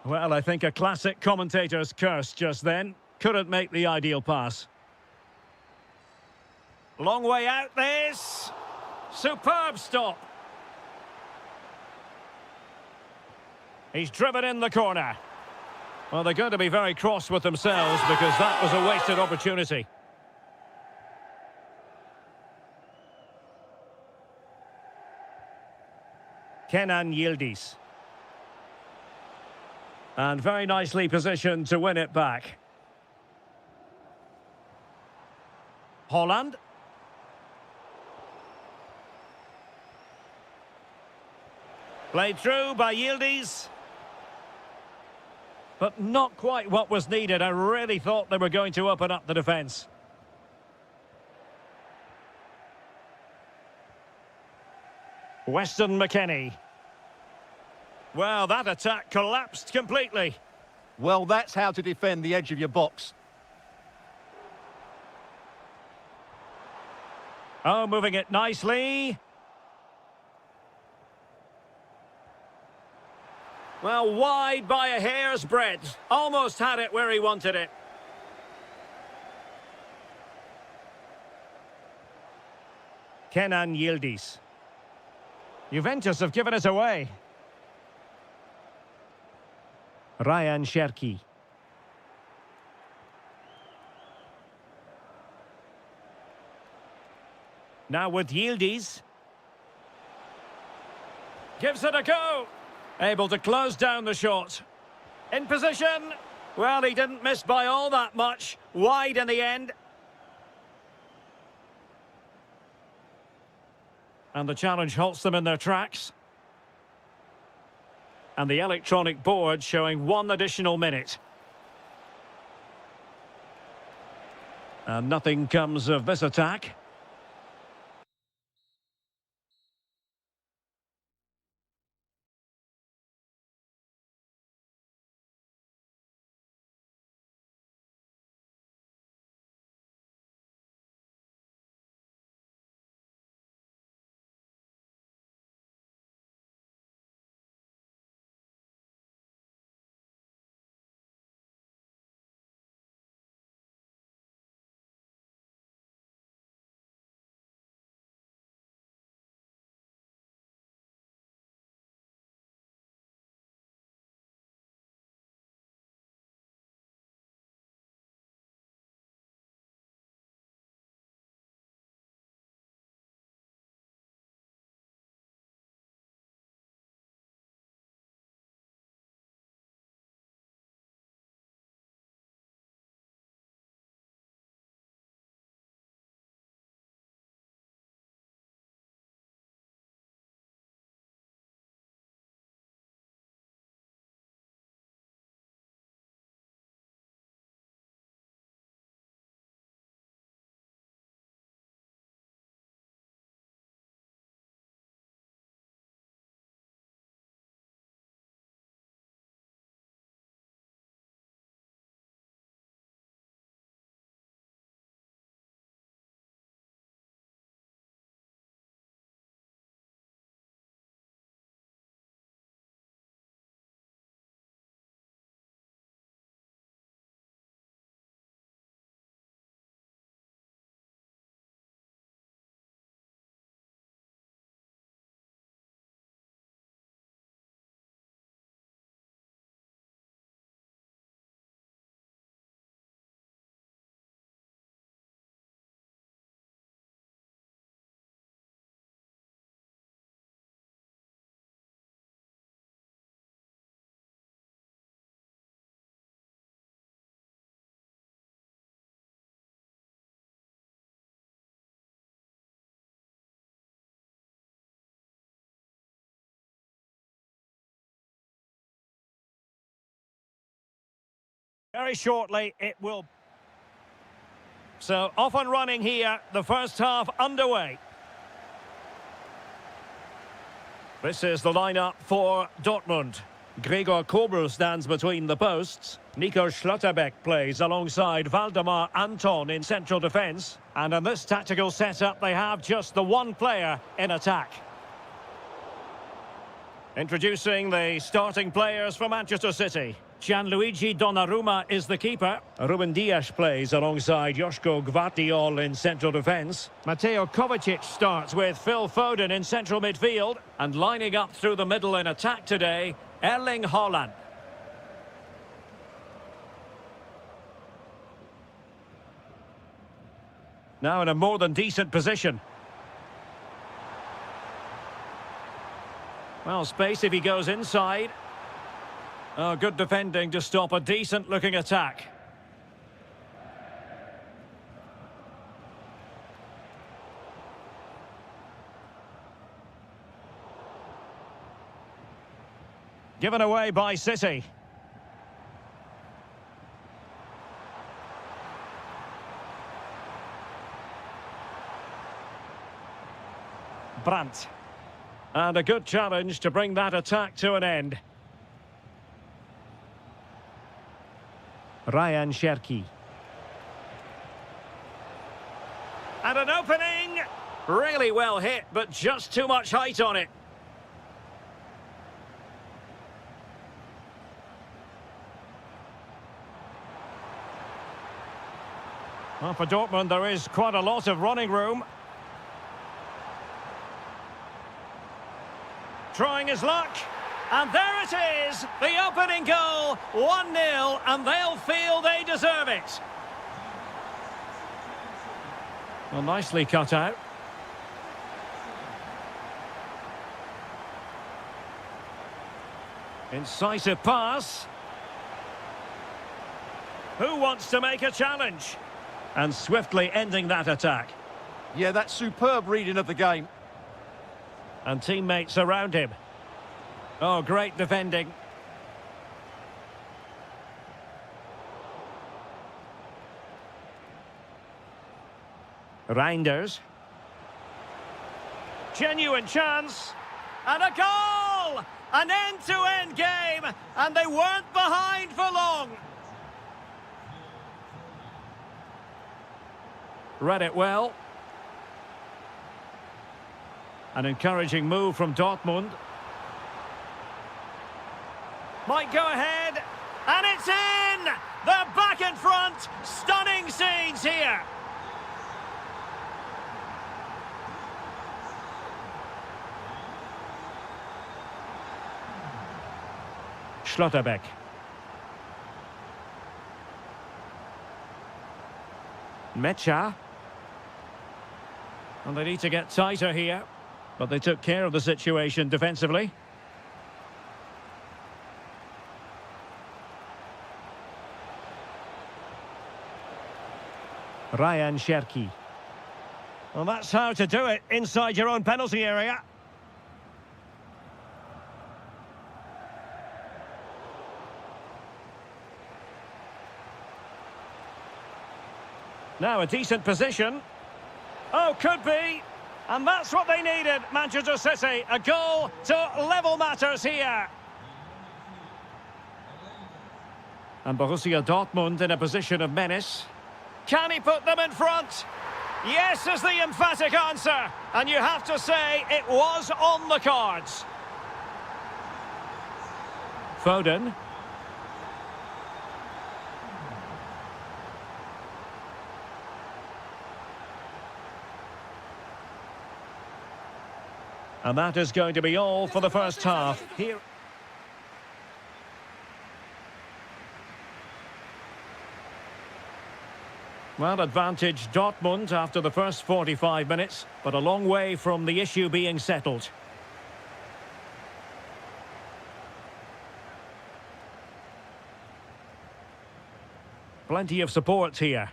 Well, I think a classic commentator's curse just then. Couldn't make the ideal pass. Long way out this. Superb stop. He's driven in the corner. Well, they're going to be very cross with themselves because that was a wasted opportunity. Kenan Yildiz. And very nicely positioned to win it back. Haaland. Played through by Yildiz. But not quite what was needed. I really thought they were going to open up the defence. Weston McKennie. Well, that attack collapsed completely. Well, that's how to defend the edge of your box. Oh, moving it nicely. Well, wide by a hair's breadth. Almost had it where he wanted it. Kenan Yildiz. Juventus have given us away. Ryan Cherki. Now with Yildiz. Gives it a go. Able to close down the shot. In position. Well, he didn't miss by all that much. Wide in the end. And the challenge halts them in their tracks. And the electronic board showing 1 additional minute. And nothing comes of this attack. Very shortly, it will... So, off and running here, the first half underway. This is the lineup for Dortmund. Gregor Kobel stands between the posts. Nico Schlotterbeck plays alongside Valdemar Anton in central defence. And in this tactical setup, they have just the one player in attack. Introducing the starting players for Manchester City. Gianluigi Donnarumma is the keeper. Ruben Dias plays alongside Joško Gvardiol in central defence. Mateo Kovacic starts with Phil Foden in central midfield. And lining up through the middle in attack today, Erling Haaland. Now in a more than decent position. Well, space if he goes inside. Oh, good defending to stop a decent-looking attack. Given away by City. Brandt. And a good challenge to bring that attack to an end. Ryan Cherki. And an opening! Really well hit, but just too much height on it. Well, for Dortmund, there is quite a lot of running room. Trying his luck. And there it is, the opening goal, 1-0, and they'll feel they deserve it. Well, nicely cut out. Incisive pass. Who wants to make a challenge? And swiftly ending that attack. Yeah, that's superb reading of the game. And teammates around him. Oh, great defending. Reinders. Genuine chance. And a goal! An end-to-end game, and they weren't behind for long. Read it well. An encouraging move from Dortmund. Might go ahead, and it's in! They're back in front! Stunning scenes here! Schlotterbeck. Mecha. And they need to get tighter here, but they took care of the situation defensively. Ryan Cherki. Well, that's how to do it inside your own penalty area. Now a decent position. Oh, could be. And that's what they needed, Manchester City. A goal to level matters here. And Borussia Dortmund in a position of menace. Can he put them in front? Yes is the emphatic answer. And you have to say it was on the cards. Foden. And that is going to be all for the first half. Here. Well, advantage Dortmund after the first 45 minutes, but a long way from the issue being settled. Plenty of support here.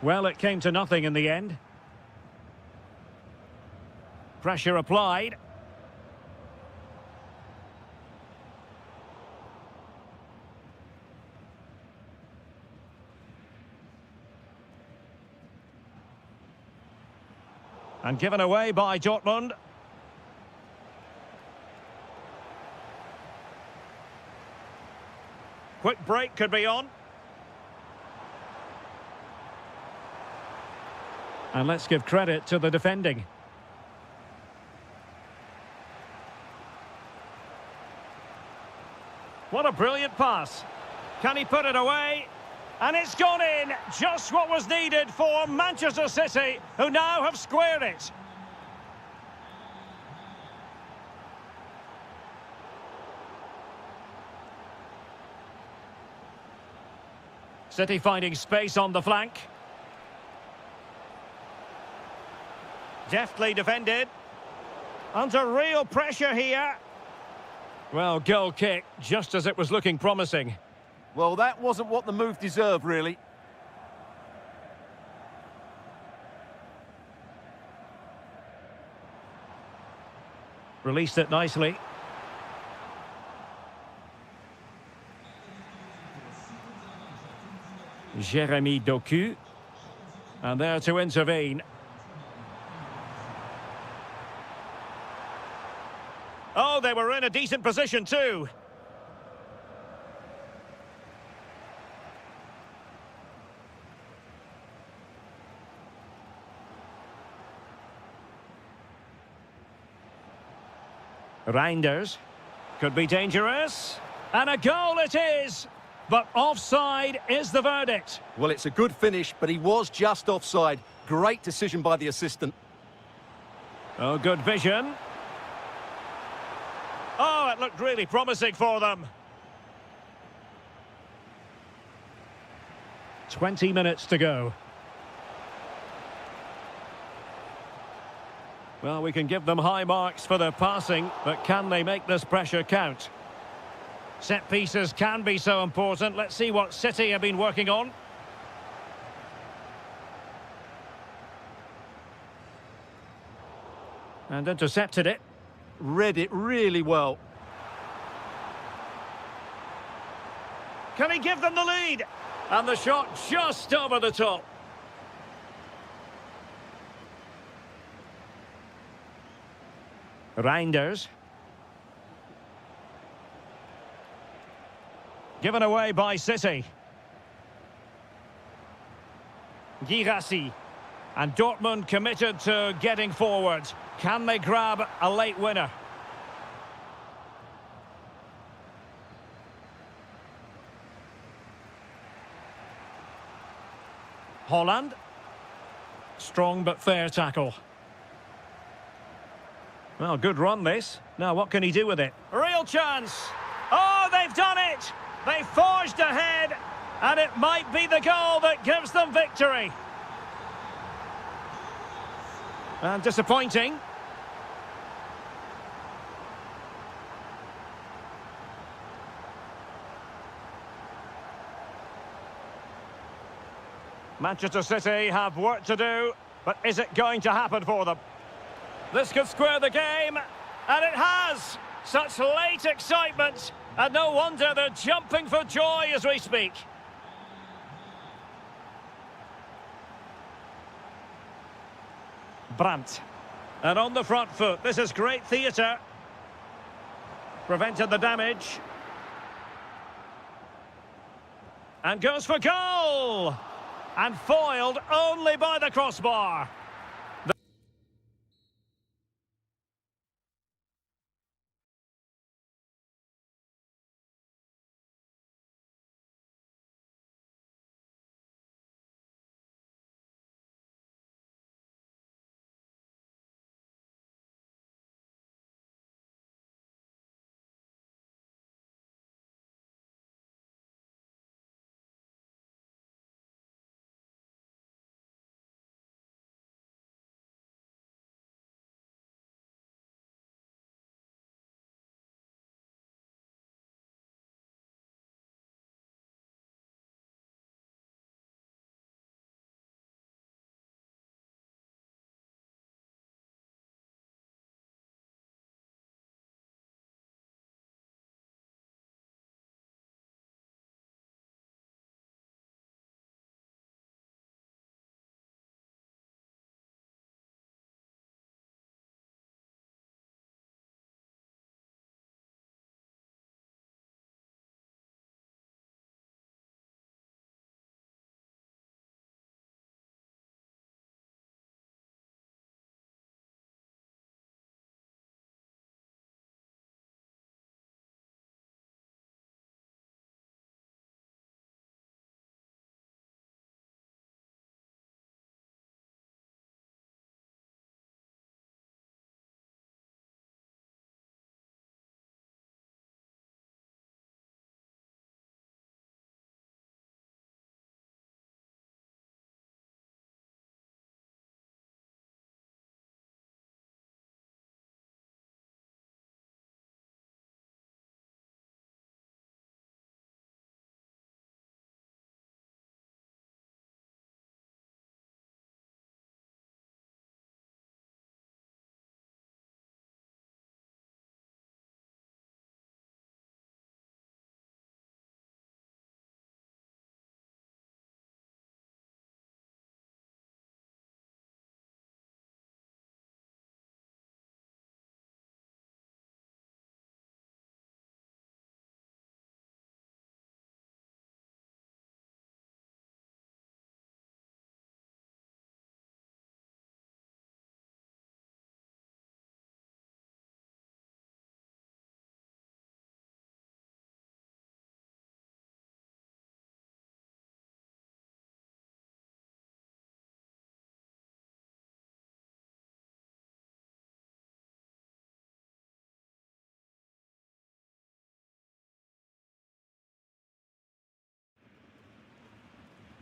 Well, it came to nothing in the end. Pressure applied. And given away by Dortmund. Quick break could be on. And let's give credit to the defending. What a brilliant pass. Can he put it away? And it's gone in. Just what was needed for Manchester City, who now have squared it. City finding space on the flank. Deftly defended. Under real pressure here. Well, goal kick, just as it was looking promising. Well, that wasn't what the move deserved, really. Released it nicely. Jeremy Doku. And there to intervene. Oh, they were in a decent position too. Reinders. Could be dangerous. And a goal it is. But offside is the verdict. Well, it's a good finish, but he was just offside. Great decision by the assistant. Oh, good vision. Oh, it looked really promising for them. 20 minutes to go. Well, we can give them high marks for their passing, but can they make this pressure count? Set pieces can be so important. Let's see what City have been working on. And intercepted it. Read it really well. Can he give them the lead? And the shot just over the top. Reinders. Given away by City. Girassi. And Dortmund committed to getting forward. Can they grab a late winner? Holland. Strong but fair tackle. Well, good run this. Now what can he do with it? Real chance. Oh, they've done it. They forged ahead. And it might be the goal that gives them victory. And disappointing. Manchester City have work to do, but is it going to happen for them? This could square the game, and it has! Such late excitement, and no wonder they're jumping for joy as we speak. Brandt. And on the front foot, this is great theatre. Prevented the damage. And goes for goal! And foiled only by the crossbar.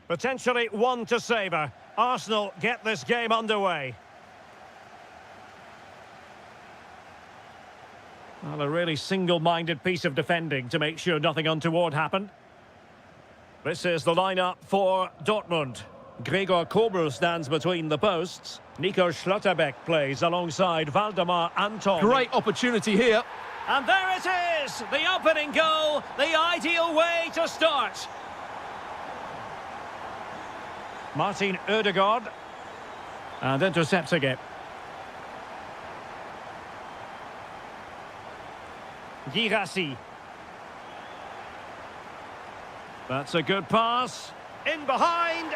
Potentially one to savour. Arsenal get this game underway. Well, a really single-minded piece of defending to make sure nothing untoward happened. This is the lineup for Dortmund. Gregor Kobel stands between the posts. Nico Schlotterbeck plays alongside Valdemar Anton. Great opportunity here. And there it is! The opening goal, the ideal way to start. Martin Ødegaard. And intercepts again. Girassi. That's a good pass. In behind.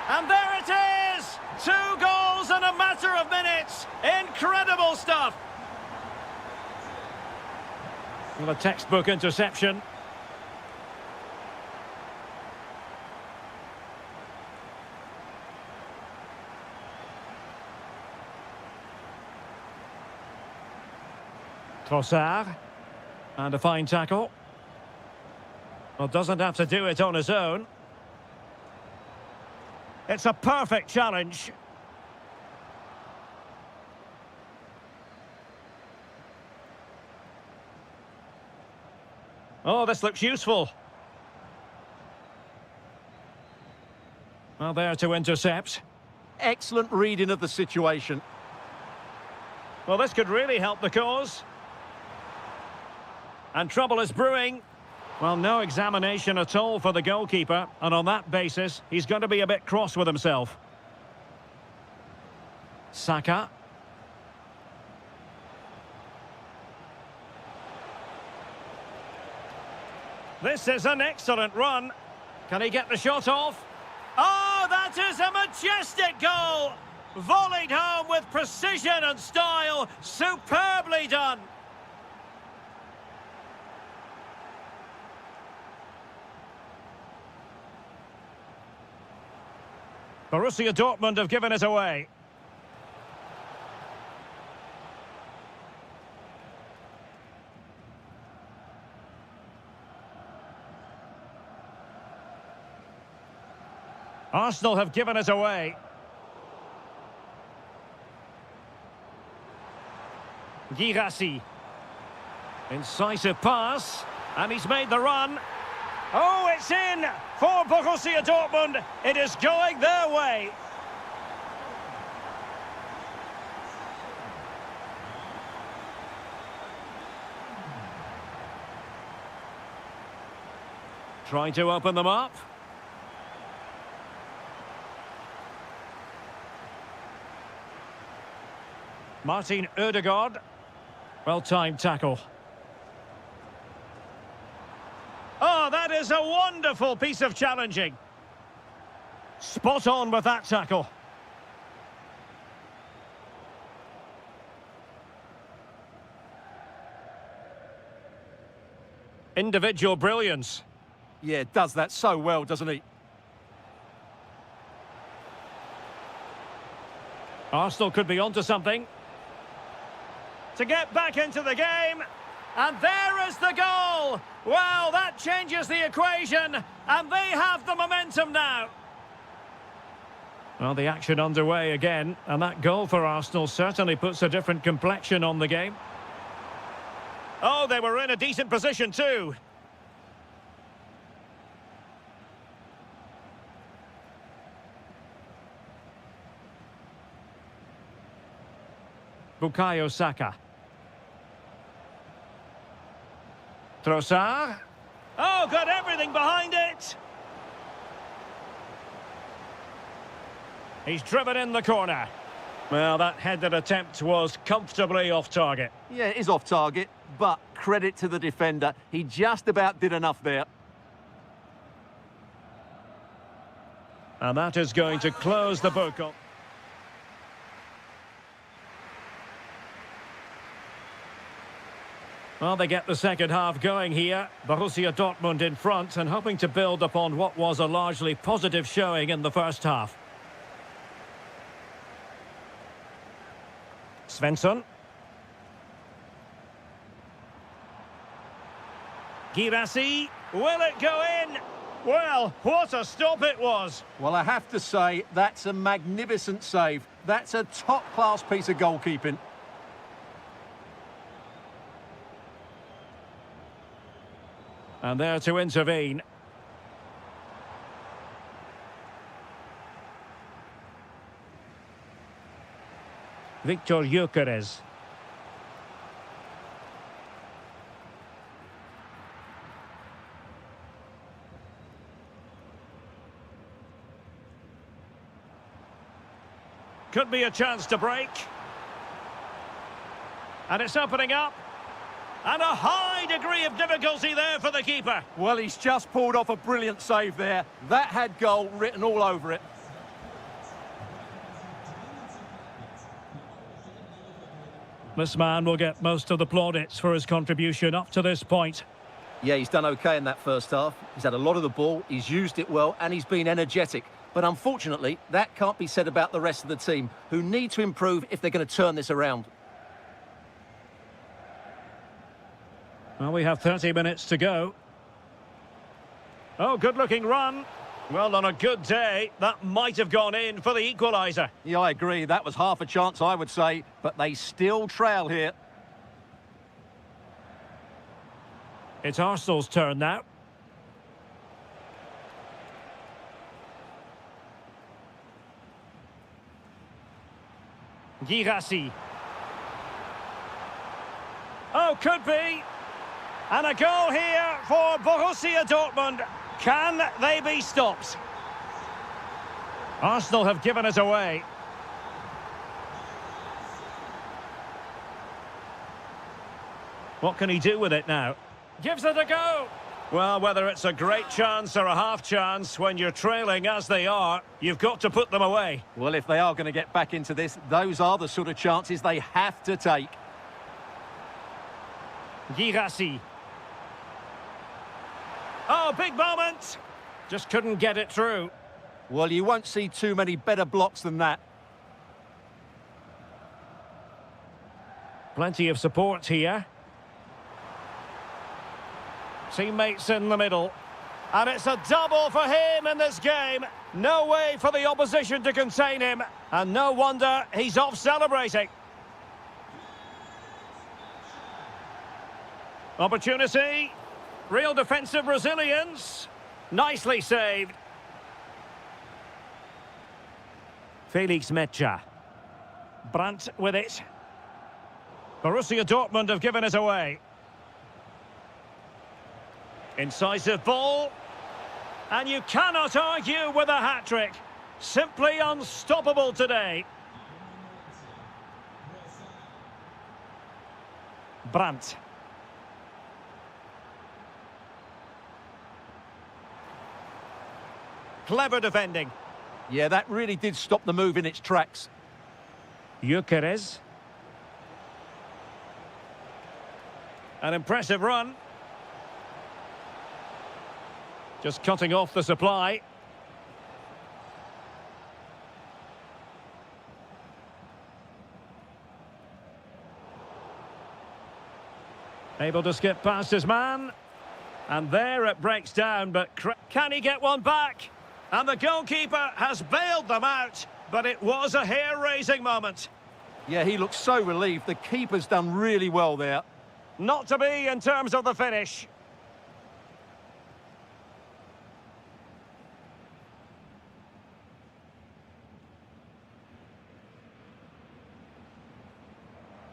And there it is! 2 goals in a matter of minutes. Incredible stuff. Well, a textbook interception. Trossard. And a fine tackle. Well, doesn't have to do it on his own. It's a perfect challenge. Oh, this looks useful. Well, there to intercept. Excellent reading of the situation. Well, this could really help the cause. And trouble is brewing. Well, no examination at all for the goalkeeper, and on that basis, he's going to be a bit cross with himself. Saka. This is an excellent run. Can he get the shot off? Oh, that is a majestic goal! Volleyed home with precision and style. Superbly done. Borussia Dortmund have given it away. Arsenal have given it away. Girassi. Incisive pass. And he's made the run. Oh, it's in for Borussia Dortmund. It is going their way. Trying to open them up. Martin Ødegaard. Well-timed tackle. Oh, that is a wonderful piece of challenging. Spot on with that tackle. Individual brilliance. Yeah, does that so well, doesn't he? Arsenal could be onto something. To get back into the game. And there is the goal! Well, that changes the equation, and they have the momentum now. Well, the action underway again, and that goal for Arsenal certainly puts a different complexion on the game. Oh, they were in a decent position too. Bukayo Saka. Trossard. Oh, got everything behind it. He's driven in the corner. Well, that headed attempt was comfortably off target. Yeah, it is off target, but credit to the defender. He just about did enough there. And that is going to close the book on. Well, they get the second half going here. Borussia Dortmund in front and hoping to build upon what was a largely positive showing in the first half. Svensson. Girassi. Will it go in? Well, what a stop it was. Well, I have to say, that's a magnificent save. That's a top-class piece of goalkeeping. And there to intervene. Victor Gyökeres. Could be a chance to break. And it's opening up. And a high degree of difficulty there for the keeper. Well, he's just pulled off a brilliant save there. That had goal written all over it. This man will get most of the plaudits for his contribution up to this point. Yeah, he's done okay in that first half. He's had a lot of the ball, he's used it well, and he's been energetic. But unfortunately, that can't be said about the rest of the team, who need to improve if they're going to turn this around. Well, we have 30 minutes to go. Oh, good-looking run. Well, on a good day, that might have gone in for the equaliser. Yeah, I agree. That was half a chance, I would say. But they still trail here. It's Arsenal's turn now. Girassi. Oh, could be. And a goal here for Borussia Dortmund. Can they be stopped? Arsenal have given it away. What can he do with it now? Gives it a go. Well, whether it's a great chance or a half chance, when you're trailing as they are, you've got to put them away. Well, if they are going to get back into this, those are the sort of chances they have to take. Girassi. Oh, big moment. Just couldn't get it through. Well, you won't see too many better blocks than that. Plenty of support here. Teammates in the middle. And it's a double for him in this game. No way for the opposition to contain him. And no wonder he's off celebrating. Opportunity. Real defensive resilience. Nicely saved. Felix Mecha. Brandt with it. Borussia Dortmund have given it away. Incisive ball. And you cannot argue with a hat-trick. Simply unstoppable today. Brandt. Clever defending. Yeah, that really did stop the move in its tracks. Gyökeres. An impressive run. Just cutting off the supply. Able to skip past his man. And there it breaks down, but can he get one back? And the goalkeeper has bailed them out, but it was a hair-raising moment. Yeah, he looks so relieved. The keeper's done really well there. Not to be in terms of the finish.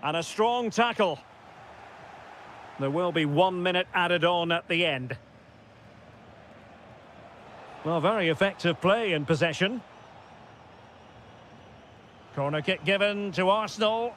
And a strong tackle. There will be 1 minute added on at the end. Well, very effective play in possession. Corner kick given to Arsenal.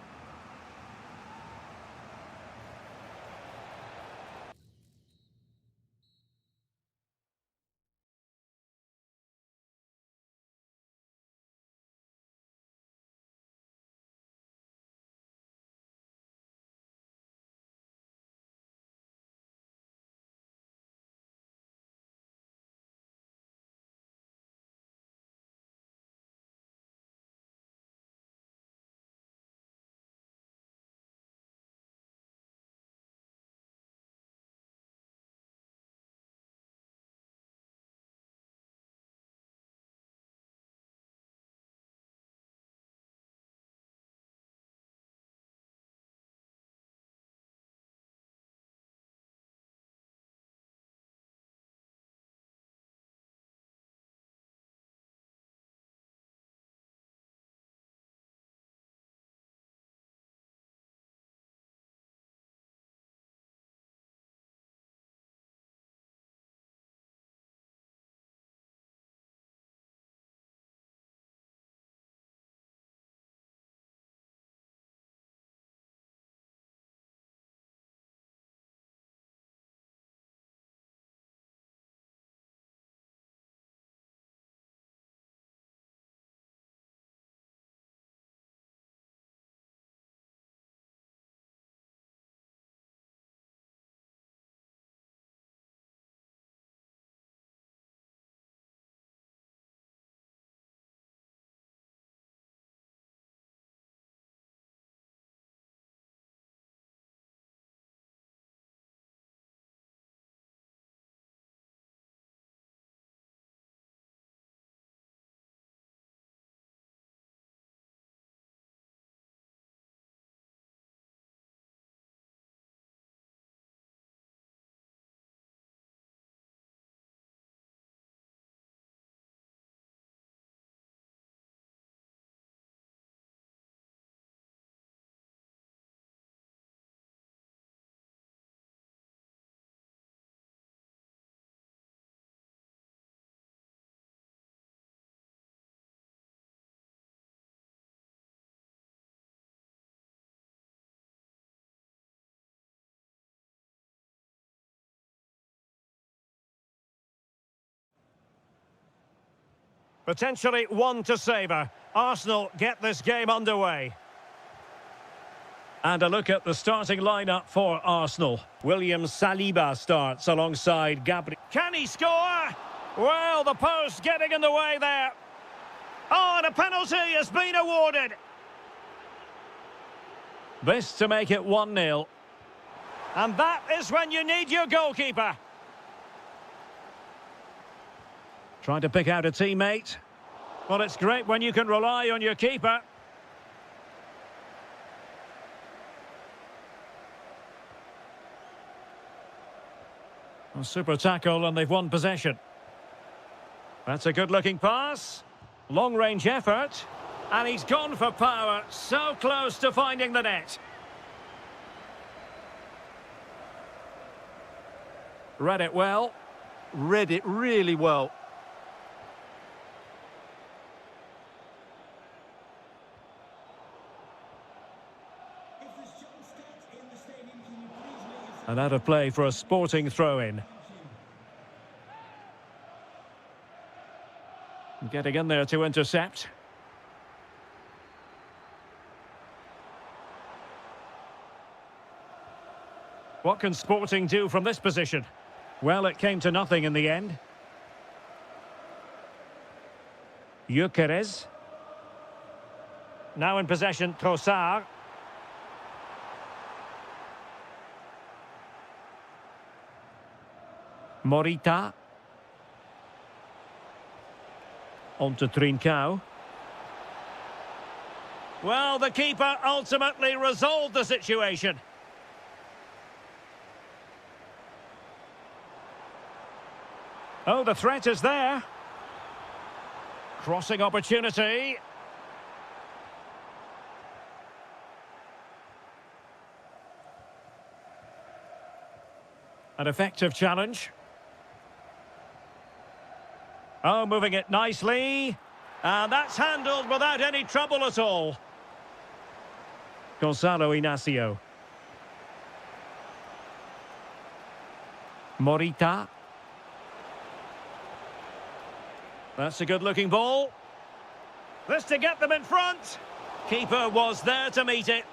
Potentially one to savour. Arsenal get this game underway. And a look at the starting lineup for Arsenal. William Saliba starts alongside Gabriel. Can he score? Well, the post getting in the way there. Oh, and a penalty has been awarded. This to make it 1-0. And that is when you need your goalkeeper. Trying to pick out a teammate. Well, it's great when you can rely on your keeper. A super tackle and they've won possession. That's a good-looking pass. Long-range effort. And he's gone for power. So close to finding the net. Read it well. Read it really well. And out of play for a Sporting throw-in. Getting in there to intercept. What can Sporting do from this position? Well, it came to nothing in the end. Gyökeres. Now in possession, Trossard. Morita. On to Trincao. Well, the keeper ultimately resolved the situation. Oh, the threat is there. Crossing opportunity. An effective challenge. Oh, moving it nicely. And that's handled without any trouble at all. Gonzalo Inacio. Morita. That's a good-looking ball. This to get them in front. Keeper was there to meet it.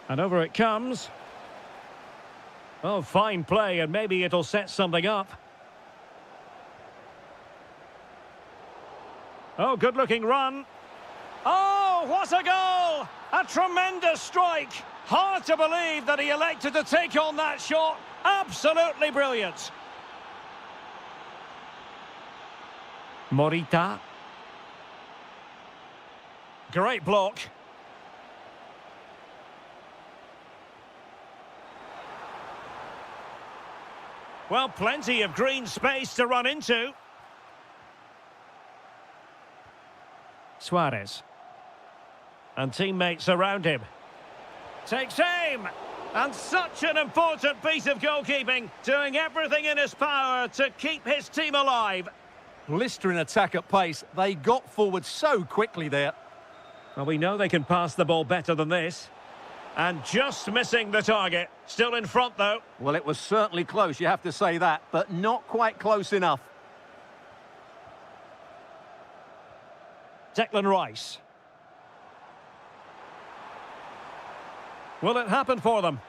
And over it comes. Oh, fine play, and maybe it'll set something up. Oh, good-looking run. Oh, what a goal! A tremendous strike. Hard to believe that he elected to take on that shot. Absolutely brilliant. Morita. Great block. Well, plenty of green space to run into. Suarez. And teammates around him. Takes aim! And such an important piece of goalkeeping, doing everything in his power to keep his team alive. Blistering attack at pace. They got forward so quickly there. Well, we know they can pass the ball better than this. And just missing the target. Still in front, though. Well, it was certainly close, you have to say that, but not quite close enough. Declan Rice. Will it happen for them?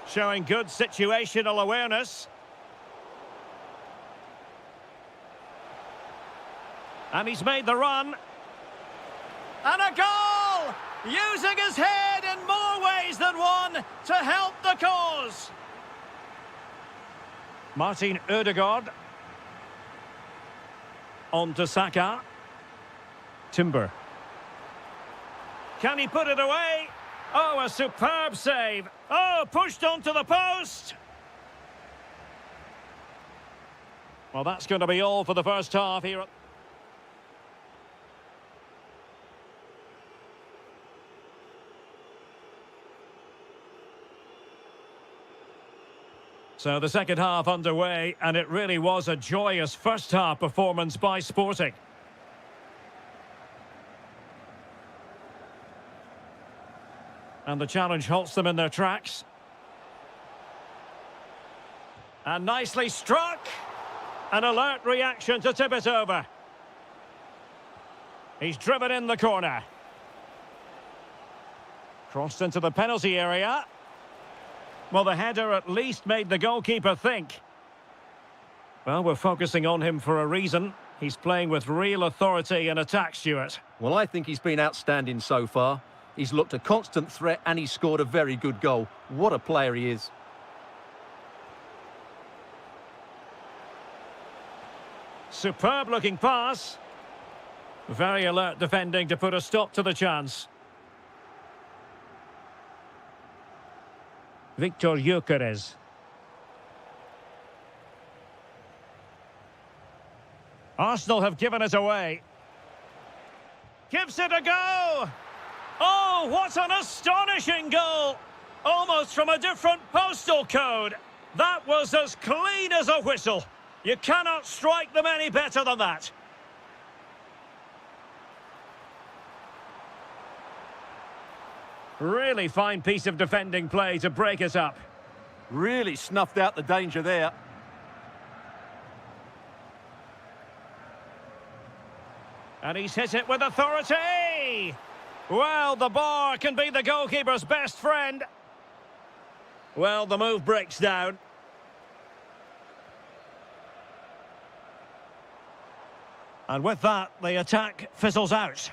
Showing good situational awareness. And he's made the run. And a goal! Using his head in more ways than one to help the cause. Martin Ødegaard. On to Saka. Timber. Can he put it away? Oh, a superb save. Oh, pushed onto the post. Well, that's going to be all for the first half here. So the second half underway, and it really was a joyous first half performance by Sporting. And the challenge halts them in their tracks. And nicely struck. An alert reaction to tip it over. He's driven in the corner. Crossed into the penalty area. Well, the header at least made the goalkeeper think. Well, we're focusing on him for a reason. He's playing with real authority in attack, Stuart. Well, I think he's been outstanding so far. He's looked a constant threat and he's scored a very good goal. What a player he is. Superb looking pass. Very alert defending to put a stop to the chance. Victor Gyökeres. Arsenal have given it away. Gives it a go. Oh, what an astonishing goal. Almost from a different postal code. That was as clean as a whistle. You cannot strike them any better than that. Really fine piece of defending play to break it up. Really snuffed out the danger there. And he's hit it with authority. Well, the bar can be the goalkeeper's best friend. Well, the move breaks down. And with that, the attack fizzles out.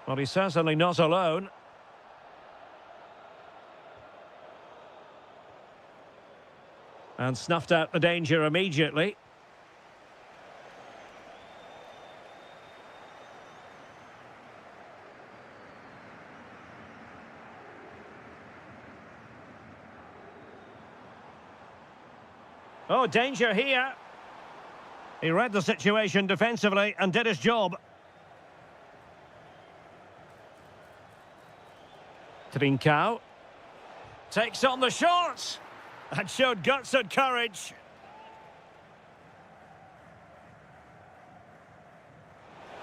Well, he's certainly not alone. And snuffed out the danger immediately. Oh, danger here. He read the situation defensively and did his job. Trincao takes on the shot and showed guts and courage.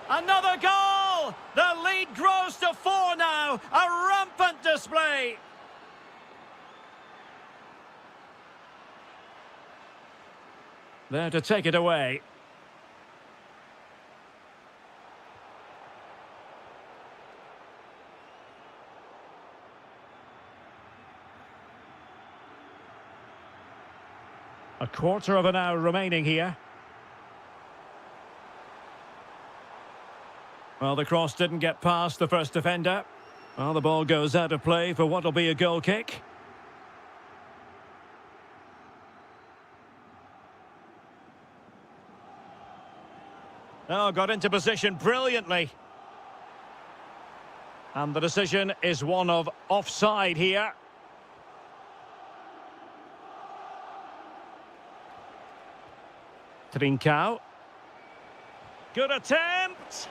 Another goal! The lead grows to 4 now. A rampant display. There to take it away. A quarter of an hour remaining here. Well, the cross didn't get past the first defender. Well, the ball goes out of play for what will be a goal kick. Oh, got into position brilliantly. And the decision is one of offside here. Trincao. Good attempt.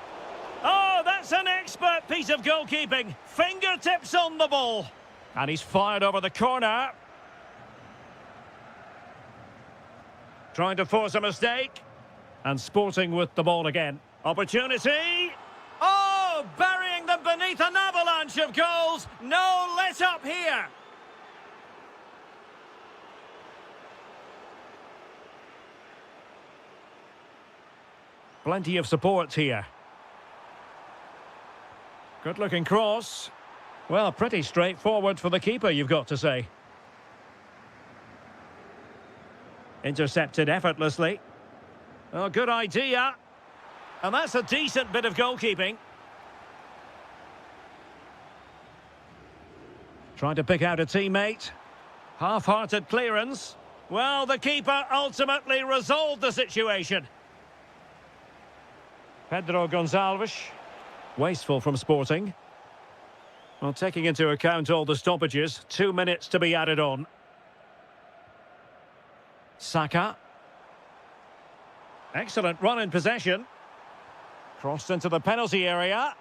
Oh, that's an expert piece of goalkeeping. Fingertips on the ball. And he's fired over the corner. Trying to force a mistake. And Sporting with the ball again. Opportunity. Oh, burying them beneath an avalanche of goals. No let up here. Plenty of support here. Good looking cross. Well, pretty straightforward for the keeper, you've got to say. Intercepted effortlessly. Oh, good idea. And that's a decent bit of goalkeeping. Trying to pick out a teammate. Half-hearted clearance. Well, the keeper ultimately resolved the situation. Pedro Gonçalves. Wasteful from Sporting. Well, taking into account all the stoppages, 2 minutes to be added on. Saka. Excellent run in possession. Crossed into the penalty area.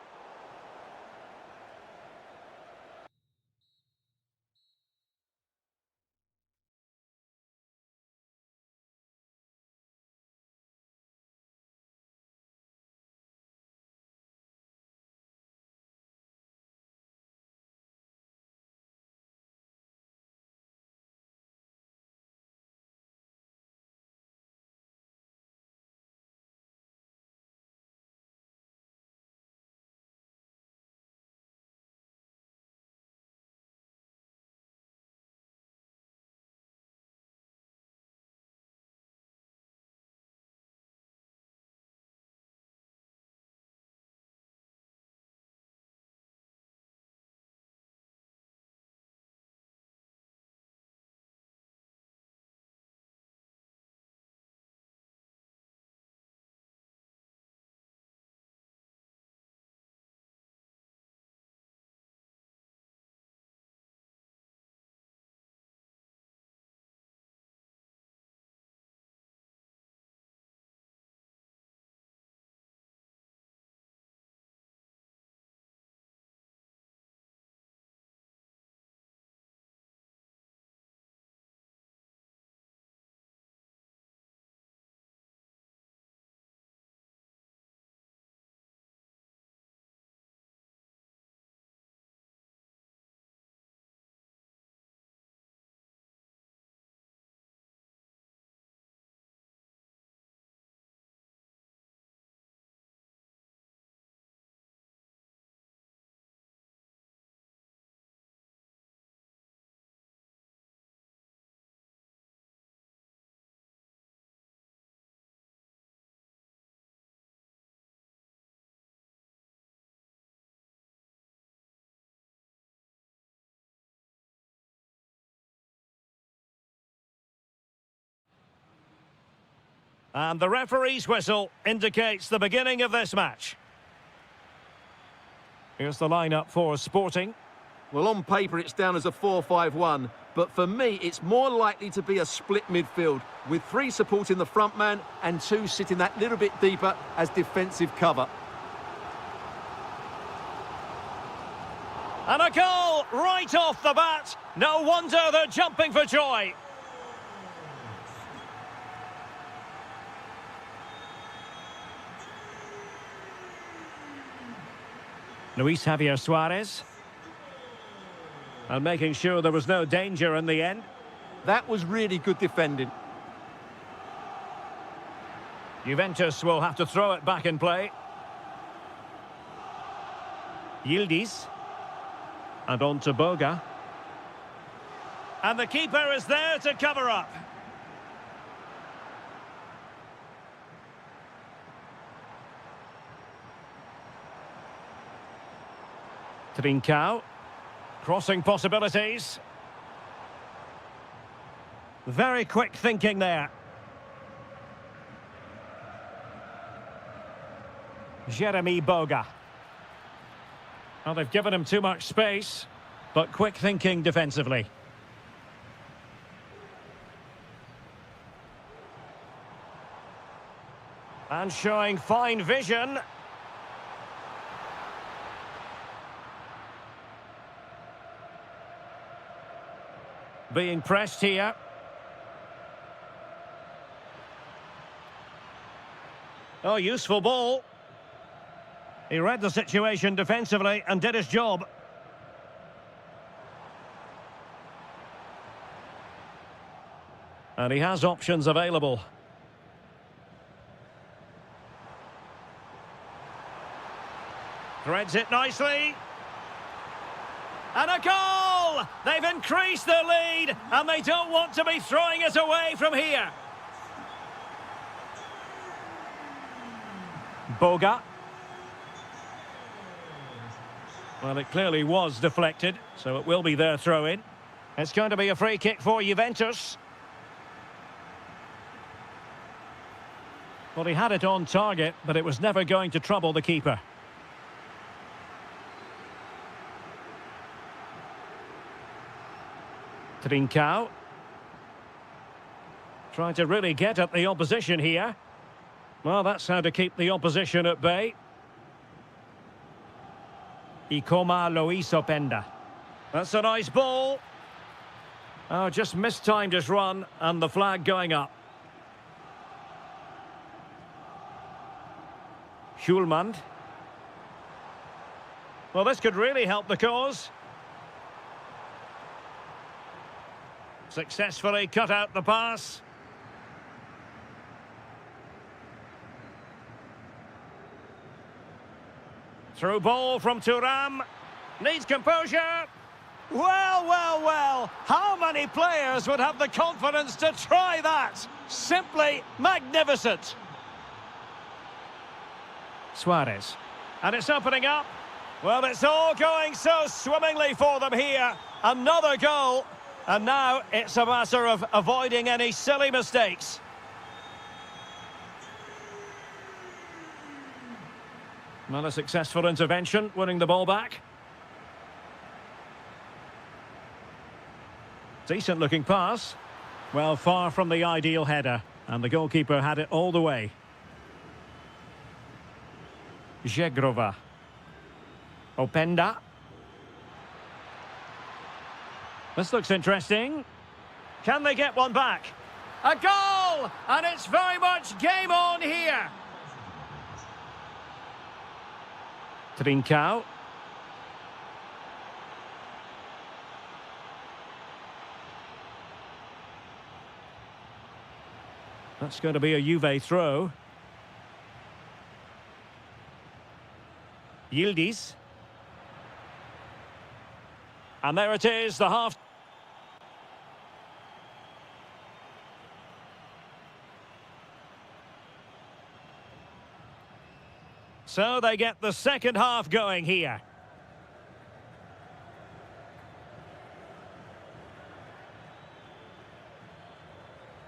And the referee's whistle indicates the beginning of this match. Here's the lineup for Sporting. Well, on paper, it's down as a 4-5-1, but for me, it's more likely to be a split midfield, with 3 supporting the front man and 2 sitting that little bit deeper as defensive cover. And a goal right off the bat. No wonder they're jumping for joy. Luis Javier Suarez. And making sure there was no danger in the end. That was really good defending. Juventus will have to throw it back in play. Yildiz. And on to Boga. And the keeper is there to cover up. Trincao. Crossing possibilities. Very quick thinking there. Jeremy Boga. Well, they've given him too much space, but quick thinking defensively. And showing fine vision. Being pressed here. Oh, useful ball. He read the situation defensively and did his job. And he has options available. Threads it nicely. And a goal! They've increased their lead, and they don't want to be throwing it away from here. Boga. Well, it clearly was deflected, so it will be their throw-in. It's going to be a free kick for Juventus. Well, he had it on target, but it was never going to trouble the keeper. Trincao. Trying to really get at the opposition here. Well, that's how to keep the opposition at bay. Ikoma Luis Openda. That's a nice ball. Oh, just mistimed his run, and the flag going up. Schulman. Well, this could really help the cause. Successfully cut out the pass. Through ball from Thuram. Needs composure. Well, well, well. How many players would have the confidence to try that? Simply magnificent. Suarez. And it's opening up. Well, it's all going so swimmingly for them here. Another goal. And now it's a matter of avoiding any silly mistakes. Well, a successful intervention, winning the ball back. Decent looking pass. Well, far from the ideal header. And the goalkeeper had it all the way. Zegrova. Openda. This looks interesting. Can they get one back? A goal! And it's very much game on here. Trincao. That's going to be a Juve throw. Yildiz. And there it is, the half. So they get the second half going here.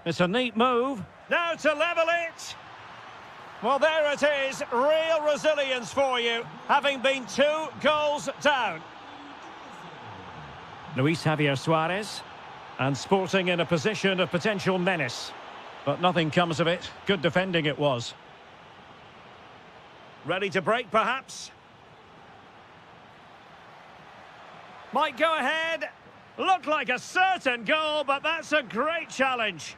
It's a neat move. Now to level it. Well, there it is. Real resilience for you, having been 2 goals down. Luis Javier Suarez. And Sporting in a position of potential menace. But nothing comes of it. Good defending it was. Ready to break, perhaps? Might go ahead. Looked like a certain goal, but that's a great challenge.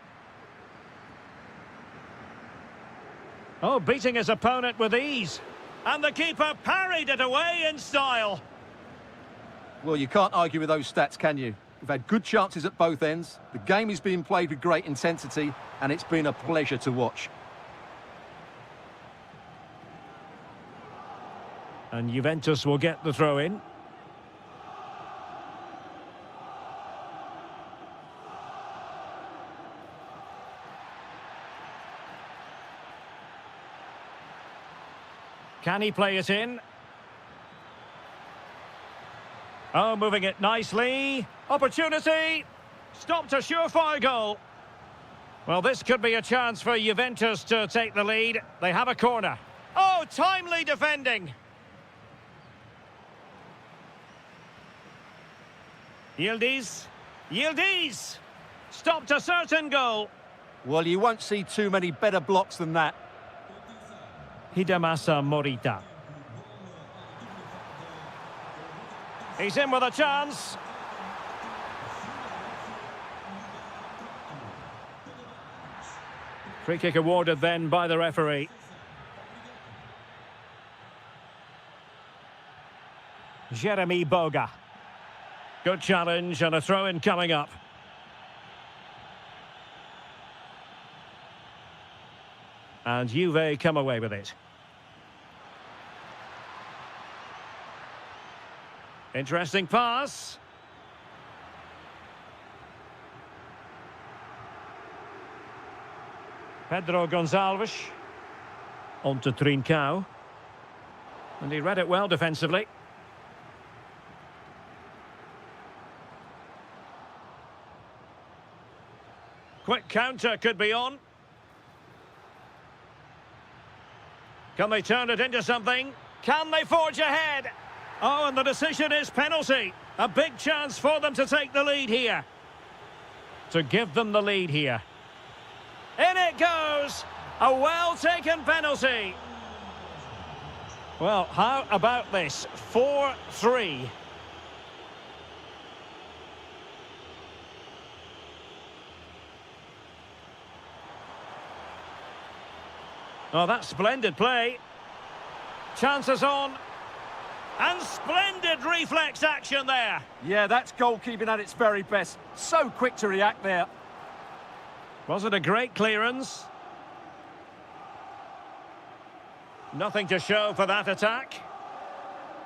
Oh, beating his opponent with ease. And the keeper parried it away in style. Well, you can't argue with those stats, can you? We've had good chances at both ends. The game is being played with great intensity, and it's been a pleasure to watch. And Juventus will get the throw in. Can he play it in? Oh, moving it nicely. Opportunity. Stopped a surefire goal. Well, this could be a chance for Juventus to take the lead. They have a corner. Oh, timely defending. Yildiz. Yildiz. Stopped a certain goal. Well, you won't see too many better blocks than that. Hidemasa Morita. He's in with a chance. Free kick awarded then by the referee. Jeremy Boga. Good challenge and a throw-in coming up. And Juve come away with it. Interesting pass. Pedro Gonçalves. On to Trincao. And he read it well defensively. Quick counter could be on. Can they turn it into something? Can they forge ahead? Oh, and the decision is penalty. A big chance for them to take the lead here. To give them the lead here. In it goes! A well-taken penalty. Well, how about this? 4-3. Oh, that's splendid play. Chances on. And splendid reflex action there. Yeah, that's goalkeeping at its very best. So quick to react there. Was it a great clearance? Nothing to show for that attack.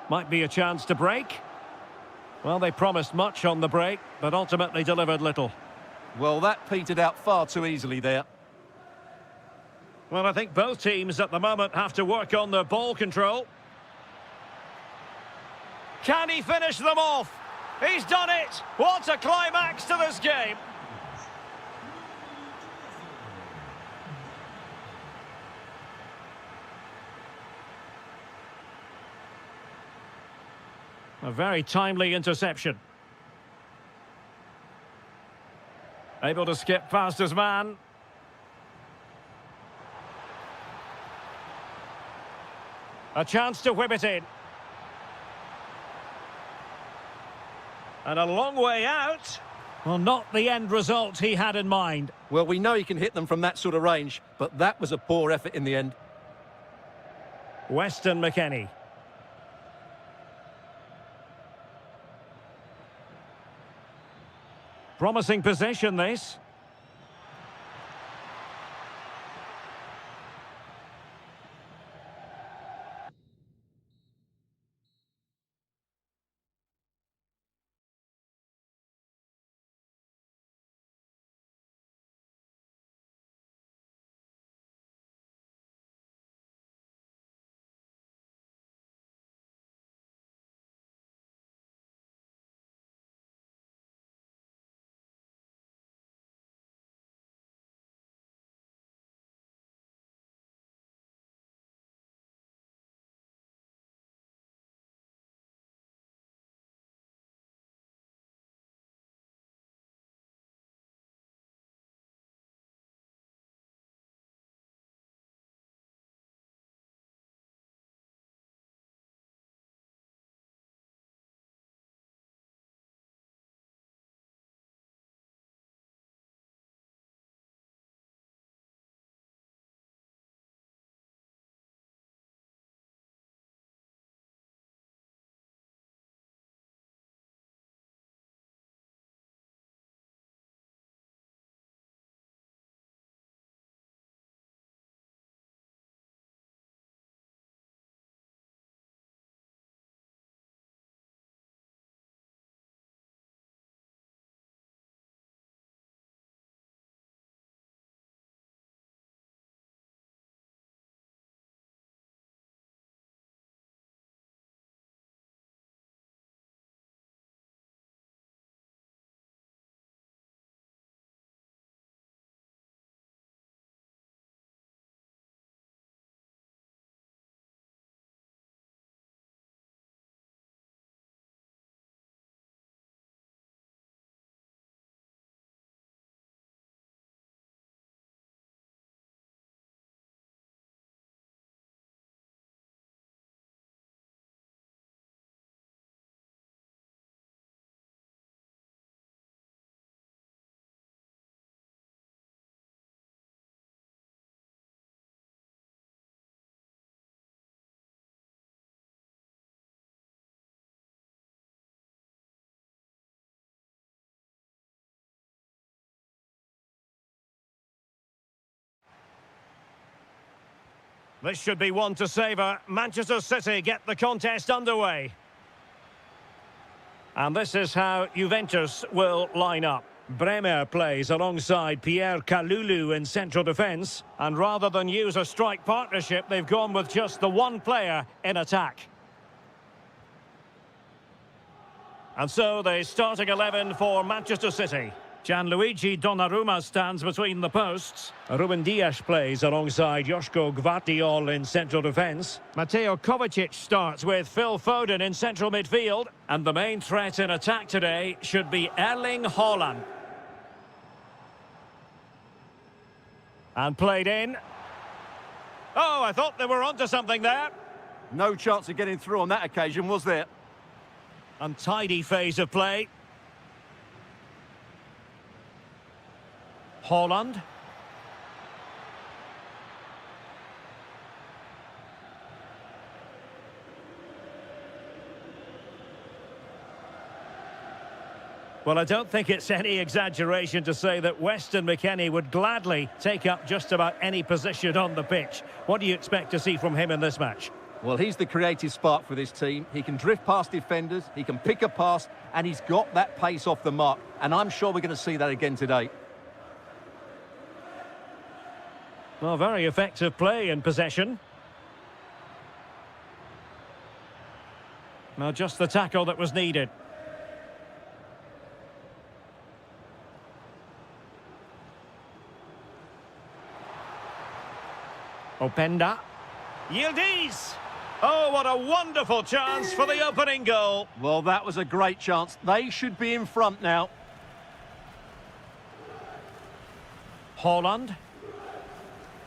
Might be a chance to break. Well, they promised much on the break, but ultimately delivered little. Well, that petered out far too easily there. Well, I think both teams at the moment have to work on their ball control. Can he finish them off? He's done it! What a climax to this game! A very timely interception. Able to skip past his man. A chance to whip it in. And a long way out. Well, not the end result he had in mind. Well, we know he can hit them from that sort of range, but that was a poor effort in the end. Weston McKennie. Promising possession, this. This should be one to savour. Manchester City get the contest underway. And this is how Juventus will line up. Bremer plays alongside Pierre Kalulu in central defence. And rather than use a strike partnership, they've gone with just the one player in attack. And so the starting 11 for Manchester City. Gianluigi Donnarumma stands between the posts. Ruben Dias plays alongside Joško Gvardiol in central defence. Mateo Kovacic starts with Phil Foden in central midfield. And the main threat in attack today should be Erling Haaland. And played in. Oh, I thought they were onto something there. No chance of getting through on that occasion, was there? Untidy phase of play. Haaland. Well, I don't think it's any exaggeration to say that Weston McKennie would gladly take up just about any position on the pitch. What do you expect to see from him in this match? Well, he's the creative spark for this team. He can drift past defenders, he can pick a pass, and he's got that pace off the mark. And I'm sure we're going to see that again today. Well, very effective play in possession. Well, just the tackle that was needed. Openda. Yildiz! Oh, what a wonderful chance for the opening goal. Well, that was a great chance. They should be in front now. Haaland.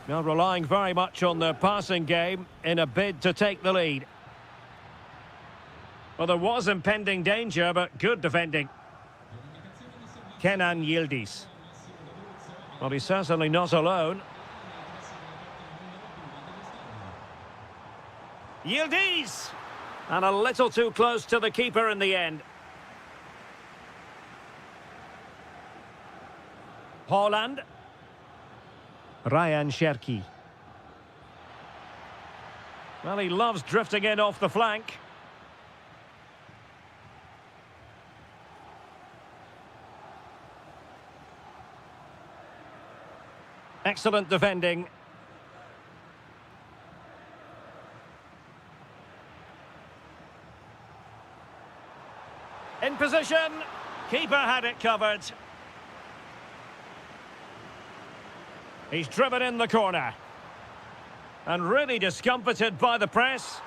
Now relying very much on their passing game in a bid to take the lead. Well, there was impending danger, but good defending. Kenan Yildiz. Well, he's certainly not alone. Yildiz! And a little too close to the keeper in the end. Haaland. Ryan Cherki. Well, he loves drifting in off the flank. Excellent defending. In position. Keeper had it covered. He's driven in the corner. And really discomfited by the press.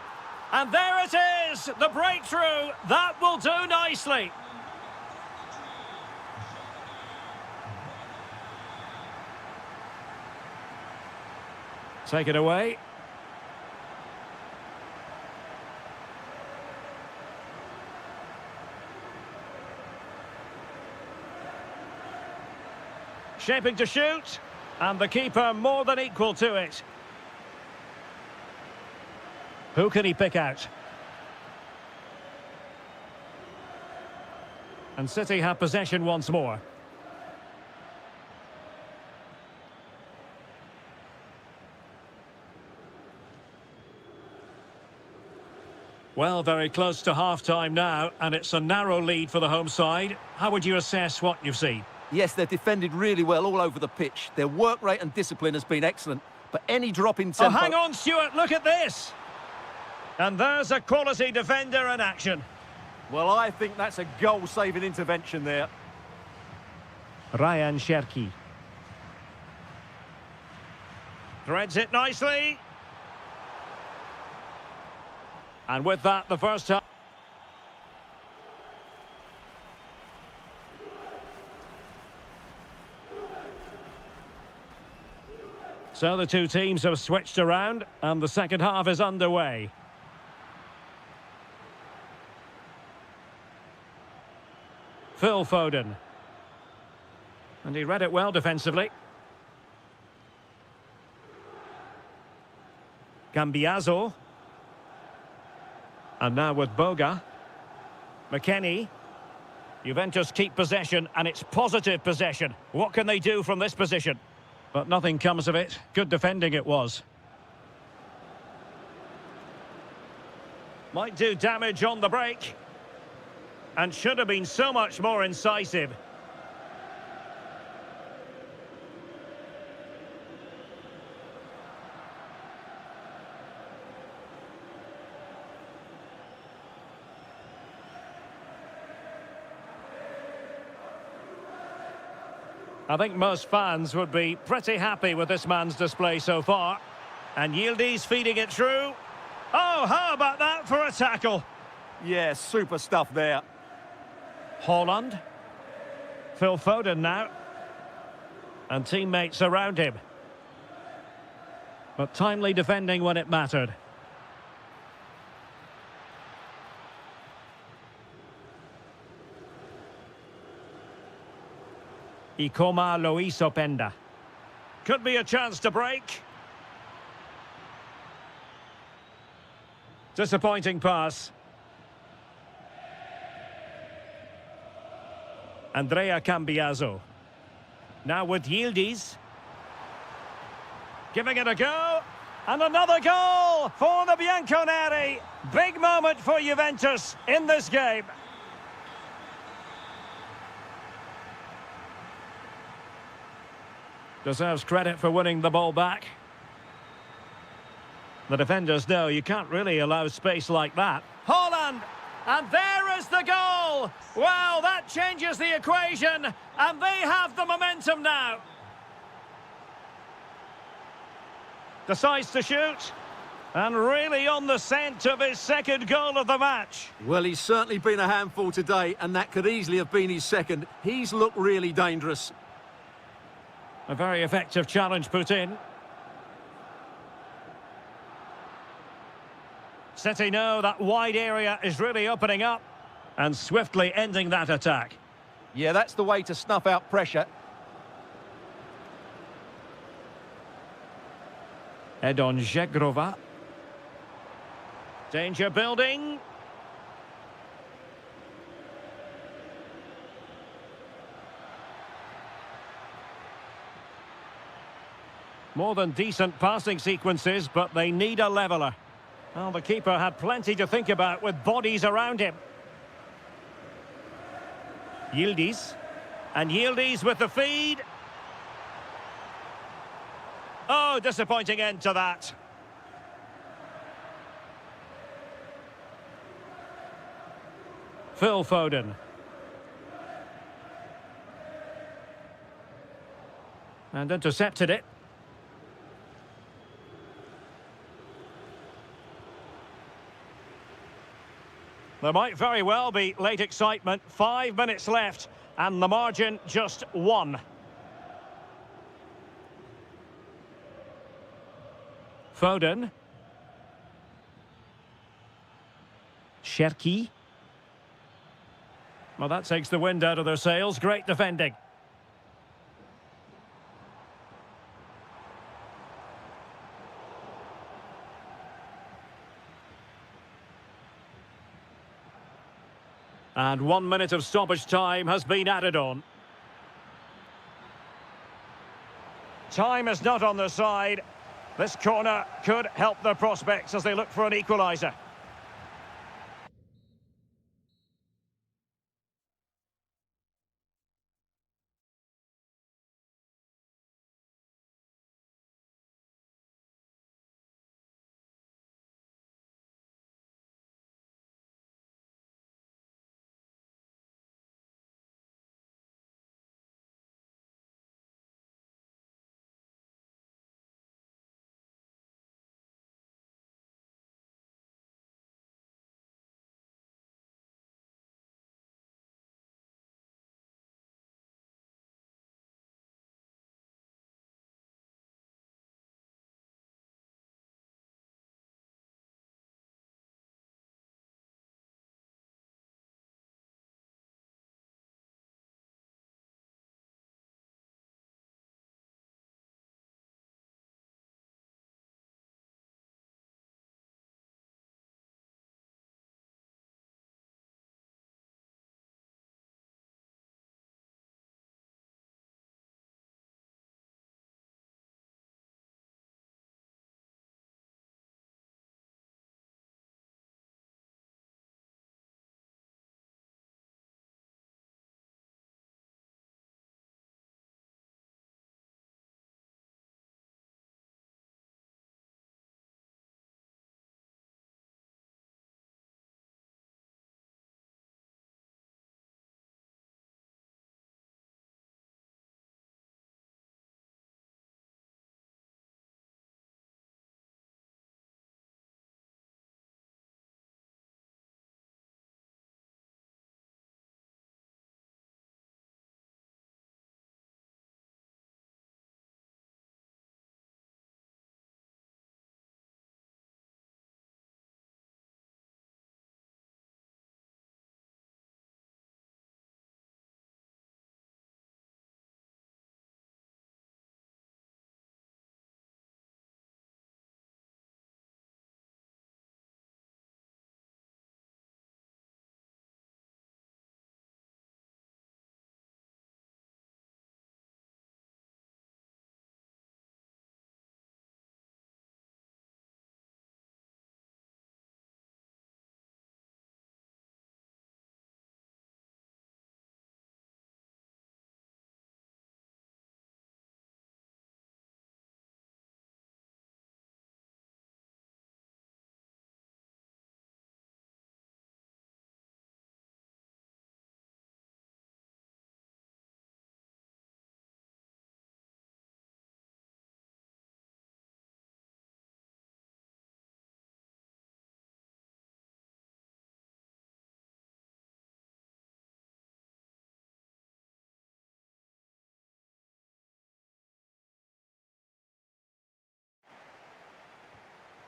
And there it is! The breakthrough! That will do nicely. Take it away. Shaping to shoot. And the keeper more than equal to it. Who can he pick out? And City have possession once more. Well, very close to half-time now, and it's a narrow lead for the home side. How would you assess what you've seen? Yes, they've defended really well all over the pitch. Their work rate and discipline has been excellent, but any drop in tempo... Oh, hang on, Stuart, look at this! And there's a quality defender in action. Well, I think that's a goal-saving intervention there. Ryan Cherki. Threads it nicely. And with that, the first half... So the two teams have switched around, and the second half is underway. Phil Foden. And he read it well defensively. Cambiaso. And now with Boga. McKennie. Juventus keep possession, and it's positive possession. What can they do from this position? But nothing comes of it. Good defending it was. Might do damage on the break. And should have been so much more incisive. I think most fans would be pretty happy with this man's display so far. And Yildiz feeding it through. Oh, how about that for a tackle? Yeah, super stuff there. Holland. Phil Foden now. And teammates around him. But timely defending when it mattered. Ikoma Loisopenda. Could be a chance to break. Disappointing pass. Andrea Cambiaso. Now with Yildiz. Giving it a go. And another goal for the Bianconeri. Big moment for Juventus in this game. Deserves credit for winning the ball back. The defenders know you can't really allow space like that. Holland! And there is the goal! Well, that changes the equation, and they have the momentum now. Decides to shoot, and really on the scent of his second goal of the match. Well, he's certainly been a handful today, and that could easily have been his second. He's looked really dangerous. A very effective challenge put in. City know that wide area is really opening up and swiftly ending that attack. Yeah, that's the way to snuff out pressure. Edon Zegrova. Danger building. More than decent passing sequences, but they need a leveller. Well, the keeper had plenty to think about with bodies around him. Yildiz. And Yildiz with the feed. Oh, disappointing end to that. Phil Foden. And intercepted it. There might very well be late excitement. 5 minutes left, and the margin just 1. Foden. Cherki. Well, that takes the wind out of their sails. Great defending. And 1 minute of stoppage time has been added on. Time is not on their side. This corner could help their prospects as they look for an equaliser.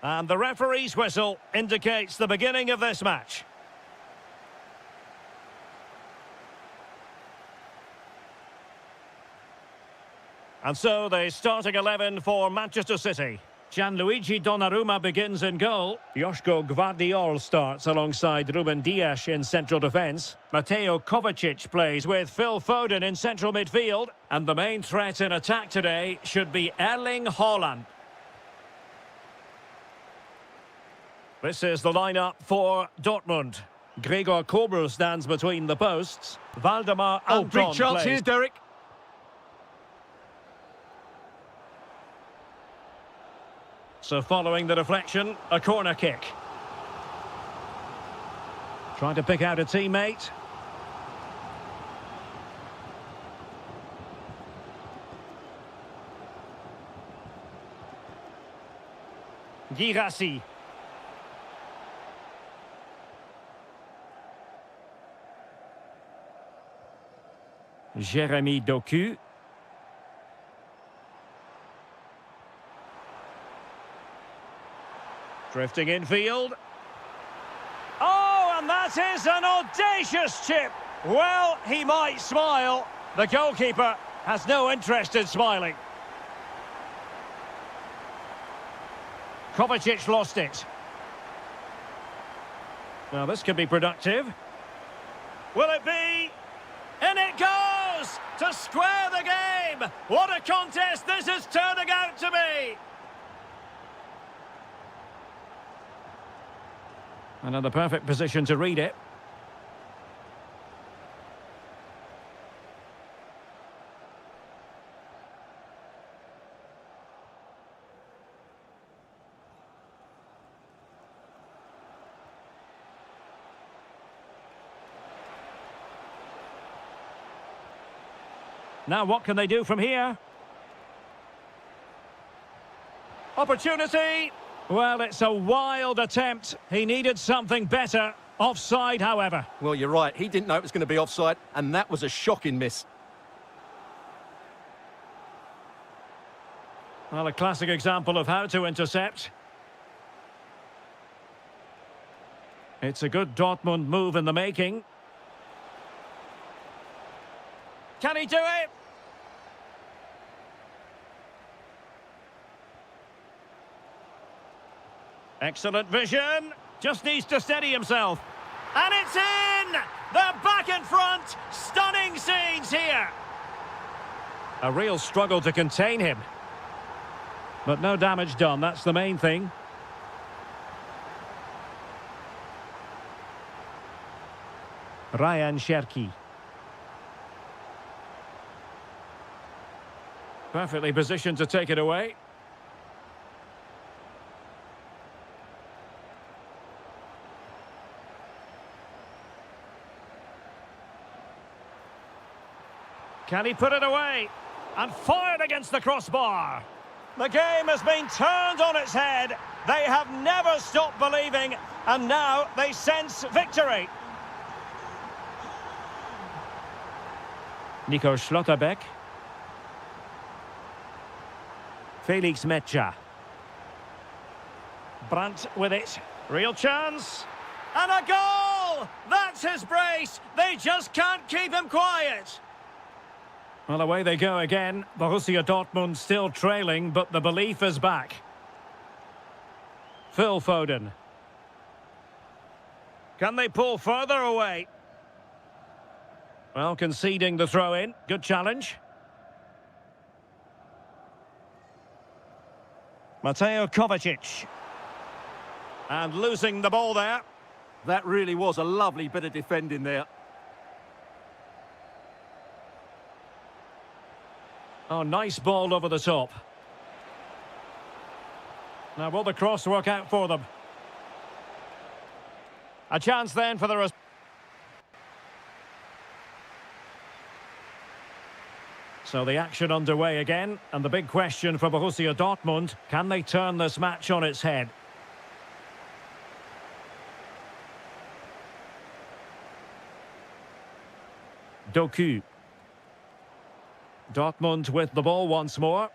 And the referee's whistle indicates the beginning of this match. And so the starting 11 for Manchester City. Gianluigi Donnarumma begins in goal. Joško Gvardiol starts alongside Ruben Dias in central defence. Mateo Kovacic plays with Phil Foden in central midfield. And the main threat in attack today should be Erling Haaland. This is the lineup for Dortmund. Gregor Kobel stands between the posts. Valdemar Anton big chance plays. here, Derek. So following the deflection, a corner kick. Trying to pick out a teammate. Girassi. Jérémy Doku. Drifting infield. Oh, and that is an audacious chip. Well, he might smile. The goalkeeper has no interest in smiling. Kovacic lost it. Now, this could be productive. Will it be? In it goes! To square the game! What a contest this is turning out to be! Another perfect position to read it. Now what can they do from here? Opportunity! Well, it's a wild attempt. He needed something better. Offside, however. Well, you're right. He didn't know it was going to be offside, and that was a shocking miss. Well, a classic example of how to intercept. It's a good Dortmund move in the making. Can he do it? Excellent vision. Just needs to steady himself. And it's in! They're back in front. Stunning scenes here. A real struggle to contain him. But no damage done, that's the main thing. Ryan Cherki. Perfectly positioned to take it away. Can he put it away? And fired against the crossbar. The game has been turned on its head. They have never stopped believing, and now they sense victory. Nico Schlotterbeck. Felix Metscher. Brandt with it. Real chance. And a goal! That's his brace. They just can't keep him quiet. Well, away they go again. Borussia Dortmund still trailing, but the belief is back. Phil Foden. Can they pull further away? Well, conceding the throw-in. Good challenge. Mateo Kovacic. And losing the ball there. That really was a lovely bit of defending there. Oh, nice ball over the top. Now, will the cross work out for them? A chance then for the... So the action underway again, and the big question for Borussia Dortmund, can they turn this match on its head? Doku. Dortmund with the ball once more.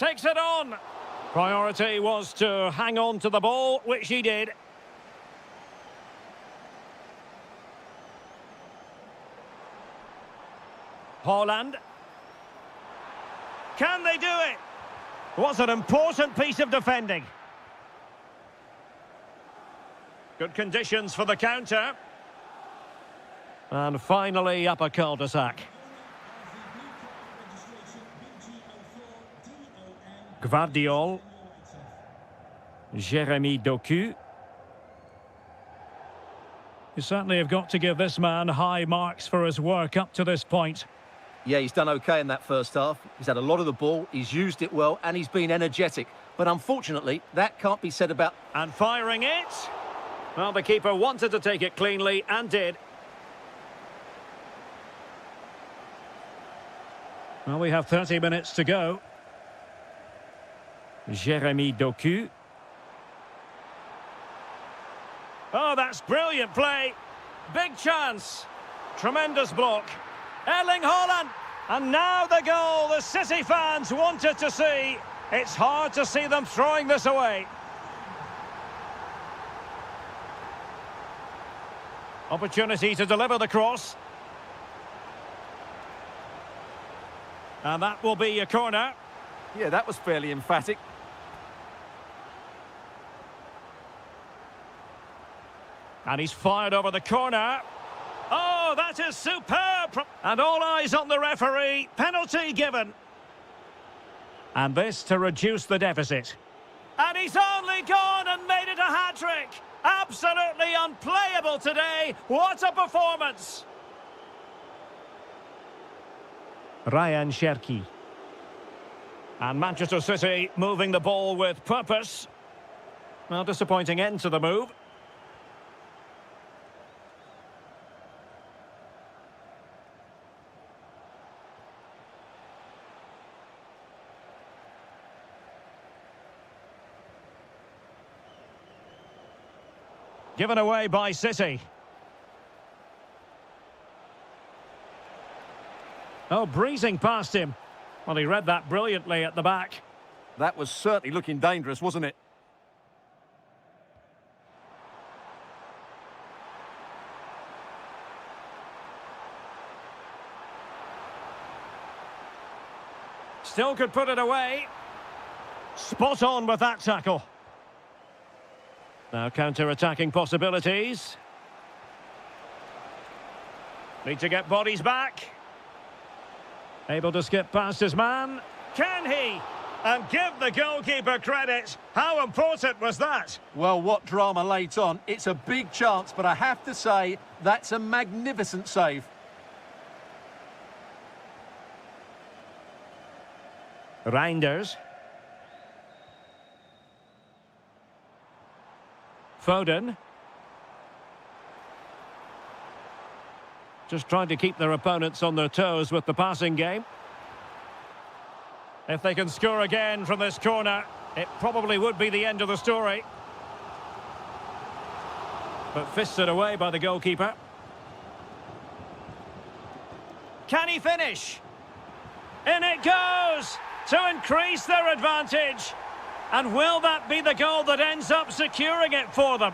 takes it on. Priority was to hang on to the ball, which he did. Haaland. Can they do it? Was an important piece of defending. Good conditions for the counter. And finally up a cul-de-sac. Gvardiol. Jeremy Doku. You certainly have got to give this man high marks for his work up to this point. Yeah, he's done okay in that first half. He's had a lot of the ball, he's used it well, and he's been energetic. But unfortunately, that can't be said about... And firing it. Well, the keeper wanted to take it cleanly and did. Well, we have 30 minutes to go. Jeremy Doku. Oh, that's brilliant play. Big chance. Tremendous block. Erling Haaland. And now the goal the City fans wanted to see. It's hard to see them throwing this away. Opportunity to deliver the cross. And that will be a corner. Yeah, that was fairly emphatic. And he's fired over the corner. Oh, that is superb! And all eyes on the referee. Penalty given. And this to reduce the deficit. And he's only gone and made it a hat-trick. Absolutely unplayable today. What a performance! Ryan Cherki. And Manchester City moving the ball with purpose. Well, disappointing end to the move. Given away by City. Oh, breezing past him. Well, he read that brilliantly at the back. That was certainly looking dangerous, wasn't it? Still could put it away. Spot on with that tackle. Now counter-attacking possibilities. Need to get bodies back. Able to skip past his man. Can he? And give the goalkeeper credit. How important was that? Well, what drama late on. It's a big chance, but I have to say, that's a magnificent save. Reinders. Foden. Just trying to keep their opponents on their toes with the passing game. If they can score again from this corner, it probably would be the end of the story. But fisted away by the goalkeeper. Can he finish? In it goes to increase their advantage. And will that be the goal that ends up securing it for them?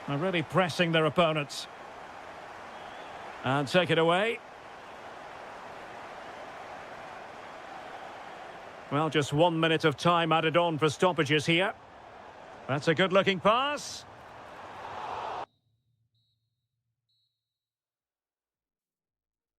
They're really pressing their opponents. And take it away. Well, just 1 minute of time added on for stoppages here. That's a good-looking pass.